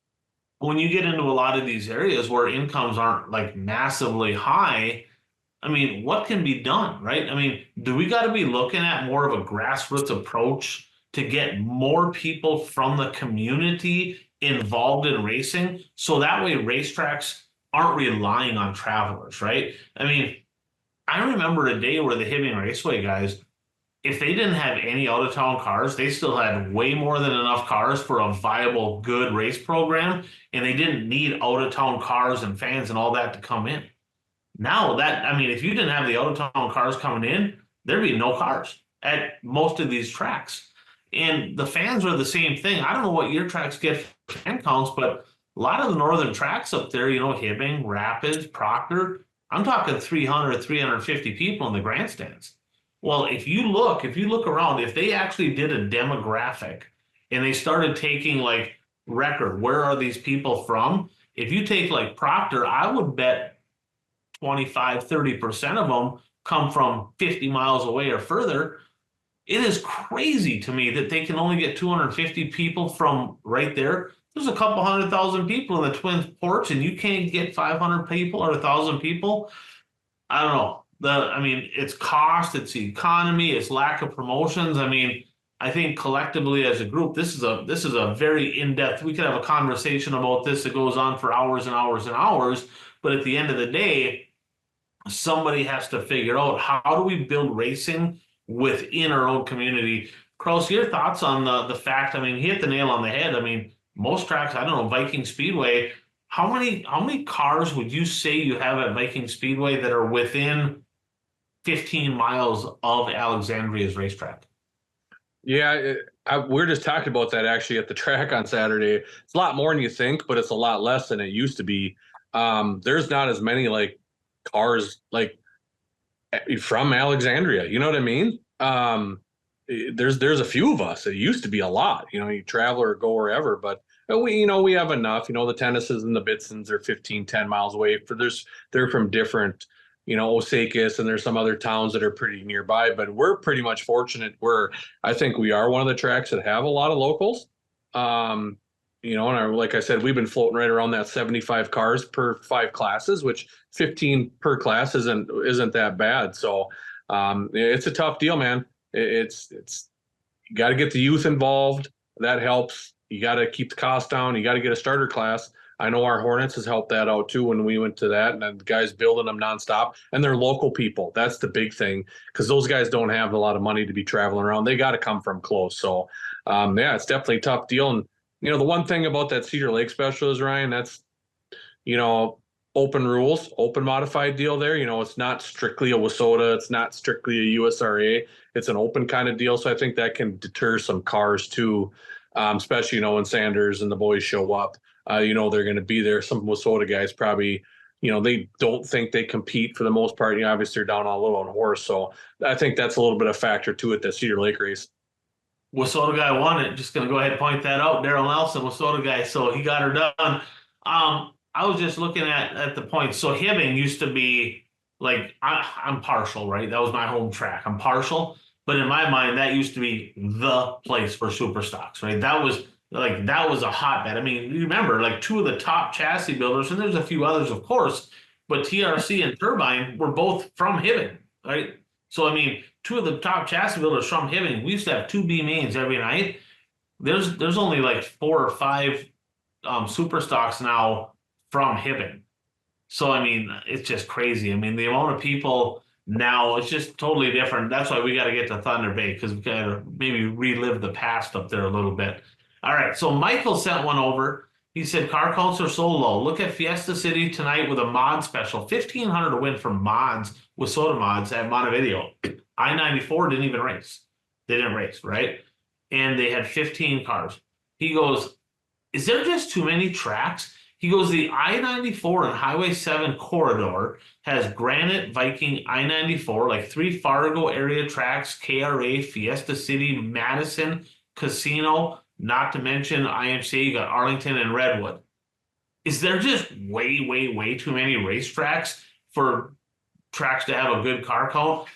when you get into a lot of these areas where incomes aren't like massively high, I mean, what can be done, right? I mean, do we got to be looking at more of a grassroots approach to get more people from the community involved in racing, so that way racetracks aren't relying on travelers, right? I mean, I remember a day where the Hibbing Raceway guys, if they didn't have any out-of-town cars, they still had way more than enough cars for a viable, good race program, and they didn't need out-of-town cars and fans and all that to come in. Now that, I mean, if you didn't have the out-of-town cars coming in, there'd be no cars at most of these tracks. And the fans are the same thing. I don't know what your tracks get for fan counts, but a lot of the northern tracks up there, Hibbing, Rapids, Proctor, I'm talking 300, 350 people in the grandstands. Well, if you look around, if they actually did a demographic and they started taking like record, where are these people from? If you take like Proctor, I would bet 25, 30% of them come from 50 miles away or further. It is crazy to me that they can only get 250 people from right there. There's a couple 100,000 people in the Twins Porch, and you can't get 500 people or 1,000 people. I don't know. I mean, it's cost, it's the economy, it's lack of promotions. I mean, I think collectively as a group, this is a very in-depth. We could have a conversation about this that goes on for hours and hours and hours. But at the end of the day, somebody has to figure out, how do we build racing within our own community? Kraus, your thoughts on the fact, I mean, he hit the nail on the head. I mean, most tracks, I don't know, Viking Speedway, how many cars would you say you have at Viking Speedway that are within 15 miles of Alexandria's racetrack? Yeah, we're just talking about that actually at the track on Saturday. It's a lot more than you think, but it's a lot less than it used to be. There's not as many like cars like from Alexandria. You know what I mean? There's a few of us. It used to be a lot. You know, you travel or go wherever, but we have enough. You know, the Tennis's and the Bitsons are 15, 10 miles away. They're from different, Osakis, and there's some other towns that are pretty nearby. But we're pretty much fortunate. I think we are one of the tracks that have a lot of locals. Like I said, we've been floating right around that 75 cars per 5 classes, which 15 per class isn't that bad. So it's a tough deal, man. It's you got to get the youth involved. That helps. You got to keep the cost down. You got to get a starter class. I know our Hornets has helped that out too when we went to that, and the guys building them nonstop. And they're local people. That's the big thing, because those guys don't have a lot of money to be traveling around. They got to come from close. So it's definitely a tough deal. And the one thing about that Cedar Lake special is, Ryan, that's open rules, open modified deal there. It's not strictly a WISSOTA. It's not strictly a USRA. It's an open kind of deal. So I think that can deter some cars too, especially, when Sanders and the boys show up. They're going to be there. Some WISSOTA guys probably, they don't think they compete for the most part. Obviously they're down a little on horse. So I think that's a little bit of factor to it, that Cedar Lake race. WISSOTA guy won it. Just going to go ahead and point that out. Daryl Nelson, WISSOTA guy. So he got her done. I was just looking at the point. So Hibbing used to be like, I'm partial, right? That was my home track. I'm partial. But in my mind, that used to be the place for super stocks, right? That was a hotbed. I mean, you remember, like, 2 of the top chassis builders, and there's a few others, of course, but TRC and Turbine were both from Hibbing, right? So, I mean, 2 of the top chassis builders from Hibbing. We used to have 2 B mains every night. There's only like 4 or 5 super stocks now from Hibbing. So, I mean, it's just crazy. I mean, the amount of people now, it's just totally different. That's why we got to get to Thunder Bay, because we got to maybe relive the past up there a little bit. All right, so Michael sent one over. He said, car counts are so low. Look at Fiesta City tonight with a mod special. $1,500 to win for mods with Soda Mods at Montevideo. I-94 didn't even race. They didn't race, right? And they had 15 cars. He goes, is there just too many tracks? He goes, the I-94 and Highway 7 corridor has Granite, Viking, I-94, like 3 Fargo area tracks, KRA, Fiesta City, Madison, Casino, not to mention IMCA, you got Arlington and Redwood. Is there just way, way, way too many racetracks for tracks to have a good car count?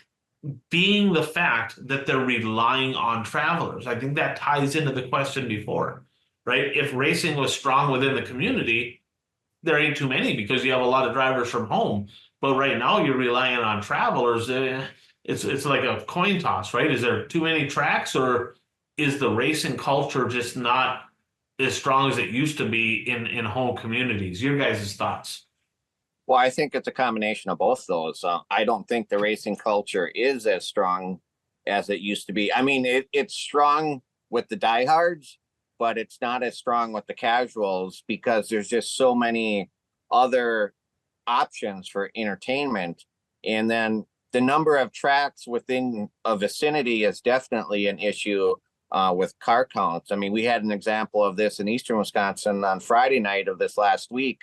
Being the fact that they're relying on travelers. I think that ties into the question before, right? If racing was strong within the community, there ain't too many, because you have a lot of drivers from home. But right now you're relying on travelers. It's like a coin toss, right? Is there too many tracks, or is the racing culture just not as strong as it used to be in home communities? Your guys' thoughts? Well, I think it's a combination of both those. I don't think the racing culture is as strong as it used to be. I mean, it's strong with the diehards, but it's not as strong with the casuals, because there's just so many other options for entertainment. And then the number of tracks within a vicinity is definitely an issue with car counts. I mean, we had an example of this in Eastern Wisconsin on Friday night of this last week.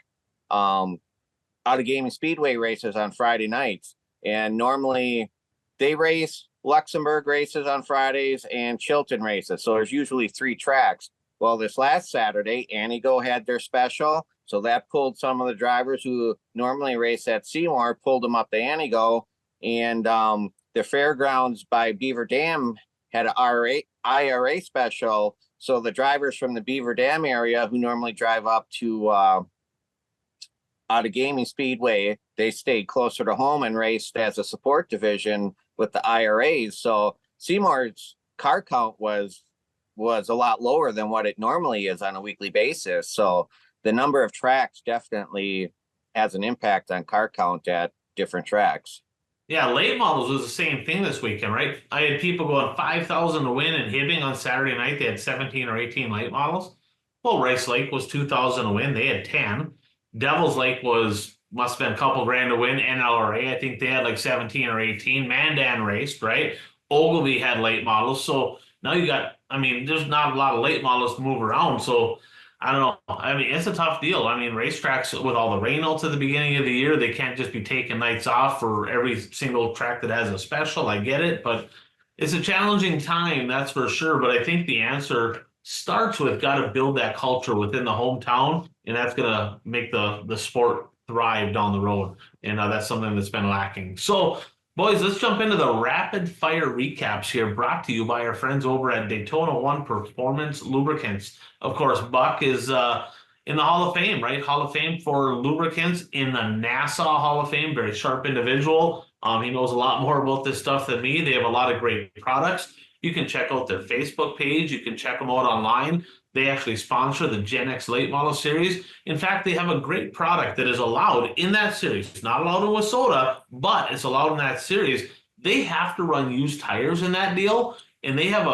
Out of Gaming Speedway races on Friday nights. And normally they race Luxembourg races on Fridays and Chilton races. So there's usually 3 tracks. Well, this last Saturday, Antigo had their special. So that pulled some of the drivers who normally race at Seymour, pulled them up to Antigo. And the fairgrounds by Beaver Dam had an IRA special. So the drivers from the Beaver Dam area who normally drive up to out of Gaming Speedway, they stayed closer to home and raced as a support division with the IRAs. So Seymour's car count was a lot lower than what it normally is on a weekly basis. So the number of tracks definitely has an impact on car count at different tracks. Yeah, late models was the same thing this weekend, right? I had people going 5,000 to win and Hibbing on Saturday night. They had 17 or 18 late models. Well, Rice Lake was 2,000 to win. They had 10. Devil's Lake must have been a couple grand to win. NLRA, I think they had like 17 or 18. Mandan raced, right? Ogilvy had late models. So now there's not a lot of late models to move around. So I don't know. I mean, it's a tough deal. I mean, racetracks with all the rainouts at the beginning of the year, they can't just be taking nights off for every single track that has a special. I get it, but it's a challenging time, that's for sure. But I think the answer starts with got to build that culture within the hometown, and that's going to make the sport thrive down the road. And that's something that's been lacking. So, boys, let's jump into the rapid fire recaps here, brought to you by our friends over at Daytona One Performance Lubricants. Of course, Buck is in the Hall of Fame, right? Hall of Fame for lubricants, in the Nassau Hall of Fame. Very sharp individual. He knows a lot more about this stuff than me. They have a lot of great products. You can check out their Facebook page. You can check them out online. They actually sponsor the Gen X Late Model Series. In fact, they have a great product that is allowed in that series. It's not allowed in Wissota, but it's allowed in that series. They have to run used tires in that deal, and they have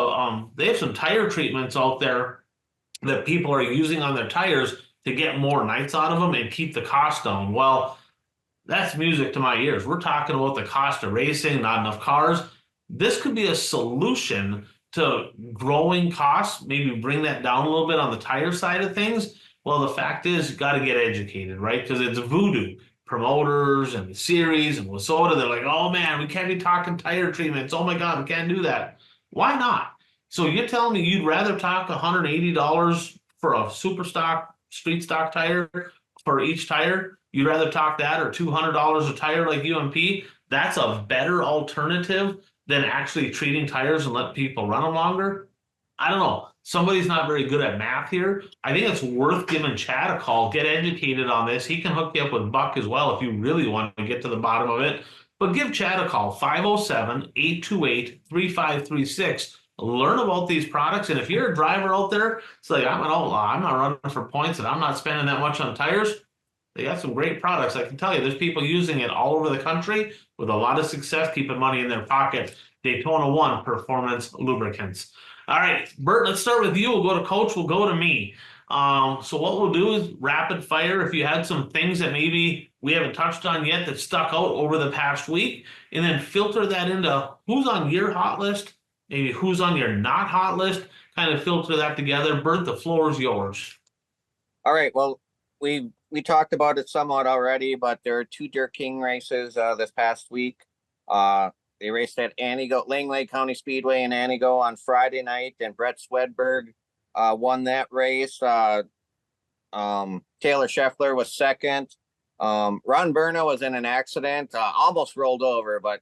some tire treatments out there that people are using on their tires to get more nights out of them and keep the cost down. Well, that's music to my ears. We're talking about the cost of racing, not enough cars. This could be a solution to growing costs, maybe bring that down a little bit on the tire side of things. Well, the fact is, you got to get educated, right? Because it's voodoo. Promoters and the series and Wissota, they're like, oh man, we can't be talking tire treatments. Oh my God, we can't do that. Why not? So you're telling me you'd rather talk $180 for a super stock, street stock tire for each tire? You'd rather talk that or $200 a tire like UMP? That's a better alternative than actually treating tires and let people run them longer? I don't know. Somebody's not very good at math here. I think it's worth giving Chad a call, get educated on this. He can hook you up with Buck as well if you really want to get to the bottom of it. But give Chad a call, 507-828-3536. Learn about these products. And if you're a driver out there, it's like, I'm an outlaw. I'm not running for points and I'm not spending that much on tires. They got some great products. I can tell you, there's people using it all over the country with a lot of success, keeping money in their pocket. Daytona One Performance Lubricants. All right, Bert, let's start with you. We'll go to Coach. We'll go to me. So what we'll do is rapid fire. If you had some things that maybe we haven't touched on yet that stuck out over the past week, and then filter that into who's on your hot list, maybe who's on your not hot list, kind of filter that together. Bert, the floor is yours. All right. Well, we talked about it somewhat already, but there are two Dirt King races this past week. They raced at Langley County Speedway in Anigo on Friday night, and Brett Swedberg won that race. Taylor Scheffler was second. Ron Berna was in an accident, almost rolled over, but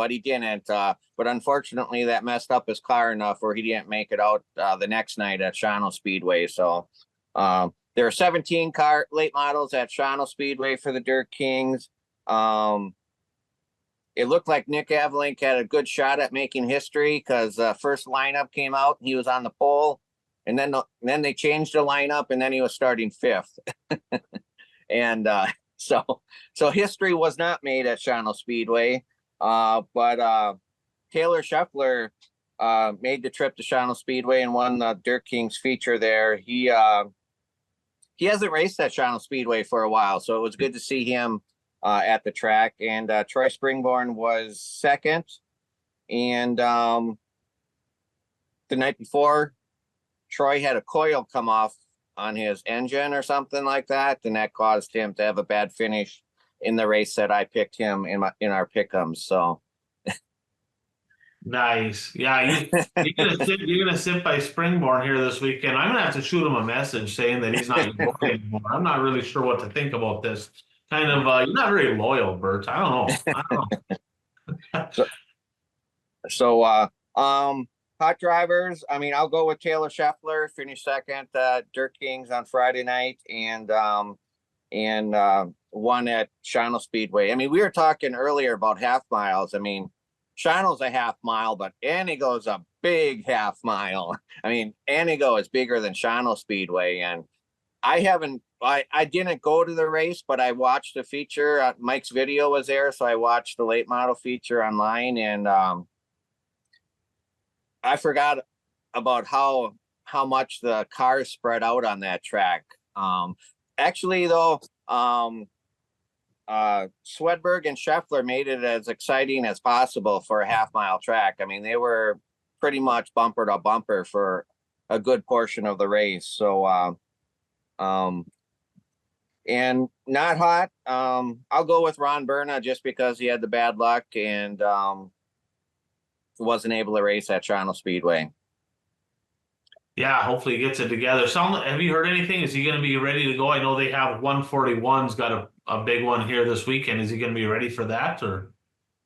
he didn't. But unfortunately, that messed up his car enough where he didn't make it out the next night at Shawano Speedway. So there are 17 late models at Shawano Speedway for the Dirt Kings. It looked like Nick Avalink had a good shot at making history because first lineup came out, he was on the pole, and then they changed the lineup, and then he was starting fifth. And so history was not made at Shawano Speedway, but Taylor Scheffler made the trip to Shawano Speedway and won the Dirt Kings feature there. He hasn't raced at Shawano Speedway for a while, so it was good to see him at the track. And Troy Springborn was second. And the night before, Troy had a coil come off on his engine or something like that, and that caused him to have a bad finish in the race that I picked him in our pick'ems. So nice. Yeah, you're gonna sit by Springborn here this weekend. I'm gonna have to shoot him a message saying that he's not your boy anymore. I'm not really sure what to think about this. Kind of you're not very loyal, Bert. I don't know. So hot drivers, I mean, I'll go with Taylor Scheffler, finished second Dirt Kings on Friday night, and won at Shawano Speedway. I mean, we were talking earlier about half miles. I mean, Shawano's a half mile, but Anigo's a big half mile. I mean, Anigo is bigger than Shawano Speedway, and I haven't I didn't go to the race, but I watched the feature. Mike's video was there, so I watched the late model feature online, and I forgot about how much the cars spread out on that track. Actually, though, Swedberg and Scheffler made it as exciting as possible for a half-mile track. I mean, they were pretty much bumper to bumper for a good portion of the race. So, and not hot. I'll go with Ron Berna just because he had the bad luck and wasn't able to race at Toronto Speedway. Yeah, hopefully he gets it together. Have you heard anything? Is he going to be ready to go? I know they have 141's got a big one here this weekend. Is he going to be ready for that, or?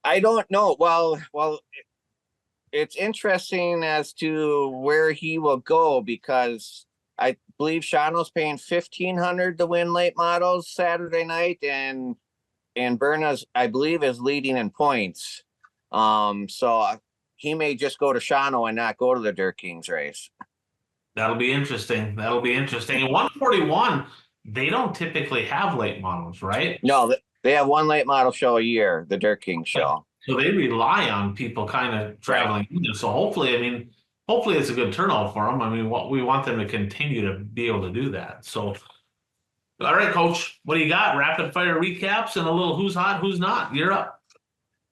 I don't know. Well, it's interesting as to where he will go, because I believe Shawano's paying $1,500 to win late models Saturday night, and Berna's, I believe, is leading in points. So he may just go to Shawano and not go to the Dirt Kings race. That'll be interesting. That'll be interesting. And 141, they don't typically have late models, right? No, they have one late model show a year, the Dirt King show. So they rely on people kind of traveling. Right. So hopefully, hopefully it's a good turnout for them. I mean, we want them to continue to be able to do that. So, all right, Coach, what do you got? Rapid fire recaps and a little who's hot, who's not. You're up.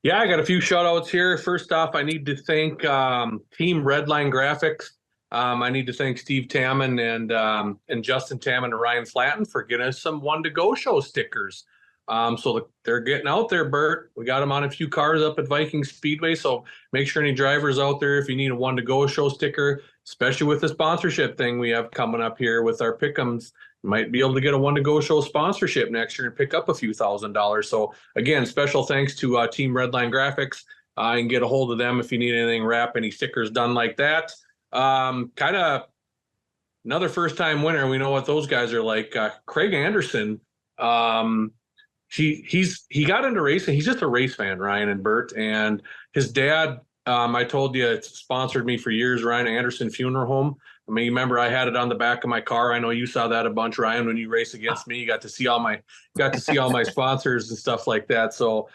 Yeah, I got a few shout outs here. First off, I need to thank Team Redline Graphics. I need to thank Steve Tamman and Justin Tamman and Ryan Flatten for getting us some One to Go Show stickers. So they're getting out there, Bert. We got them on a few cars up at Viking Speedway. So make sure any drivers out there, if you need a One to Go Show sticker, especially with the sponsorship thing we have coming up here with our pick'ems, you might be able to get a One to Go Show sponsorship next year and pick up a few $1,000s. So again, special thanks to Team Redline Graphics. And get a hold of them if you need anything wrap, any stickers done like that. Kind of another first time winner. We know what those guys are like. Craig Anderson, he got into racing. He's just a race fan, Ryan and Bert, and his dad, I told you, it's sponsored me for years, Ryan Anderson Funeral Home. I mean, you remember I had it on the back of my car. I know you saw that a bunch, Ryan, when you race against me. You got to see all my sponsors and stuff like that. So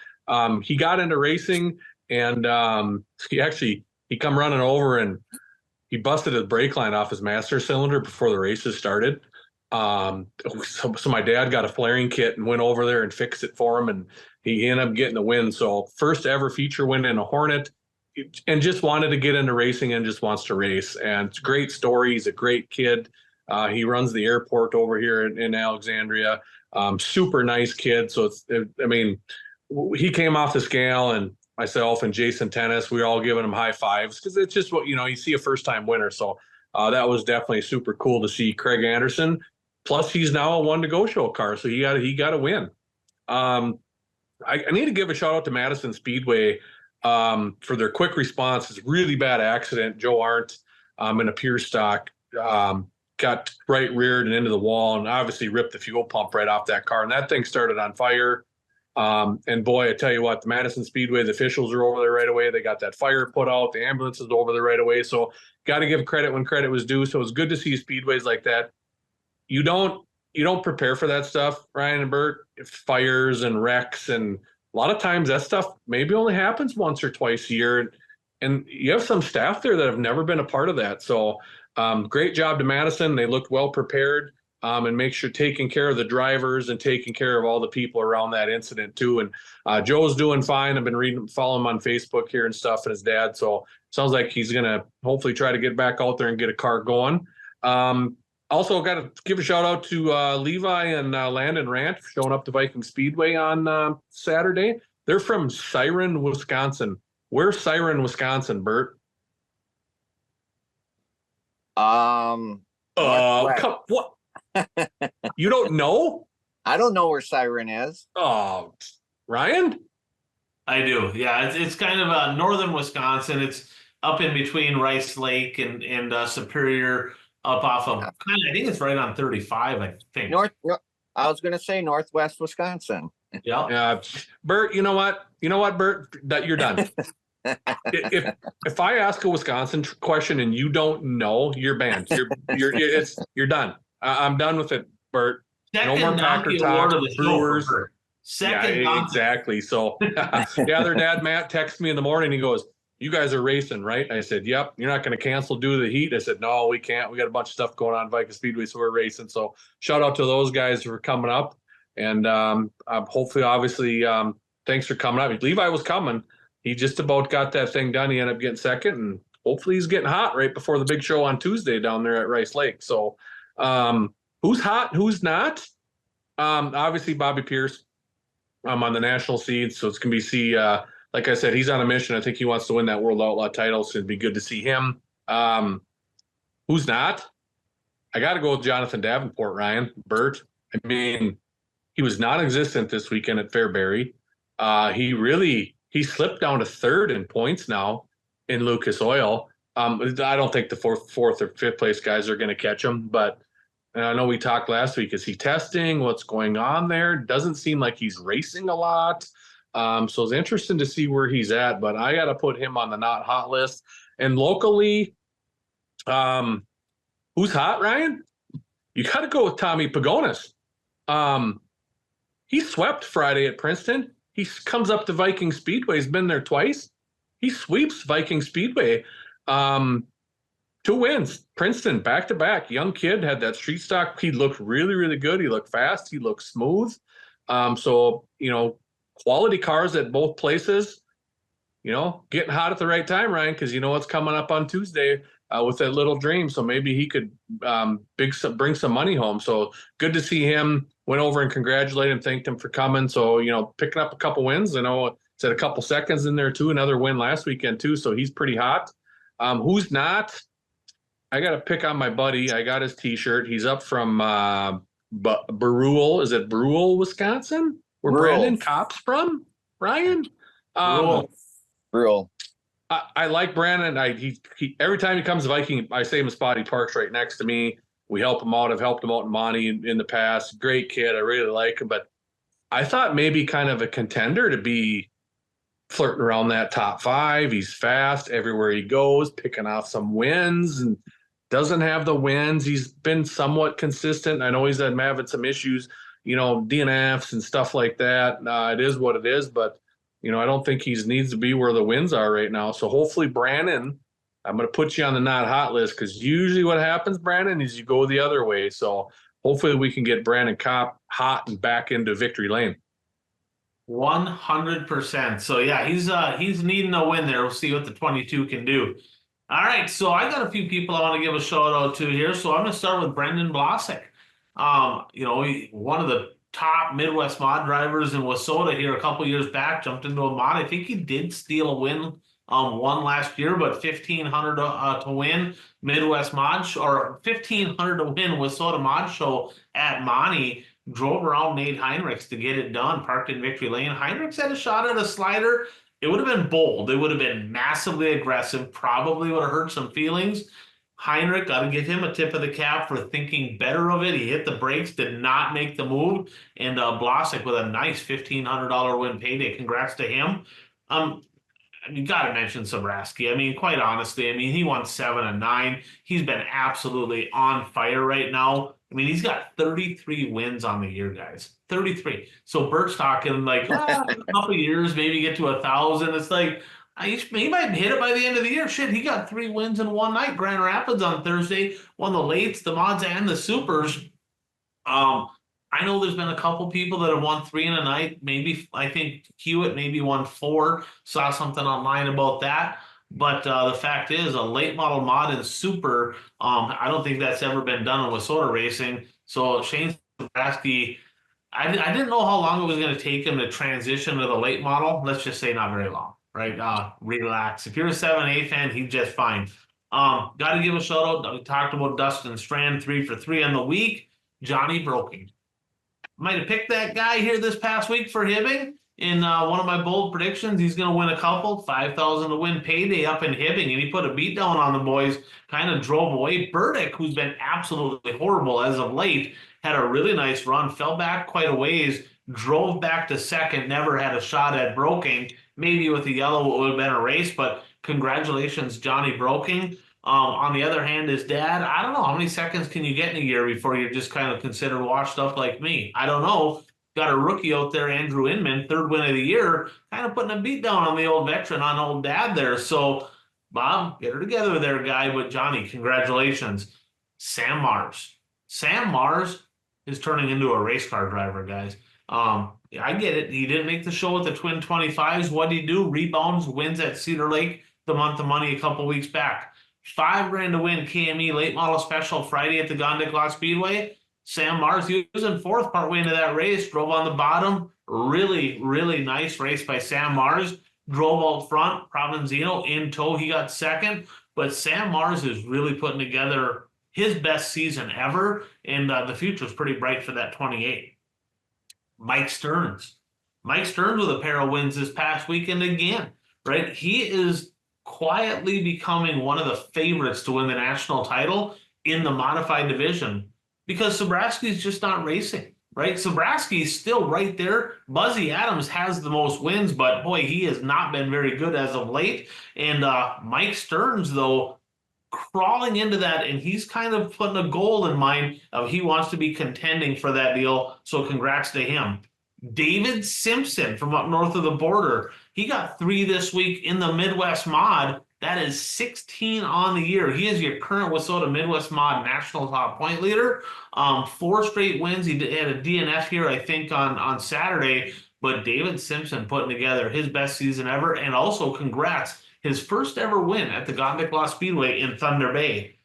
he got into racing, and he come running over and he busted his brake line off his master cylinder before the races started. So my dad got a flaring kit and went over there and fixed it for him, and he ended up getting the win. So first ever feature win in a Hornet, and just wanted to get into racing and just wants to race. And it's a great story. He's a great kid. He runs the airport over here in Alexandria. Super nice kid. So he came off the scale, and myself and Jason Tennis, we were all giving him high fives, because it's just what, you see a first-time winner. So that was definitely super cool to see Craig Anderson. Plus, he's now a One to Go Show car, so he got to win. I need to give a shout-out to Madison Speedway for their quick response. It's a really bad accident. Joe Arndt in a pure stock got right reared and into the wall, and obviously ripped the fuel pump right off that car, and that thing started on fire. And boy, I tell you what, the Madison Speedway, the officials are over there right away. They got that fire put out. The ambulance is over there right away. So got to give credit when credit was due. So it's good to see speedways like that. You don't prepare for that stuff, Ryan and Bert. Fires and wrecks, and a lot of times that stuff maybe only happens once or twice a year. And you have some staff there that have never been a part of that. So great job to Madison. They looked well prepared. And make sure taking care of the drivers and taking care of all the people around that incident too. And Joe's doing fine. I've been following him on Facebook here and stuff, and his dad. So sounds like he's going to hopefully try to get back out there and get a car going. Also got to give a shout out to Levi and Landon Rant for showing up to Viking Speedway on Saturday. They're from Siren, Wisconsin. Where's Siren, Wisconsin, Bert? What? You don't know? I don't know where Siren is. Oh, Ryan? I do. Yeah, it's kind of northern Wisconsin. It's up in between Rice Lake and Superior, up off of, I think it's right on 35, I think. I was going to say northwest Wisconsin. Yeah. Bert, you know what, Bert? That you're done. If I ask a Wisconsin question and you don't know, you're banned. You're done. I'm done with it, Bert. No more Packer donkey talk. award of the show for Brewers. Bert. Yeah, Second donkey. exactly. So, yeah, their dad Matt texted me in the morning. He goes, "You guys are racing, right?" I said, "Yep." "You're not going to cancel due to the heat?" I said, "No, we can't. We got a bunch of stuff going on Viking Speedway, so we're racing." So, shout out to those guys for coming up, and hopefully, obviously, thanks for coming up. Levi was coming. He just about got that thing done. He ended up getting second, and hopefully, he's getting hot right before the big show on Tuesday down there at Rice Lake. So, who's hot? Who's not? Obviously, Bobby Pierce. On the national seed, so it's gonna be like I said, he's on a mission. I think he wants to win that World Outlaw title, so it'd be good to see him. Who's not? I got to go with Jonathan Davenport, Ryan. Bert. I mean, he was non-existent this weekend at Fairbury. He slipped down to third in points now in Lucas Oil. I don't think the fourth or fifth place guys are going to catch him, but I know we talked last week. Is he testing? What's going on there? Doesn't seem like he's racing a lot. So it's interesting to see where he's at, but I got to put him on the not hot list. And locally, who's hot, Ryan? You got to go with Tommy Pagonis. He swept Friday at Princeton. He comes up to Viking Speedway. He's been there twice. He sweeps Viking Speedway. 2 wins, Princeton, back-to-back. Young kid, had that street stock. He looked really, really good. He looked fast. He looked smooth. So, quality cars at both places, getting hot at the right time, Ryan, because you know what's coming up on Tuesday with that little dream. So maybe he could bring some money home. So good to see him. Went over and congratulated him, thanked him for coming. So, picking up a couple wins. I know it's at a couple seconds in there, too. Another win last weekend, too. So he's pretty hot. Who's not? I got to pick on my buddy. I got his T-shirt. He's up from Brule. Is it Brule, Wisconsin? Where Brandon Kopp's from, Ryan? Brule. I like Brandon. He every time he comes to Viking, I save him a spot. He parks right next to me. We help him out. I've helped him out in Monty in the past. Great kid. I really like him. But I thought maybe kind of a contender to be flirting around that top 5. He's fast everywhere he goes, picking off some wins and doesn't have the wins. He's been somewhat consistent. I know he's having some issues, DNFs and stuff like that. It is what it is, but I don't think he needs to be where the wins are right now. So hopefully, Brandon, I'm going to put you on the not hot list, because usually what happens, Brandon, is you go the other way. So hopefully we can get Brandon Kopp hot and back into victory lane. 100%. So yeah, he's needing a win there. We'll see what the 22 can do. All right, so I got a few people I want to give a shout out to here. So I'm going to start with Brendan Blasick. One of the top Midwest mod drivers in Wissota here a couple years back, jumped into a mod. I think he did steal a win one last year, but 1,500 to win Midwest mod or 1,500 to win Wissota mod show at Monty. Drove around Nate Heinrichs to get it done, parked in victory lane. Heinrichs had a shot at a slider. It would have been bold. It would have been massively aggressive. Probably would have hurt some feelings. Heinrich, got to give him a tip of the cap for thinking better of it. He hit the brakes, did not make the move. And Blasick with a nice $1,500 win payday. Congrats to him. You got to mention Sobraski. I mean, quite honestly, he won 7 and 9. He's been absolutely on fire right now. He's got 33 wins on the year, guys. 33. So Bert's talking like, a couple of years, maybe get to 1,000. It's like, he might hit it by the end of the year. Shit, he got 3 wins in one night. Grand Rapids on Thursday, won the lates, the mods, and the supers. I know there's been a couple people that have won 3 in a night. Maybe, I think Hewitt maybe won 4. Saw something online about that. But the fact is, a late model mod and super, I don't think that's ever been done in Wissota racing. So Shane Sobraski, I didn't know how long it was going to take him to transition to the late model. Let's just say not very long, right? Relax. If you're a 7A fan, he's just fine. Got to give a shout out. We talked about Dustin Strand, 3 for 3 on the week. Johnny Broking. Might have picked that guy here this past week for Hibbing. In one of my bold predictions, he's going to win a couple, 5,000 to win payday up in Hibbing, and he put a beat down on the boys, kind of drove away. Burdick, who's been absolutely horrible as of late, had a really nice run, fell back quite a ways, drove back to second, never had a shot at Broking. Maybe with the yellow it would have been a race, but congratulations, Johnny Broking. On the other hand, his dad, I don't know, how many seconds can you get in a year before you're just kind of considered washed up like me? I don't know. Got a rookie out there, Andrew Inman, 3rd win of the year, kind of putting a beat down on the old veteran, on old dad there. So, Bob, get her together there, guy. But Johnny, congratulations. Sam Mars. Sam Mars is turning into a race car driver, guys. I get it. He didn't make the show with the Twin 25s. What did he do? Rebounds, wins at Cedar Lake, the month of money a couple weeks back. $5,000 to win KME late model special Friday at the Gondik Speedway. Sam Mars, he was in 4th partway into that race, drove on the bottom. Really, really nice race by Sam Mars. Drove out front, Provenzino in tow, he got 2nd. But Sam Mars is really putting together his best season ever, and the future is pretty bright for that 28. Mike Stearns. Mike Stearns with a pair of wins this past weekend again, right? He is quietly becoming one of the favorites to win the national title in the modified division because Sobraski's just not racing, right? Sobraski's still right there. Buzzy Adams has the most wins, but boy, he has not been very good as of late. And Mike Stearns, though, crawling into that, and he's kind of putting a goal in mind of he wants to be contending for that deal. So congrats to him. David Simpson from up north of the border. He got 3 this week in the Midwest Mod. That is 16 on the year. He is your current Wissota Midwest Mod national top point leader. 4 straight wins. He had a DNF here, I think, on Saturday. But David Simpson putting together his best season ever. And also congrats, his first ever win at the Gondik Speedway in Thunder Bay.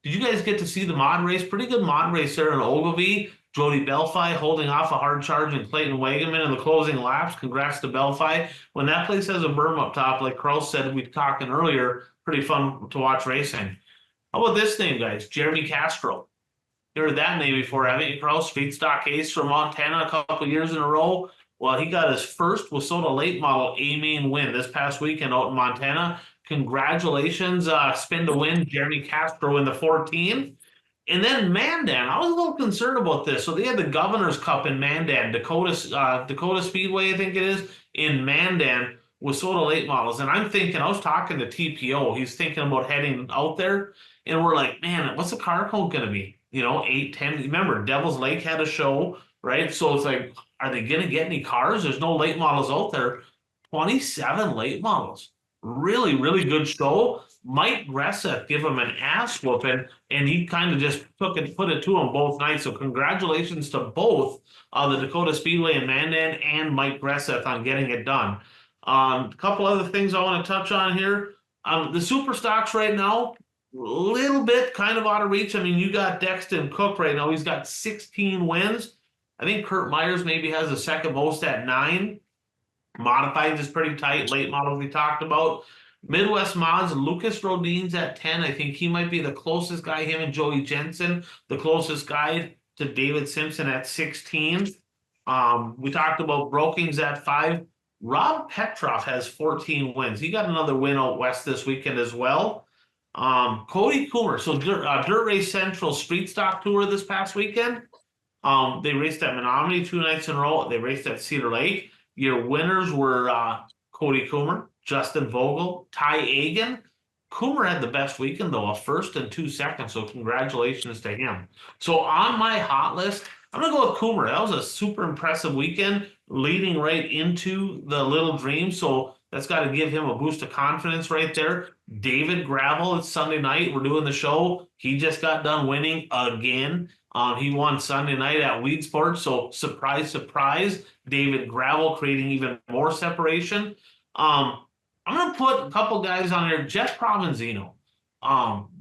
Did you guys get to see the mod race? Pretty good mod race there in Ogilvie. Jody Belfi holding off a hard charge and Clayton Wagaman in the closing laps. Congrats to Belfi. When that place has a berm up top, like Kraus said, we were talking earlier, pretty fun to watch racing. How about this name, guys? Jeremy Castro. You heard that name before, haven't you, Kraus? Feedstock ace from Montana a couple years in a row. Well, he got his first Wissota late model A-main win this past weekend out in Montana. Congratulations, spin to win, Jeremy Castro in the 14. And then Mandan, I was a little concerned about this. So they had the Governor's Cup in Mandan, Dakota Speedway, I think it is, in Mandan, Wissota late models. And I'm thinking, I was talking to TPO, he's thinking about heading out there. And we're like, man, what's the car count going to be? 8, 10. Remember, Devil's Lake had a show, right? So it's like, are they going to get any cars? There's no late models out there. 27 late models. Really, really good show. Mike Gresseth give him an ass whooping, and he kind of just put it to him both nights. So congratulations to both the Dakota Speedway and Mandan and Mike Gresseth on getting it done. A couple other things I want to touch on here. The super stocks right now, a little bit kind of out of reach. I mean, you got Dexton Cook right now. He's got 16 wins. I think Kurt Myers maybe has the second most at 9. Modified is pretty tight. Late models we talked about. Midwest Mods, Lucas Rodin's at 10. I think he might be the closest guy, him and Joey Jensen, the closest guy to David Simpson at 16. We talked about Brokings at 5. Rob Petroff has 14 wins. He got another win out west this weekend as well. Cody Coomer, so Dirt Race Central Street Stock Tour this past weekend. They raced at Menominee 2 nights in a row. They raced at Cedar Lake. Your winners were Cody Coomer, Justin Vogel, Ty Agan. Coomer had the best weekend, though, a 1st and 2 seconds, so congratulations to him. So on my hot list, I'm going to go with Coomer. That was a super impressive weekend, leading right into the Little Dream, so that's got to give him a boost of confidence right there. David Gravel, it's Sunday night. We're doing the show. He just got done winning again. He won Sunday night at Weed Sports, so surprise, surprise. David Gravel creating even more separation. I'm going to put a couple guys on there. Jeff Provenzino.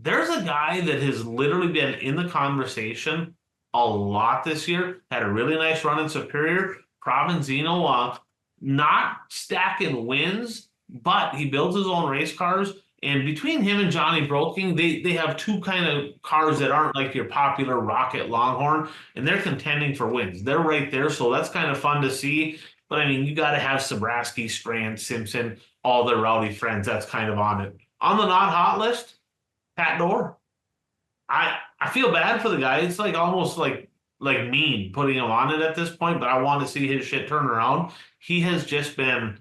There's a guy that has literally been in the conversation a lot this year. Had a really nice run in Superior. Provenzino, not stacking wins, but he builds his own race cars. And between him and Johnny Broking, they have 2 kind of cars that aren't like your popular Rocket Longhorn, and they're contending for wins. They're right there, so that's kind of fun to see. But, I mean, you got to have Sobraski, Strand, Simpson, all their rowdy friends. That's kind of on it. On the not hot list, Pat Dorr. I feel bad for the guy. It's like almost like mean putting him on it at this point, but I want to see his shit turn around. He has just been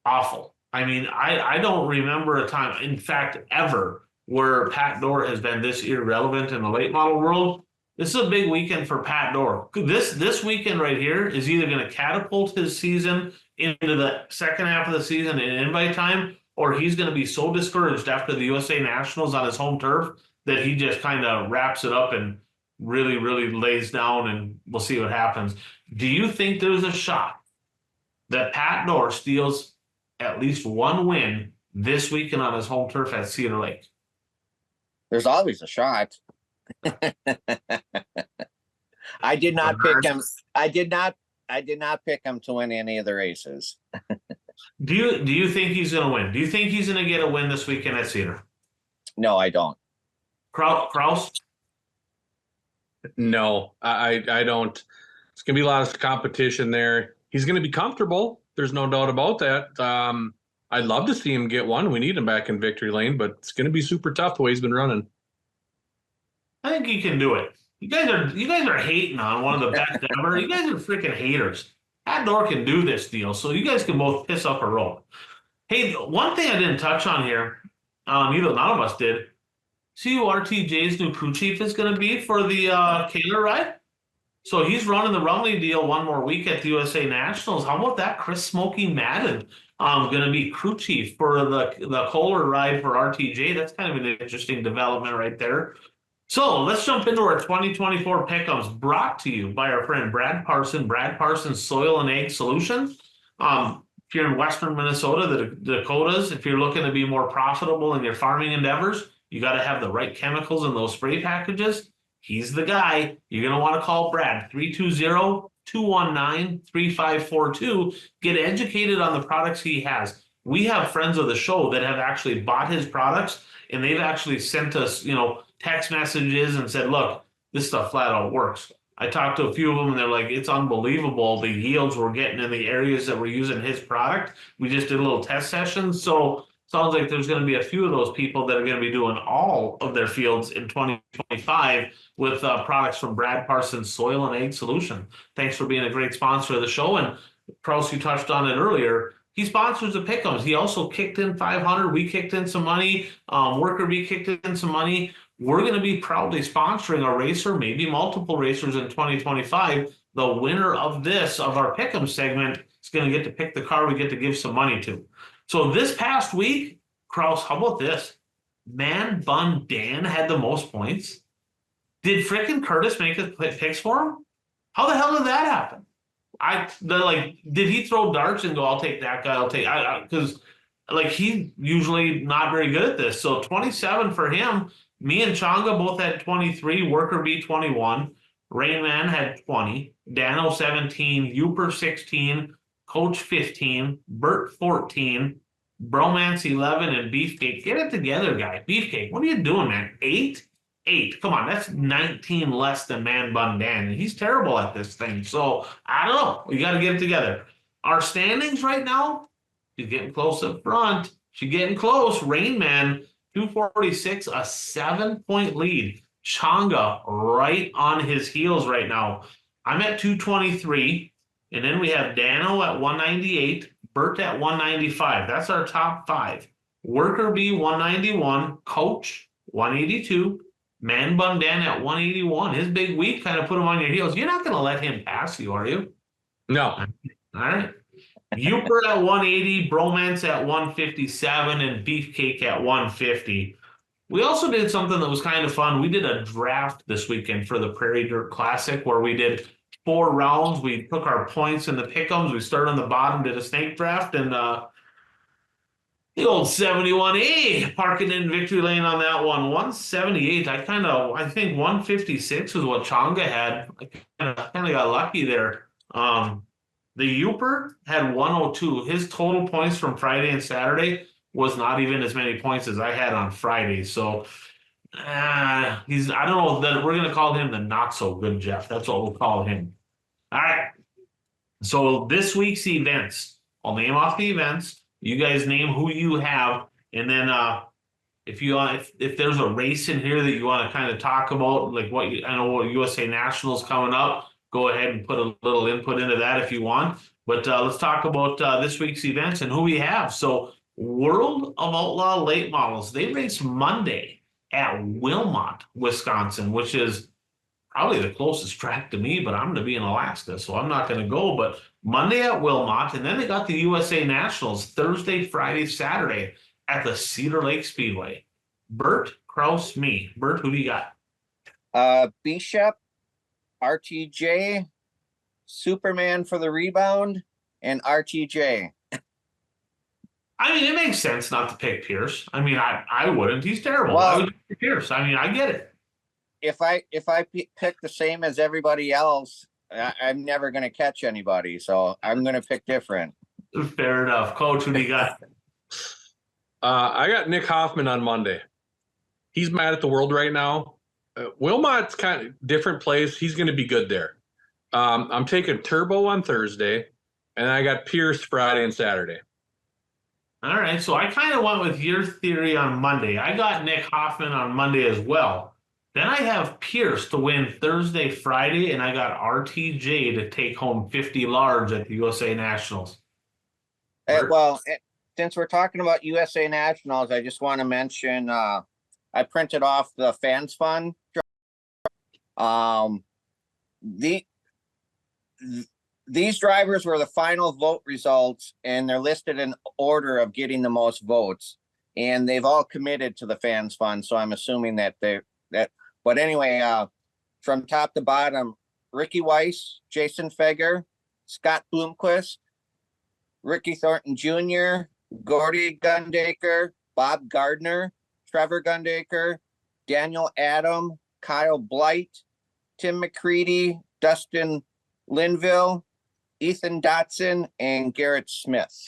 awful I mean, I don't remember a time, in fact, ever, where Pat Dorr has been this irrelevant in the late model world. This is a big weekend for Pat Dorr. This weekend right here is either going to catapult his season into the second half of the season in invite time, or he's going to be so discouraged after the USA Nationals on his home turf that he just kind of wraps it up and really, really lays down, and we'll see what happens. Do you think there's a shot that Pat Dorr steals at least one win this weekend on his home turf at Cedar Lake? There's always a shot. I did not pick him. I did not pick him to win any of the races. Do you think he's going to win? Do you think he's going to get a win this weekend at Cedar? No, I don't. Kraus? No, I don't. It's going to be a lot of competition there. He's going to be comfortable. There's no doubt about that. I'd love to see him get one. We need him back in victory lane, but it's going to be super tough the way he's been running. I think he can do it. You guys are hating on one of the best ever. You guys are freaking haters. Pat Dorr can do this deal, so you guys can both piss up a roll. Hey, one thing I didn't touch on here, none of us did. See who RTJ's new crew chief is going to be for the Kaler ride? So he's running the Rumley deal one more week at the USA Nationals. How about that? Chris Smokey Madden going to be crew chief for the Kohler ride for RTJ. That's kind of an interesting development right there. So let's jump into our 2024 pick'ems, brought to you by our friend Brad Parson's Soil and Ag Solution. If you're in Western Minnesota, the Dakotas, if you're looking to be more profitable in your farming endeavors, you got to have the right chemicals in those spray packages. He's the guy. You're going to want to call Brad, 320-219-3542. Get educated on the products he has. We have friends of the show that have actually bought his products, and they've actually sent us, text messages and said, look, this stuff flat out works. I talked to a few of them and they're like, it's unbelievable the yields we're getting in the areas that we're using his product. We just did a little test session. So sounds like there's going to be a few of those people that are going to be doing all of their fields in 2025 with products from Brad Parson's Soil and Ag Solution. Thanks for being a great sponsor of the show. And Kraus, you touched on it earlier. He sponsors the pick'ems. He also kicked in 500. We kicked in some money. Worker Bee kicked in some money. We're going to be proudly sponsoring a racer, maybe multiple racers in 2025. The winner of our pick'em segment, is going to get to pick the car we get to give some money to. So this past week, Kraus, how about this? Man Bun Dan had the most points. Did frickin' Curtis make his picks for him? How the hell did that happen? Did he throw darts and go, I'll take that guy, because he's usually not very good at this. So 27 for him. Me and Changa both had 23, Worker Bee 21, Rayman had 20, Dano 17, Uper 16, Coach 15, Bert 14, Bromance 11, and Beefcake. Get it together, guy. Beefcake, what are you doing, man? 8? Come on, that's 19 less than Man Bun Dan. And he's terrible at this thing. So I don't know. We got to get it together. Our standings right now, she's getting close up front. She's getting close. Rain Man, 246, a 7-point lead. Changa right on his heels right now. I'm at 223. And then we have Dano at 198, Bert at 195. That's our top 5. Worker Bee 191, Coach 182, Man Bun Dan at 181. His big week kind of put him on your heels. You're not going to let him pass you, are you? No. All right. Uper at 180, Bromance at 157, and Beefcake at 150. We also did something that was kind of fun. We did a draft this weekend for the Prairie Dirt Classic where we did 4 rounds. We took our points in the pick'ems. We started on the bottom, did a snake draft, and the old 71A parking in victory lane on that one. 178. I think 156 was what Changa had. I kind of got lucky there. The Uper had 102. His total points from Friday and Saturday was not even as many points as I had on Friday. So I don't know that we're going to call him the not so good Jeff. That's what we'll call him. All right. So this week's events, I'll name off the events. You guys name who you have. And then if there's a race in here that you want to kind of talk about, like I know what USA Nationals coming up, go ahead and put a little input into that if you want. But let's talk about this week's events and who we have. So World of Outlaw Late Models. They race Monday at Wilmot, Wisconsin, which is probably the closest track to me, but I'm going to be in Alaska, so I'm not going to go. But Monday at Wilmot, and then they got the USA Nationals Thursday, Friday, Saturday at the Cedar Lake Speedway. Bert, Kraus, me. Bert, who do you got? Bishop, RTJ, Superman for the rebound, and RTJ. I mean, it makes sense not to pick Pierce. I mean, I wouldn't. He's terrible. Well, I would pick Pierce. I mean, I get it. If I pick the same as everybody else, I'm never going to catch anybody. So I'm going to pick different. Fair enough. Coach, who do you got? I got Nick Hoffman on Monday. He's mad at the world right now. Wilmot's kind of different place. He's going to be good there. I'm taking Turbo on Thursday, and I got Pierce Friday and Saturday. All right, so I kind of went with your theory on Monday. I got Nick Hoffman on Monday as well. Then I have Pierce to win Thursday, Friday, and I got RTJ to take home 50 large at the USA Nationals. Well, since we're talking about USA Nationals, I just want to mention I printed off the Fans Fund. These drivers were the final vote results, and they're listed in order of getting the most votes, and they've all committed to the Fans Fund. So I'm assuming that but anyway, from top to bottom, Ricky Weiss, Jason Feger, Scott Bloomquist, Ricky Thornton Jr., Gordy Gundaker, Bob Gardner, Trevor Gundaker, Daniel Adam, Kyle Blight, Tim McCready, Dustin Linville, Ethan Dotson, and Garrett Smith.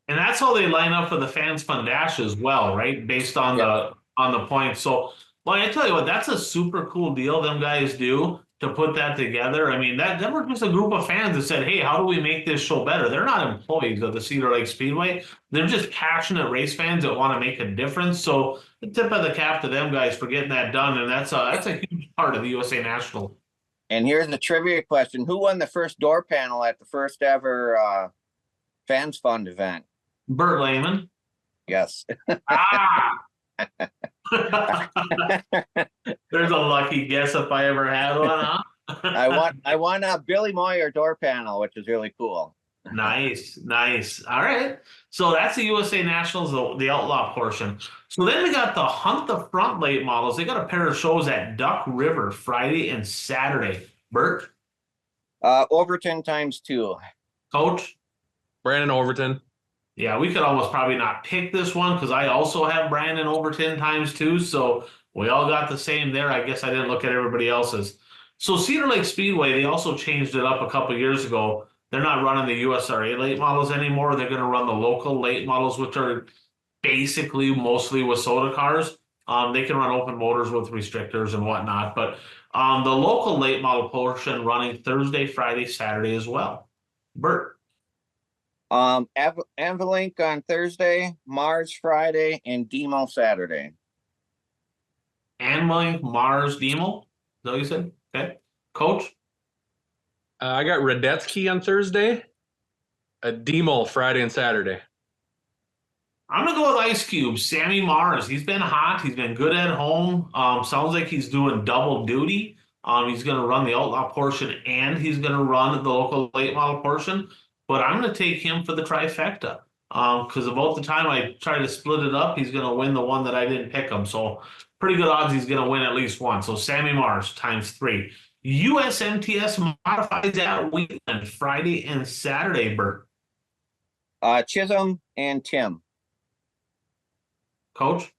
And that's how they line up for the Fans Fund Dash as well, right? Based on the points. So, well, I tell you what, that's a super cool deal them guys do to put that together. I mean, that were just a group of fans that said, hey, how do we make this show better? They're not employees of the Cedar Lake Speedway. They're just passionate race fans that want to make a difference. So the tip of the cap to them guys for getting that done. And that's a huge part of the USA National. And here's the trivia question. Who won the first door panel at the first ever Fans Fund event? Burt Lehman. Yes. There's a lucky guess if I ever had one, huh? I won a Billy Moyer door panel, which is really cool. Nice. All right. So that's the USA Nationals, the outlaw portion. So then we got the Hunt the Front late models. They got a pair of shows at Duck River Friday and Saturday. Bert? Overton ×2. Coach? Brandon Overton. Yeah, we could almost probably not pick this one because I also have Brandon Overton ×2. So we all got the same there. I guess I didn't look at everybody else's. So Cedar Lake Speedway, they also changed it up a couple years ago. They're not running the USRA late models anymore. They're going to run the local late models, which are basically mostly WISSOTA cars. They can run open motors with restrictors and whatnot. But the local late model portion running Thursday, Friday, Saturday as well. Bert? Envelink on Thursday, Mars Friday, and Demo Saturday. Envelink, Mars, Demo? Is that what you said? Okay. Coach? I got Radetsky on Thursday, a Demo Friday and Saturday. I'm going to go with Ice Cube, Sammy Mars. He's been hot. He's been good at home. Sounds like he's doing double duty. He's going to run the outlaw portion and he's going to run the local late model portion. But I'm going to take him for the trifecta. Because about the time I try to split it up, he's going to win the one that I didn't pick him. So pretty good odds he's going to win at least one. So Sammy Mars ×3. USMTS modifies at Wheatland Friday and Saturday, Bert. Chisholm and Tim. Coach?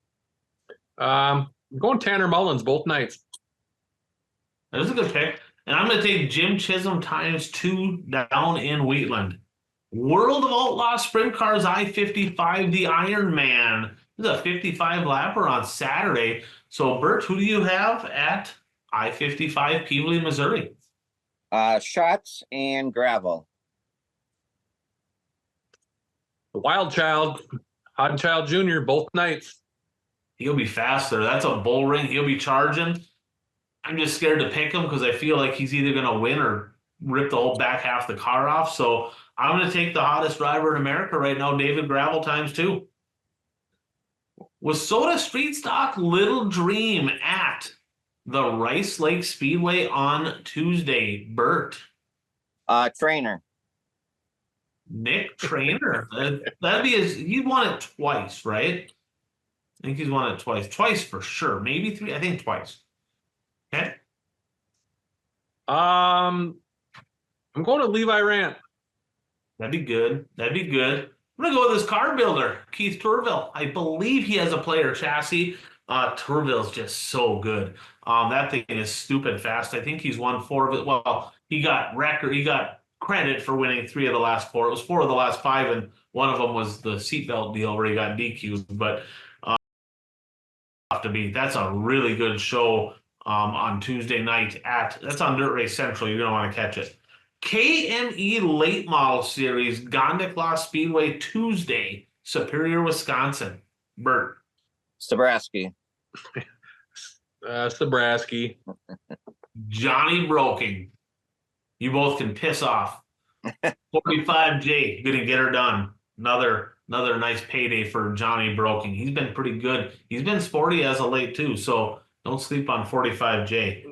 I'm going Tanner Mullins both nights. That's a good pick. And I'm going to take Jim Chisholm ×2 down in Wheatland. World of Outlaw Sprint Cars I-55, the Iron Man. This is a 55 lapper on Saturday. So, Bert, who do you have at I-55 Peabody, Missouri? Shots and gravel. The Wild Child, Hot Child Jr., both nights. He'll be faster. That's a bull ring. He'll be charging. I'm just scared to pick him because I feel like he's either going to win or rip the whole back half of the car off. So I'm going to take the hottest driver in America right now, David Gravel ×2. Wissota Street Stock Little Dream at the Rice Lake Speedway on Tuesday. Bert. Trainer. Nick Trainer. That'd be he won it twice, right? I think he's won it twice. Twice for sure. Maybe 3. I think twice. Okay. I'm going to Levi Rant. That'd be good. That'd be good. I'm gonna go with this car builder, Keith Tourville. I believe he has a player chassis. Tourville's just so good. That thing is stupid fast. I think he's won 4 of it. Well, he got credit for winning 3 of the last 4. It was 4 of the last 5, and one of them was the seatbelt deal where he got DQ'd. But that's a really good show on Tuesday night that's on Dirt Race Central. You're gonna want to catch it. KME Late Model Series, Gondikla Speedway Tuesday, Superior, Wisconsin. Bert. Stabrowski. Stabrowski. Johnny Broking. You both can piss off. 45J, gonna get her done. Another nice payday for Johnny Broking. He's been pretty good. He's been sporty as of late too, so don't sleep on 45J.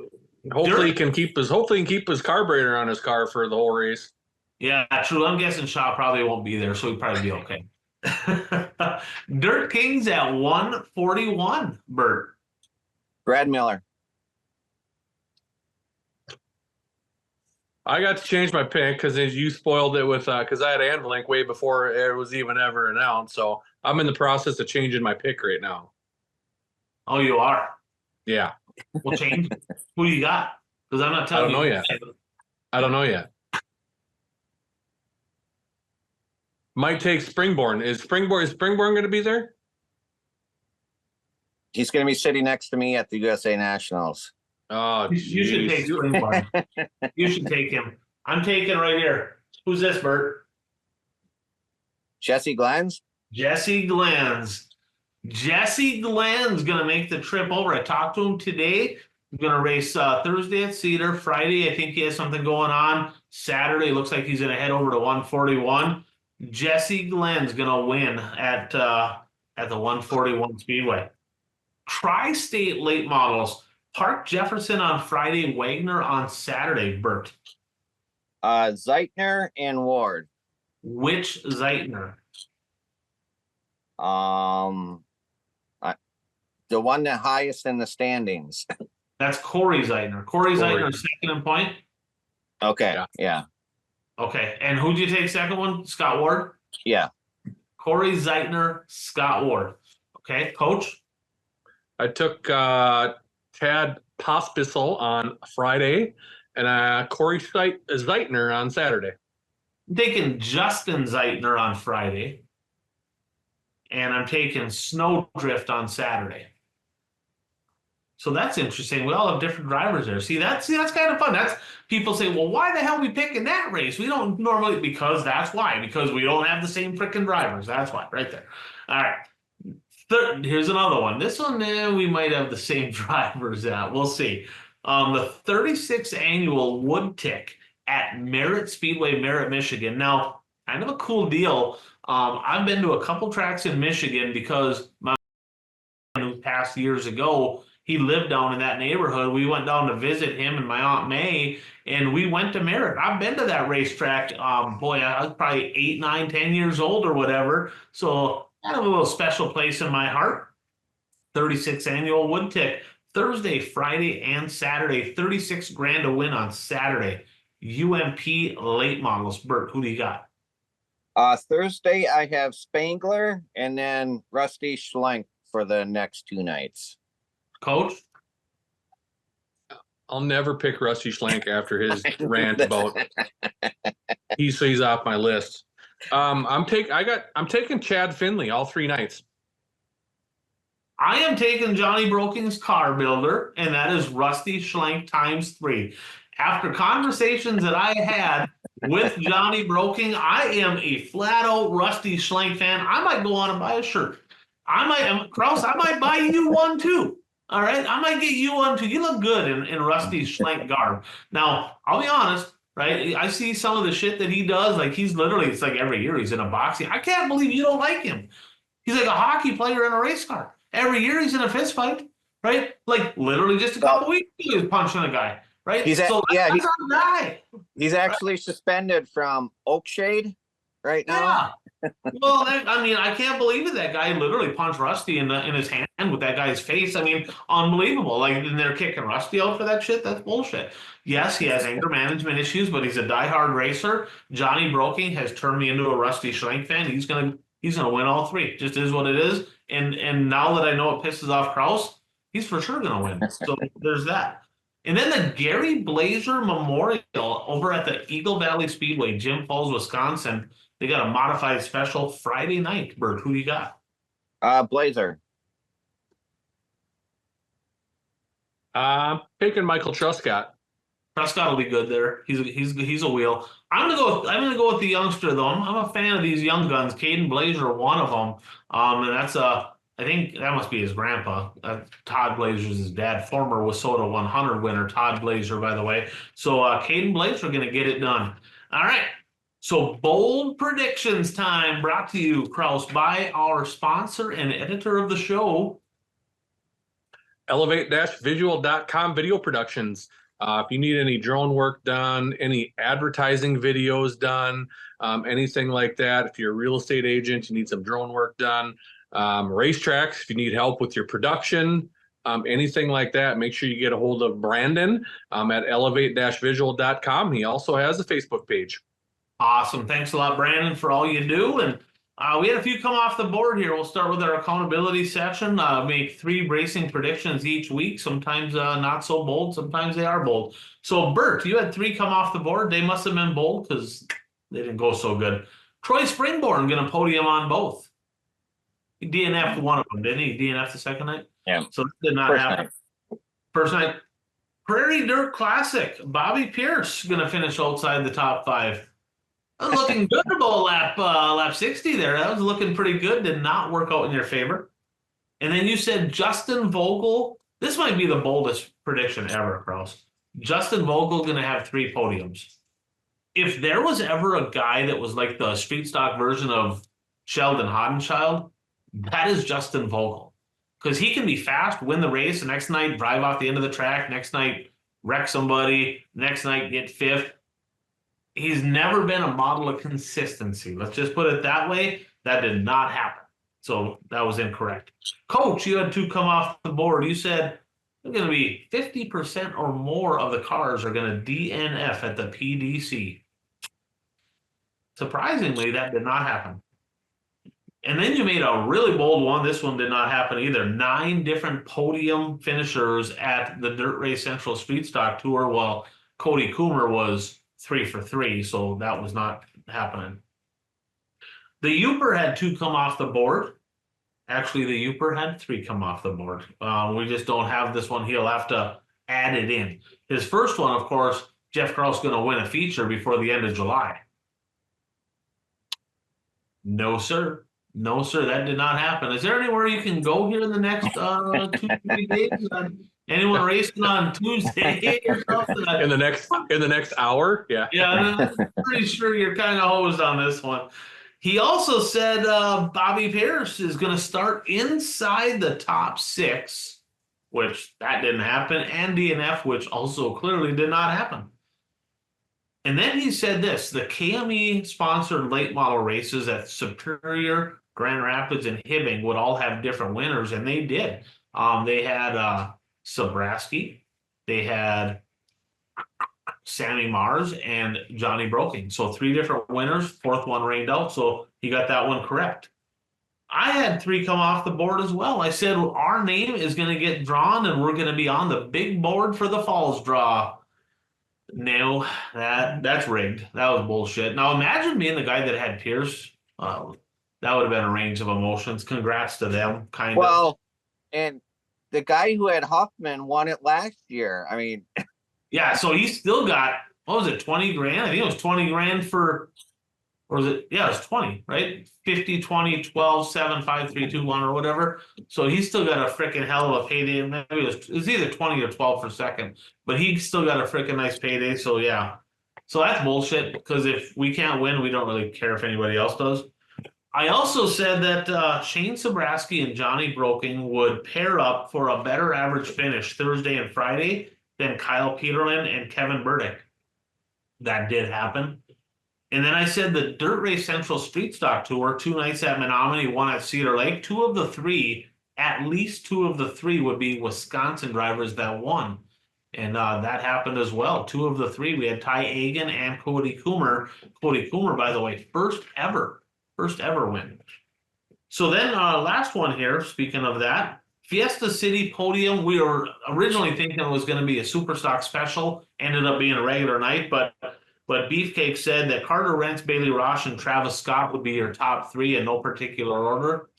Hopefully he can keep his carburetor on his car for the whole race. Yeah, true. I'm guessing Shaw probably won't be there, so he'll probably be okay. Dirt Kings at 141, Bert. Brad Miller. I got to change my pick because you spoiled it with because I had Anvilink way before it was even ever announced. So I'm in the process of changing my pick right now. Oh, you are? Yeah. We'll change. Who you got? Because I'm not telling you. I don't know yet. Might take Springborn. Is Springborn going to be there? He's going to be sitting next to me at the USA Nationals. Oh, you should take Springborn. You should take him. I'm taking right here. Who's this, Bert? Jesse Glenn's. Jesse Glenn's going to make the trip over. I talked to him today. He's going to race Thursday at Cedar. Friday, I think he has something going on. Saturday, looks like he's going to head over to 141. Jesse Glenn's going to win at the 141 Speedway. Tri-State late models. Park Jefferson on Friday, Wagner on Saturday, Bert. Zeitner and Ward. Which Zeitner? The one that highest in the standings. That's Corey Zeitner. Corey Zeitner, second in point? Okay, yeah. Okay, and who'd you take second one? Scott Ward? Yeah. Corey Zeitner, Scott Ward. Okay, coach? I took Chad Pospisil on Friday and Corey Zeitner on Saturday. I'm taking Justin Zeitner on Friday. And I'm taking Snowdrift on Saturday. So that's interesting. We all have different drivers there. See, that's kind of fun. That's people say, well, why the hell are we picking that race? We don't normally, because that's why. Because we don't have the same freaking drivers. That's why, right there. All right. Here's another one. This one, we might have the same drivers at. We'll see. The 36th annual Wood Tick at Merritt Speedway, Merritt, Michigan. Now, kind of a cool deal. I've been to a couple tracks in Michigan because my who passed years ago, he lived down in that neighborhood. We went down to visit him and my Aunt May, and we went to Merritt. I've been to that racetrack. Boy, I was probably 8, 9, 10 years old or whatever. So kind of a little special place in my heart. 36th annual Wood Tick. Thursday, Friday, and Saturday. 36 grand to win on Saturday. UMP late models. Bert, who do you got? Thursday, I have Spangler and then Rusty Schlenk for the next 2 nights. Coach? I'll never pick Rusty Schlenk after his rant about he's off my list. I'm taking Chad Finley all 3 nights. I am taking Johnny Broking's car builder, and that is Rusty Schlenk ×3. After conversations that I had with Johnny Broking, I am a flat out Rusty Schlenk fan. I might go on and buy a shirt. Kraus, I might buy you one too. All right, I might get you one too. You look good in Rusty Schlenk garb. Now, I'll be honest, right? I see some of the shit that he does. Like he's literally, it's like every year he's in a boxing. I can't believe you don't like him. He's like a hockey player in a race car. Every year he's in a fist fight, right? Like literally just a couple weeks ago he was punching a guy, right? He's So that's our guy. He's actually suspended from Oakshade right now. Yeah. Well, I mean, I can't believe it. That guy literally punched Rusty in his hand with that guy's face. I mean, unbelievable. Like, and they're kicking Rusty out for that shit. That's bullshit. Yes, he has anger management issues, but he's a diehard racer. Johnny Broking has turned me into a Rusty Schlenk fan. He's gonna win all three. Just is what it is. And now that I know it pisses off Kraus, he's for sure gonna win. So there's that. And then the Gary Blazer Memorial over at the Eagle Valley Speedway, Jim Falls, Wisconsin. They got a modified special Friday night. Bert, who you got? Blazer. Picking Michael Truscott. Prescott will be good there. He's a wheel. I'm gonna go with the youngster though. I'm a fan of these young guns. Caden Blazer, one of them. And that's I think that must be his grandpa. Todd Blazer's his dad, former Wissota 100 winner. Todd Blazer, by the way. So Caden Blazer gonna get it done. All right. So bold predictions time, brought to you, Kraus, by our sponsor and editor of the show, Elevate-visual.com video productions. If you need any drone work done, any advertising videos done, anything like that, if you're a real estate agent, you need some drone work done, racetracks, if you need help with your production, anything like that, make sure you get a hold of Brandon at elevate-visual.com. He also has a Facebook page. Awesome. Thanks a lot, Brandon, for all you do. And we had a few come off the board here. We'll start with our accountability section. Make 3 racing predictions each week. Sometimes not so bold. Sometimes they are bold. So, Bert, you had 3 come off the board. They must have been bold because they didn't go so good. Troy Springborn going to podium on both. He DNF'd one of them, didn't he? DNF the second night? Yeah. So that did not happen. First night. Prairie Dirt Classic. Bobby Pierce going to finish outside the top 5. Looking good about lap 60 there. That was looking pretty good. Did not work out in your favor. And then you said Justin Vogel. This might be the boldest prediction ever, Kraus. Justin Vogel going to have 3 podiums. If there was ever a guy that was like the street stock version of Sheldon Hodenschild, that is Justin Vogel. Because he can be fast, win the race, the next night drive off the end of the track, next night wreck somebody, next night get 5th. He's never been a model of consistency. Let's just put it that way. That did not happen. So that was incorrect. Coach, you had 2 come off the board. You said they're going to be 50% or more of the cars are going to DNF at the PDC. Surprisingly, that did not happen. And then you made a really bold one. This one did not happen either. 9 different podium finishers at the Dirt Race Central Street Stock Tour, while Cody Coomer was 3 for 3, so that was not happening. The Uper had 2 come off the board. Actually, the Uper had 3 come off the board. We just don't have this one. He'll have to add it in. His first one, of course, Jeff Krause going to win a feature before the end of July. No, sir. No, sir. That did not happen. Is there anywhere you can go here in the next 2-3 days? Anyone racing on Tuesday or something? In the next hour? Yeah. Yeah, I'm pretty sure you're kind of hosed on this one. He also said Bobby Pierce is going to start inside the top 6, which that didn't happen, and DNF, which also clearly did not happen. And then he said this: the KME sponsored late model races at Superior, Grand Rapids, and Hibbing would all have different winners, and they did. They had Sobraski, they had Sammy Mars, and Johnny Broking. So 3 different winners, 4th one rained out, so he got that one correct. I had 3 come off the board as well. I said our name is going to get drawn and we're going to be on the big board for the Falls draw. No, that's rigged. That was bullshit. Now imagine being the guy that had Pierce. That would have been a range of emotions. Congrats to them, kind of. Well, and the guy who had Huffman won it last year. I mean, yeah, so he still got, what was it, 20 grand? I think it was 20 grand for, or was it? Yeah, it was 20, right? 50, 20, 12, 7, 5, 3, 2, 1, or whatever. So he still got a freaking hell of a payday. Maybe it was either 20 or 12 for second, but he still got a freaking nice payday. So yeah, So that's bullshit, because if we can't win, we don't really care if anybody else does. I also said that Shane Sabraski and Johnny Broking would pair up for a better average finish Thursday and Friday than Kyle Peterlin and Kevin Burdick. That did happen. And then I said the Dirt Race Central Street Stock Tour, 2 nights at Menominee, 1 at Cedar Lake. At least two of the three would be Wisconsin drivers that won. And that happened as well. 2 of the 3, we had Ty Agan and Cody Coomer. Cody Coomer, by the way, first ever win. So then last one here, speaking of that, Fiesta City Podium, we were originally thinking it was going to be a super stock special, ended up being a regular night, but Beefcake said that Carter Rentz, Bailey Roche, and Travis Scott would be your top 3 in no particular order.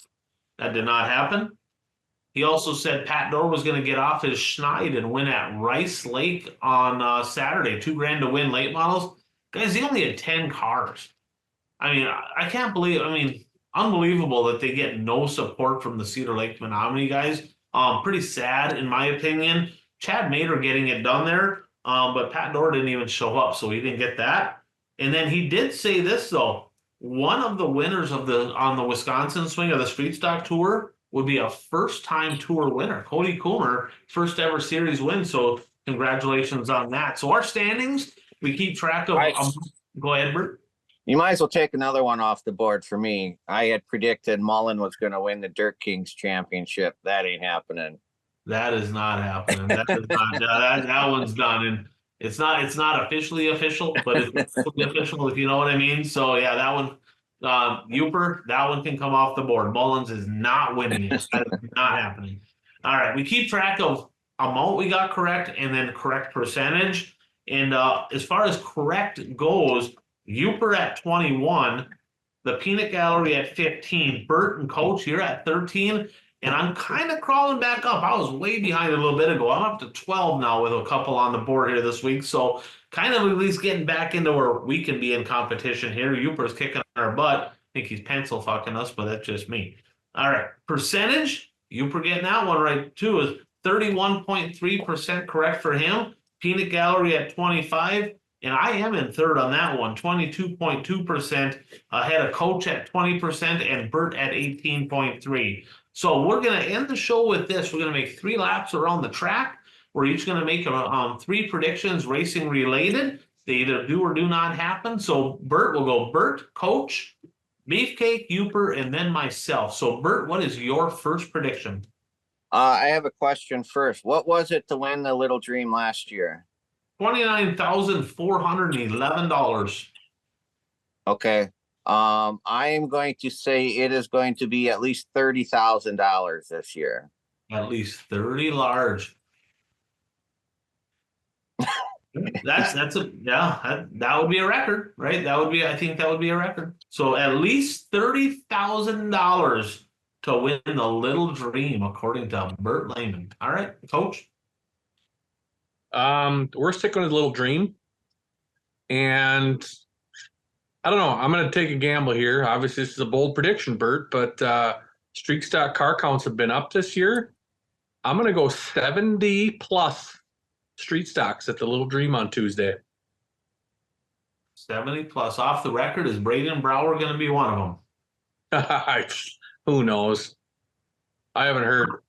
That did not happen. He also said Pat Dorr was going to get off his schneid and win at Rice Lake on Saturday, $2,000 to win late models. Guys, he only had 10 cars. I mean, I can't believe, unbelievable that they get no support from the Cedar Lake Menominee guys. Pretty sad, in my opinion. Chad Mader getting it done there, but Pat Dorr didn't even show up, so he didn't get that. And then he did say this, though. One of the winners on the Wisconsin swing of the Street Stock Tour would be a first-time tour winner. Cody Coomer, first ever series win, so congratulations on that. So our standings, we keep track of. Go ahead, Bert. You might as well take another one off the board for me. I had predicted Mullen was going to win the Dirt Kings championship. That ain't happening. That is not happening. That one's done, and it's not officially official, but it's official, if you know what I mean. So yeah, that one, Uper, that one can come off the board. Mullins is not winning it. That is not happening. All right, we keep track of amount we got correct and then correct percentage. And as far as correct goes, Uper at 21, the Peanut Gallery at 15, Bert and Coach, you're at 13, and I'm kind of crawling back up. I was way behind a little bit ago. I'm up to 12 now with a couple on the board here this week, so kind of at least getting back into where we can be in competition here. Uper's kicking our butt. I think he's pencil fucking us, but that's just me. All right, percentage, Uper getting that one right too, is 31.3% correct for him. Peanut Gallery at 25. And I am in third on that one, 22.2%, ahead of Coach at 20% and Bert at 18.3. So we're going to end the show with this. We're going to make 3 laps around the track. We're each going to make 3 predictions racing related. They either do or do not happen. So Bert will go Bert, Coach, Beefcake, Uper, and then myself. So Bert, what is your first prediction? I have a question first. What was it to win the Little Dream last year? $29,411. Okay. I am going to say it is going to be at least $30,000 this year. At least 30 large. That would be a record, right? I think that would be a record. So at least $30,000 to win the Little Dream, according to Bert Lehman. All right, Coach. We're sticking with Little Dream, and I don't know. I'm going to take a gamble here. Obviously, this is a bold prediction, Bert, but street stock car counts have been up this year. I'm going to go 70 plus street stocks at the Little Dream on Tuesday. 70 plus. Off the record, is Braden Brower going to be one of them? Who knows? I haven't heard.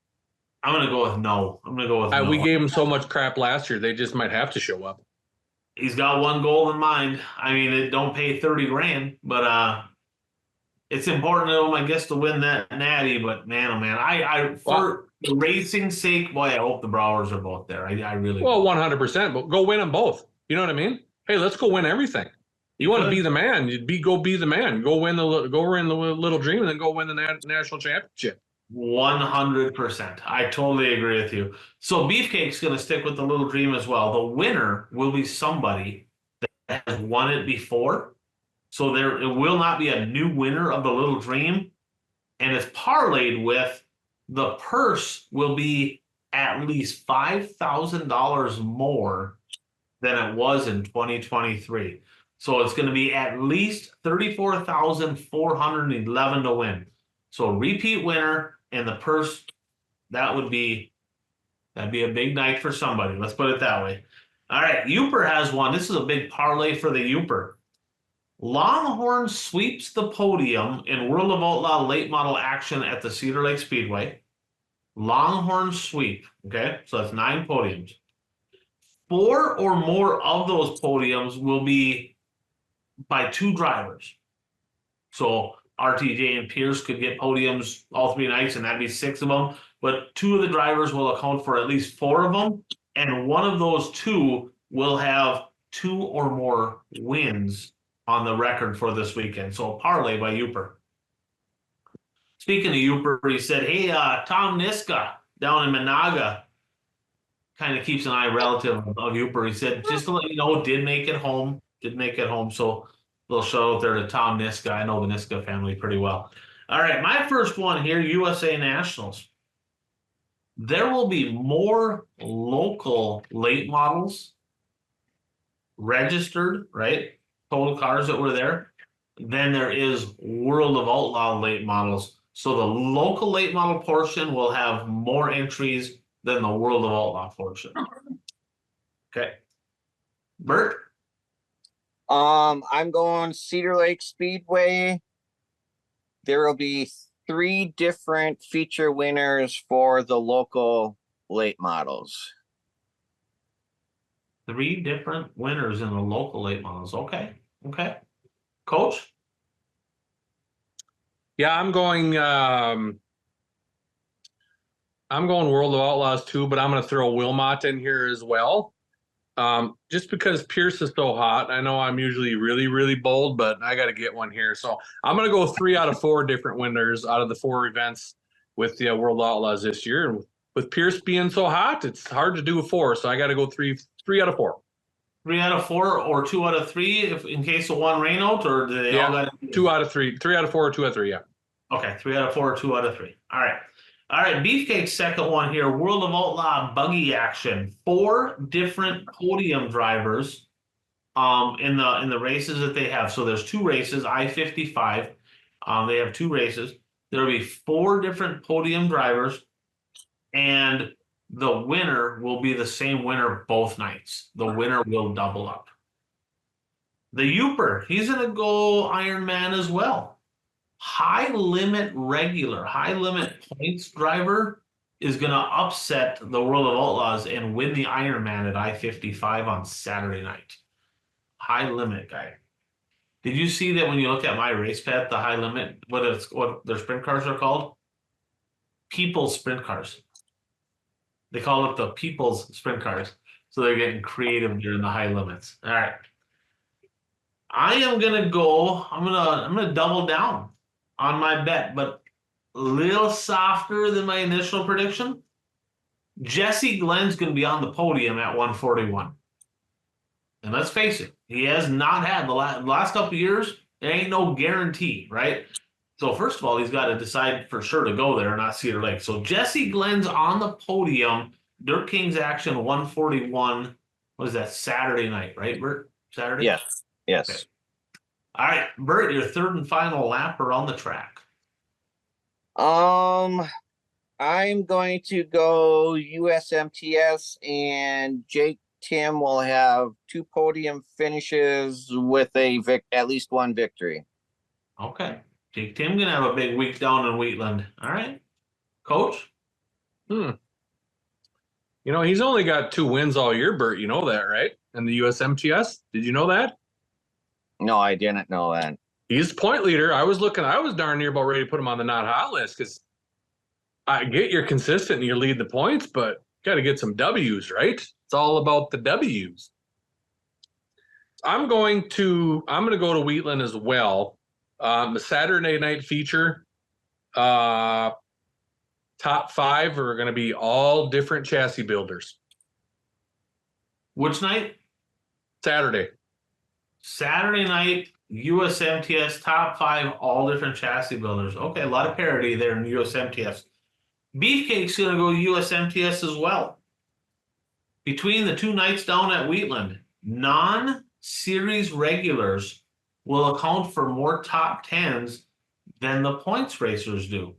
I'm going to go with no. No. We gave him so much crap last year, they just might have to show up. He's got one goal in mind. I mean, it don't pay $30,000, but it's important to him, I guess, to win that natty. But man, oh man, for the racing's sake, boy, I hope the Browers are both there. I really. Well, 100%. But go win them both. You know what I mean? Hey, let's go win everything. You want to be the man? Go be the man. Go win the Little Dream, and then go win the national championship. 100%. I totally agree with you. So Beefcake's going to stick with the Little Dream as well. The winner will be somebody that has won it before. So it will not be a new winner of the Little Dream. And it's parlayed with the purse will be at least $5,000 more than it was in 2023. So it's going to be at least $34,411 to win. So repeat winner. And the purse, that'd be a big night for somebody. Let's put it that way. All right, Uper has one. This is a big parlay for the Uper. Longhorn sweeps the podium in World of Outlaw late model action at the Cedar Lake Speedway. Longhorn sweep. Okay, so that's 9 podiums. 4 or more of those podiums will be by 2 drivers. So RTJ and Pierce could get podiums all 3 nights, and that'd be 6 of them. But 2 of the drivers will account for at least 4 of them, and one of those 2 will have 2 or more wins on the record for this weekend. So a parlay by Uper. Speaking of Uper, he said, hey, Tom Niska down in Monaga kind of keeps an eye relative of Uper. He said, just to let you know, did make it home. So a little shout out there to Tom Niska. I know the Niska family pretty well. All right, my first one here, USA Nationals. There will be more local late models registered, right? Total cars that were there, than there is World of Outlaw late models. So the local late model portion will have more entries than the World of Outlaw portion. Okay. Bert? I'm going Cedar Lake Speedway. There will be 3 different feature winners for the local late models. 3 different winners in the local late models. Okay. Coach? Yeah, I'm going World of Outlaws too, but I'm going to throw Wilmot in here as well. Just because Pierce is so hot. I know I'm usually really, really bold, but I got to get one here. So I'm going to go 3 out of 4 different winners out of the 4 events with the World Outlaws this year. And with Pierce being so hot, it's hard to do a 4. So I got to go 3 out of 4. 3 out of 4 or 2 out of 3 if in case of one rain out, or do they all got 2 out of 3. 3 out of 4 or 2 out of 3, yeah. Okay, 3 out of 4 or 2 out of 3. All right, Beefcake's second one here, World of Outlaw buggy action. 4 different podium drivers in the races that they have. So there's 2 races, I-55. They have 2 races. There'll be 4 different podium drivers, and the winner will be the same winner both nights. The winner will double up. The Uper, he's gonna go Ironman as well. High limit points driver is going to upset the World of Outlaws and win the Ironman at I-55 on Saturday night. High limit guy. Did you see that when you look at my race pad, the high limit, what their sprint cars are called? People's sprint cars. They call it the People's sprint cars. So they're getting creative during the high limits. All right. I'm gonna double down on my bet, but a little softer than my initial prediction. Jesse Glenn's going to be on the podium at 141. And let's face it, he has not had the last couple of years. There ain't no guarantee, right? So first of all, he's got to decide for sure to go there and not Cedar Lake. So Jesse Glenn's on the podium. Dirt Kings action 141. What is that, Saturday night, right, Bert? Saturday? Yes. Okay. All right, Bert, your third and final lap around the track. I'm going to go USMTS, and Jake Tim will have 2 podium finishes with at least 1 victory. Okay. Jake Tim gonna have a big week down in Wheatland. All right. Coach? You know, he's only got 2 wins all year, Bert. You know that, right? In the USMTS. Did you know that? No, I didn't know that. He's point leader. I was darn near about ready to put him on the not hot list because I get you're consistent and you lead the points, but got to get some W's, right? It's all about the W's. I'm going to go to Wheatland as well. The Saturday night feature, top 5 are going to be all different chassis builders. Which night? Saturday night, USMTS top 5, all different chassis builders. Okay, a lot of parity there in USMTS. Beefcake's going to go USMTS as well. Between the 2 nights down at Wheatland, non-series regulars will account for more top 10s than the points racers do.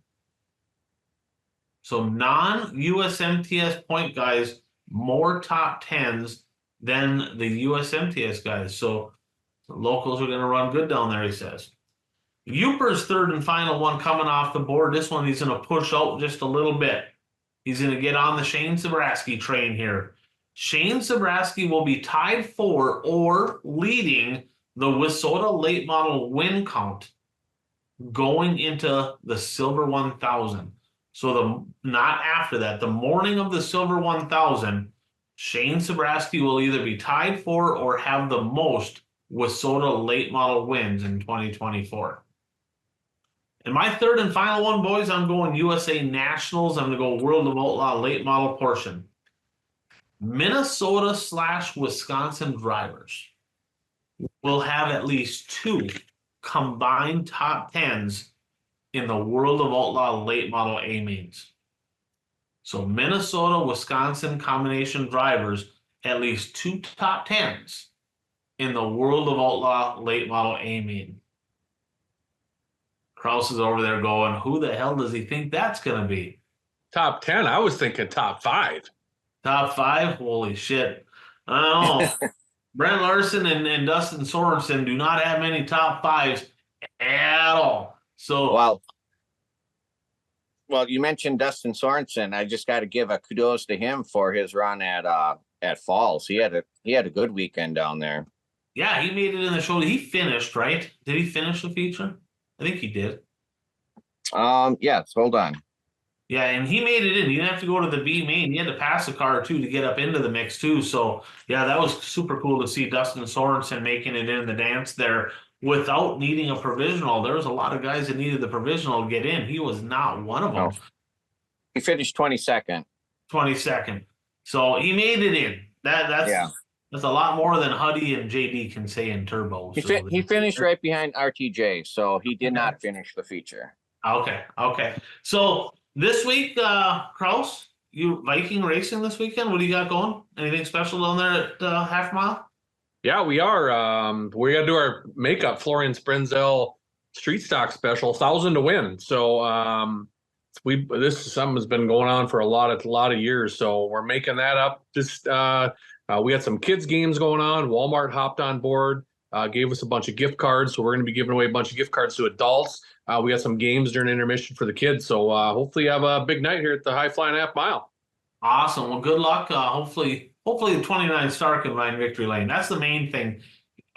So non-USMTS point guys, more top 10s than the USMTS guys. So the locals are going to run good down there, he says. Uper's third and final one coming off the board. This one he's going to push out just a little bit. He's going to get on the Shane Zabrowski train here. Shane Zabrowski will be tied for or leading the Wissota late model win count going into the Silver 1000. So not after that, the morning of the Silver 1000, Shane Zabrowski will either be tied for or have the most Wissota late model wins in 2024. And my third and final one, boys, I'm going USA Nationals. I'm going to go World of Outlaw late model portion. Minnesota/Wisconsin drivers will have at least 2 combined top 10s in the World of Outlaw late model A mains. So Minnesota, Wisconsin combination drivers, at least 2 top 10s in the World of Outlaw late model A main. Kraus is over there going, who the hell does he think that's going to be? Top 10? I was thinking top 5. Top 5? Holy shit. I don't know. Brent Larson and Dustin Sorensen do not have many top 5s at all. So, well, you mentioned Dustin Sorensen. I just got to give a kudos to him for his run at Falls. He had a good weekend down there. Yeah, he made it in the show. He finished, right? Did he finish the feature? I think he did. Yes, hold on. Yeah, and he made it in. He didn't have to go to the B main. He had to pass a car or two to get up into the mix too. So yeah, that was super cool to see Dustin Sorensen making it in the dance there without needing a provisional. There was a lot of guys that needed the provisional to get in. He was not one of them. No. He finished 22nd. 22nd. So he made it in. That's a lot more than Huddy and JD can say in turbo. He finished right behind RTJ, so he did not finish the feature. Okay. So this week, Kraus, you Viking racing this weekend? What do you got going? Anything special down there at half mile? Yeah, we are. We got to do our makeup Florian Sprenzel street stock special, 1,000 to win. So this is something that's been going on for a lot of years. So we're making that up. We had some kids games going on. Walmart hopped on board, gave us a bunch of gift cards. So we're going to be giving away a bunch of gift cards to adults. We got some games during intermission for the kids. So hopefully you have a big night here at the High Flying Half Mile. Awesome. Well, good luck. Hopefully the 29 star can find victory lane. That's the main thing.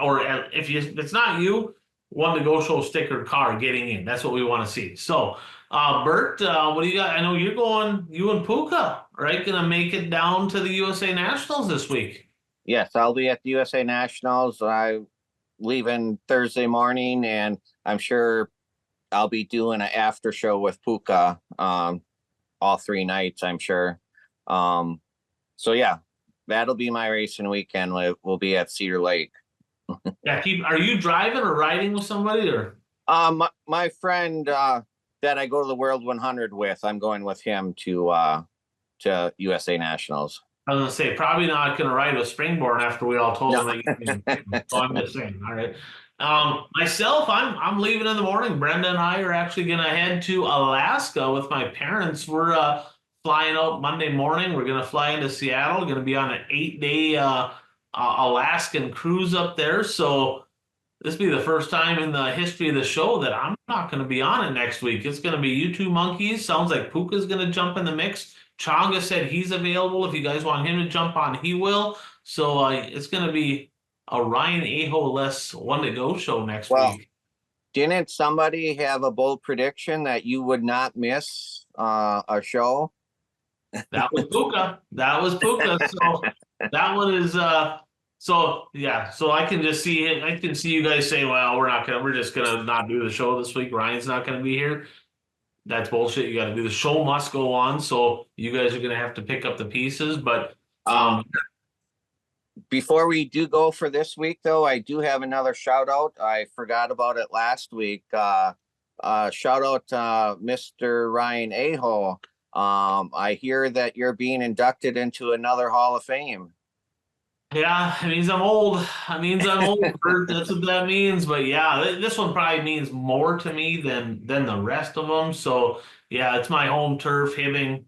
Or if it's not you, one to go show sticker car getting in. That's what we want to see. So Bert, what do you got? I know you're going, you and Puka, right? Going to make it down to the USA Nationals this week. Yes, I'll be at the USA Nationals. I'm leaving Thursday morning, and I'm sure I'll be doing an after show with Puka all 3 nights, I'm sure. So yeah, that'll be my racing weekend. We'll be at Cedar Lake. Yeah, are you driving or riding with somebody or? My friend that I go to the World 100 with, I'm going with him to USA Nationals. I was gonna say probably not gonna ride with Springborn after we all told him that. So I'm just saying. All right. Myself, I'm leaving in the morning. Brenda and I are actually gonna head to Alaska with my parents. We're flying out Monday morning. We're gonna fly into Seattle. Gonna be on an 8-day Alaskan cruise up there. So this will be the first time in the history of the show that I'm not going to be on it next week. It's going to be you two monkeys. Sounds like Puka's going to jump in the mix. Changa said he's available. If you guys want him to jump on, he will. So it's going to be a Ryan Aho-less one to go show next week. Didn't somebody have a bold prediction that you would not miss a show? That was Puka. So that one is so I can just see it. I can see you guys say, well, we're just gonna not do the show this week. Ryan's not gonna be here. That's bullshit. You gotta do the show must go on. So you guys are gonna have to pick up the pieces. But before we do go for this week though, I do have another shout out. I forgot about it last week. Shout out Mr. Ryan Aho. I hear that you're being inducted into another Hall of Fame. Yeah, it means I'm old. Bert. That's what that means. But yeah, this one probably means more to me than the rest of them. So yeah, it's my home turf, Hibbing.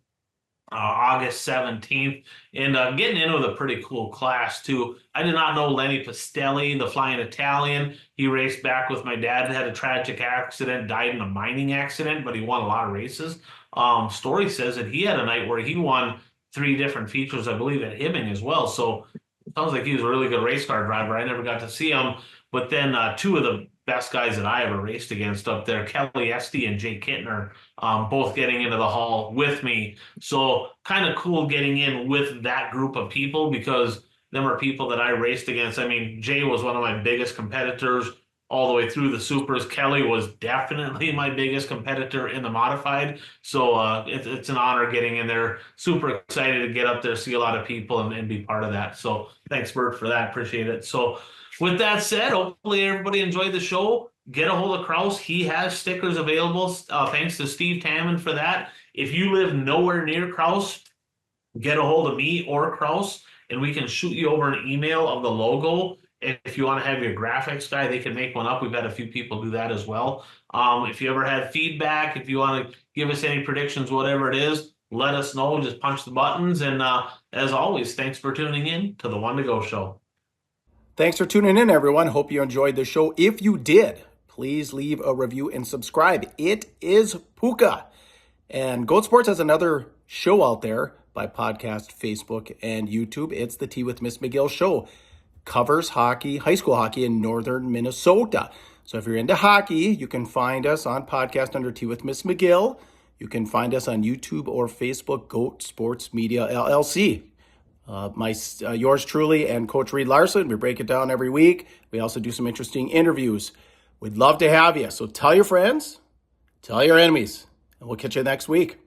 August 17th, and getting in with a pretty cool class too. I did not know Lenny Pastelli, the Flying Italian. He raced back with my dad, had a tragic accident, died in a mining accident, but he won a lot of races. Story says that he had a night where he won 3 different features, I believe, at Hibbing as well. So sounds like he was a really good race car driver. I never got to see him, but then 2 of the best guys that I ever raced against up there, Kelly Esty and Jay Kittner, both getting into the hall with me. So kind of cool getting in with that group of people, because them are people that I raced against. I mean, Jay was one of my biggest competitors all the way through the supers. Kelly was definitely my biggest competitor in the modified. So it's an honor getting in there. Super excited to get up there, see a lot of people, and be part of that. So thanks, Bert, for that. Appreciate it. So with that said, hopefully everybody enjoyed the show. Get a hold of Kraus. He has stickers available. Thanks to Steve Tammon for that. If you live nowhere near Kraus, get a hold of me or Kraus, and we can shoot you over an email of the logo. If you want to have your graphics guy, they can make one up. We've had a few people do that as well. If you ever had feedback, if you want to give us any predictions, whatever it is, let us know. Just punch the buttons. And as always, thanks for tuning in to the One to Go Show. Thanks for tuning in, everyone. Hope you enjoyed the show. If you did, please leave a review and subscribe. It is Puka. And Goat Sports has another show out there by podcast, Facebook, and YouTube. It's the Tea with Miss McGill show. Covers hockey, high school hockey in northern Minnesota. So if you're into hockey, you can find us on podcast under Tea with Miss McGill. You can find us on YouTube or Facebook, Goat Sports Media LLC. Yours truly and Coach Reed Larson. We break it down every week. We also do some interesting interviews. We'd love to have you. So tell your friends, tell your enemies, and we'll catch you next week.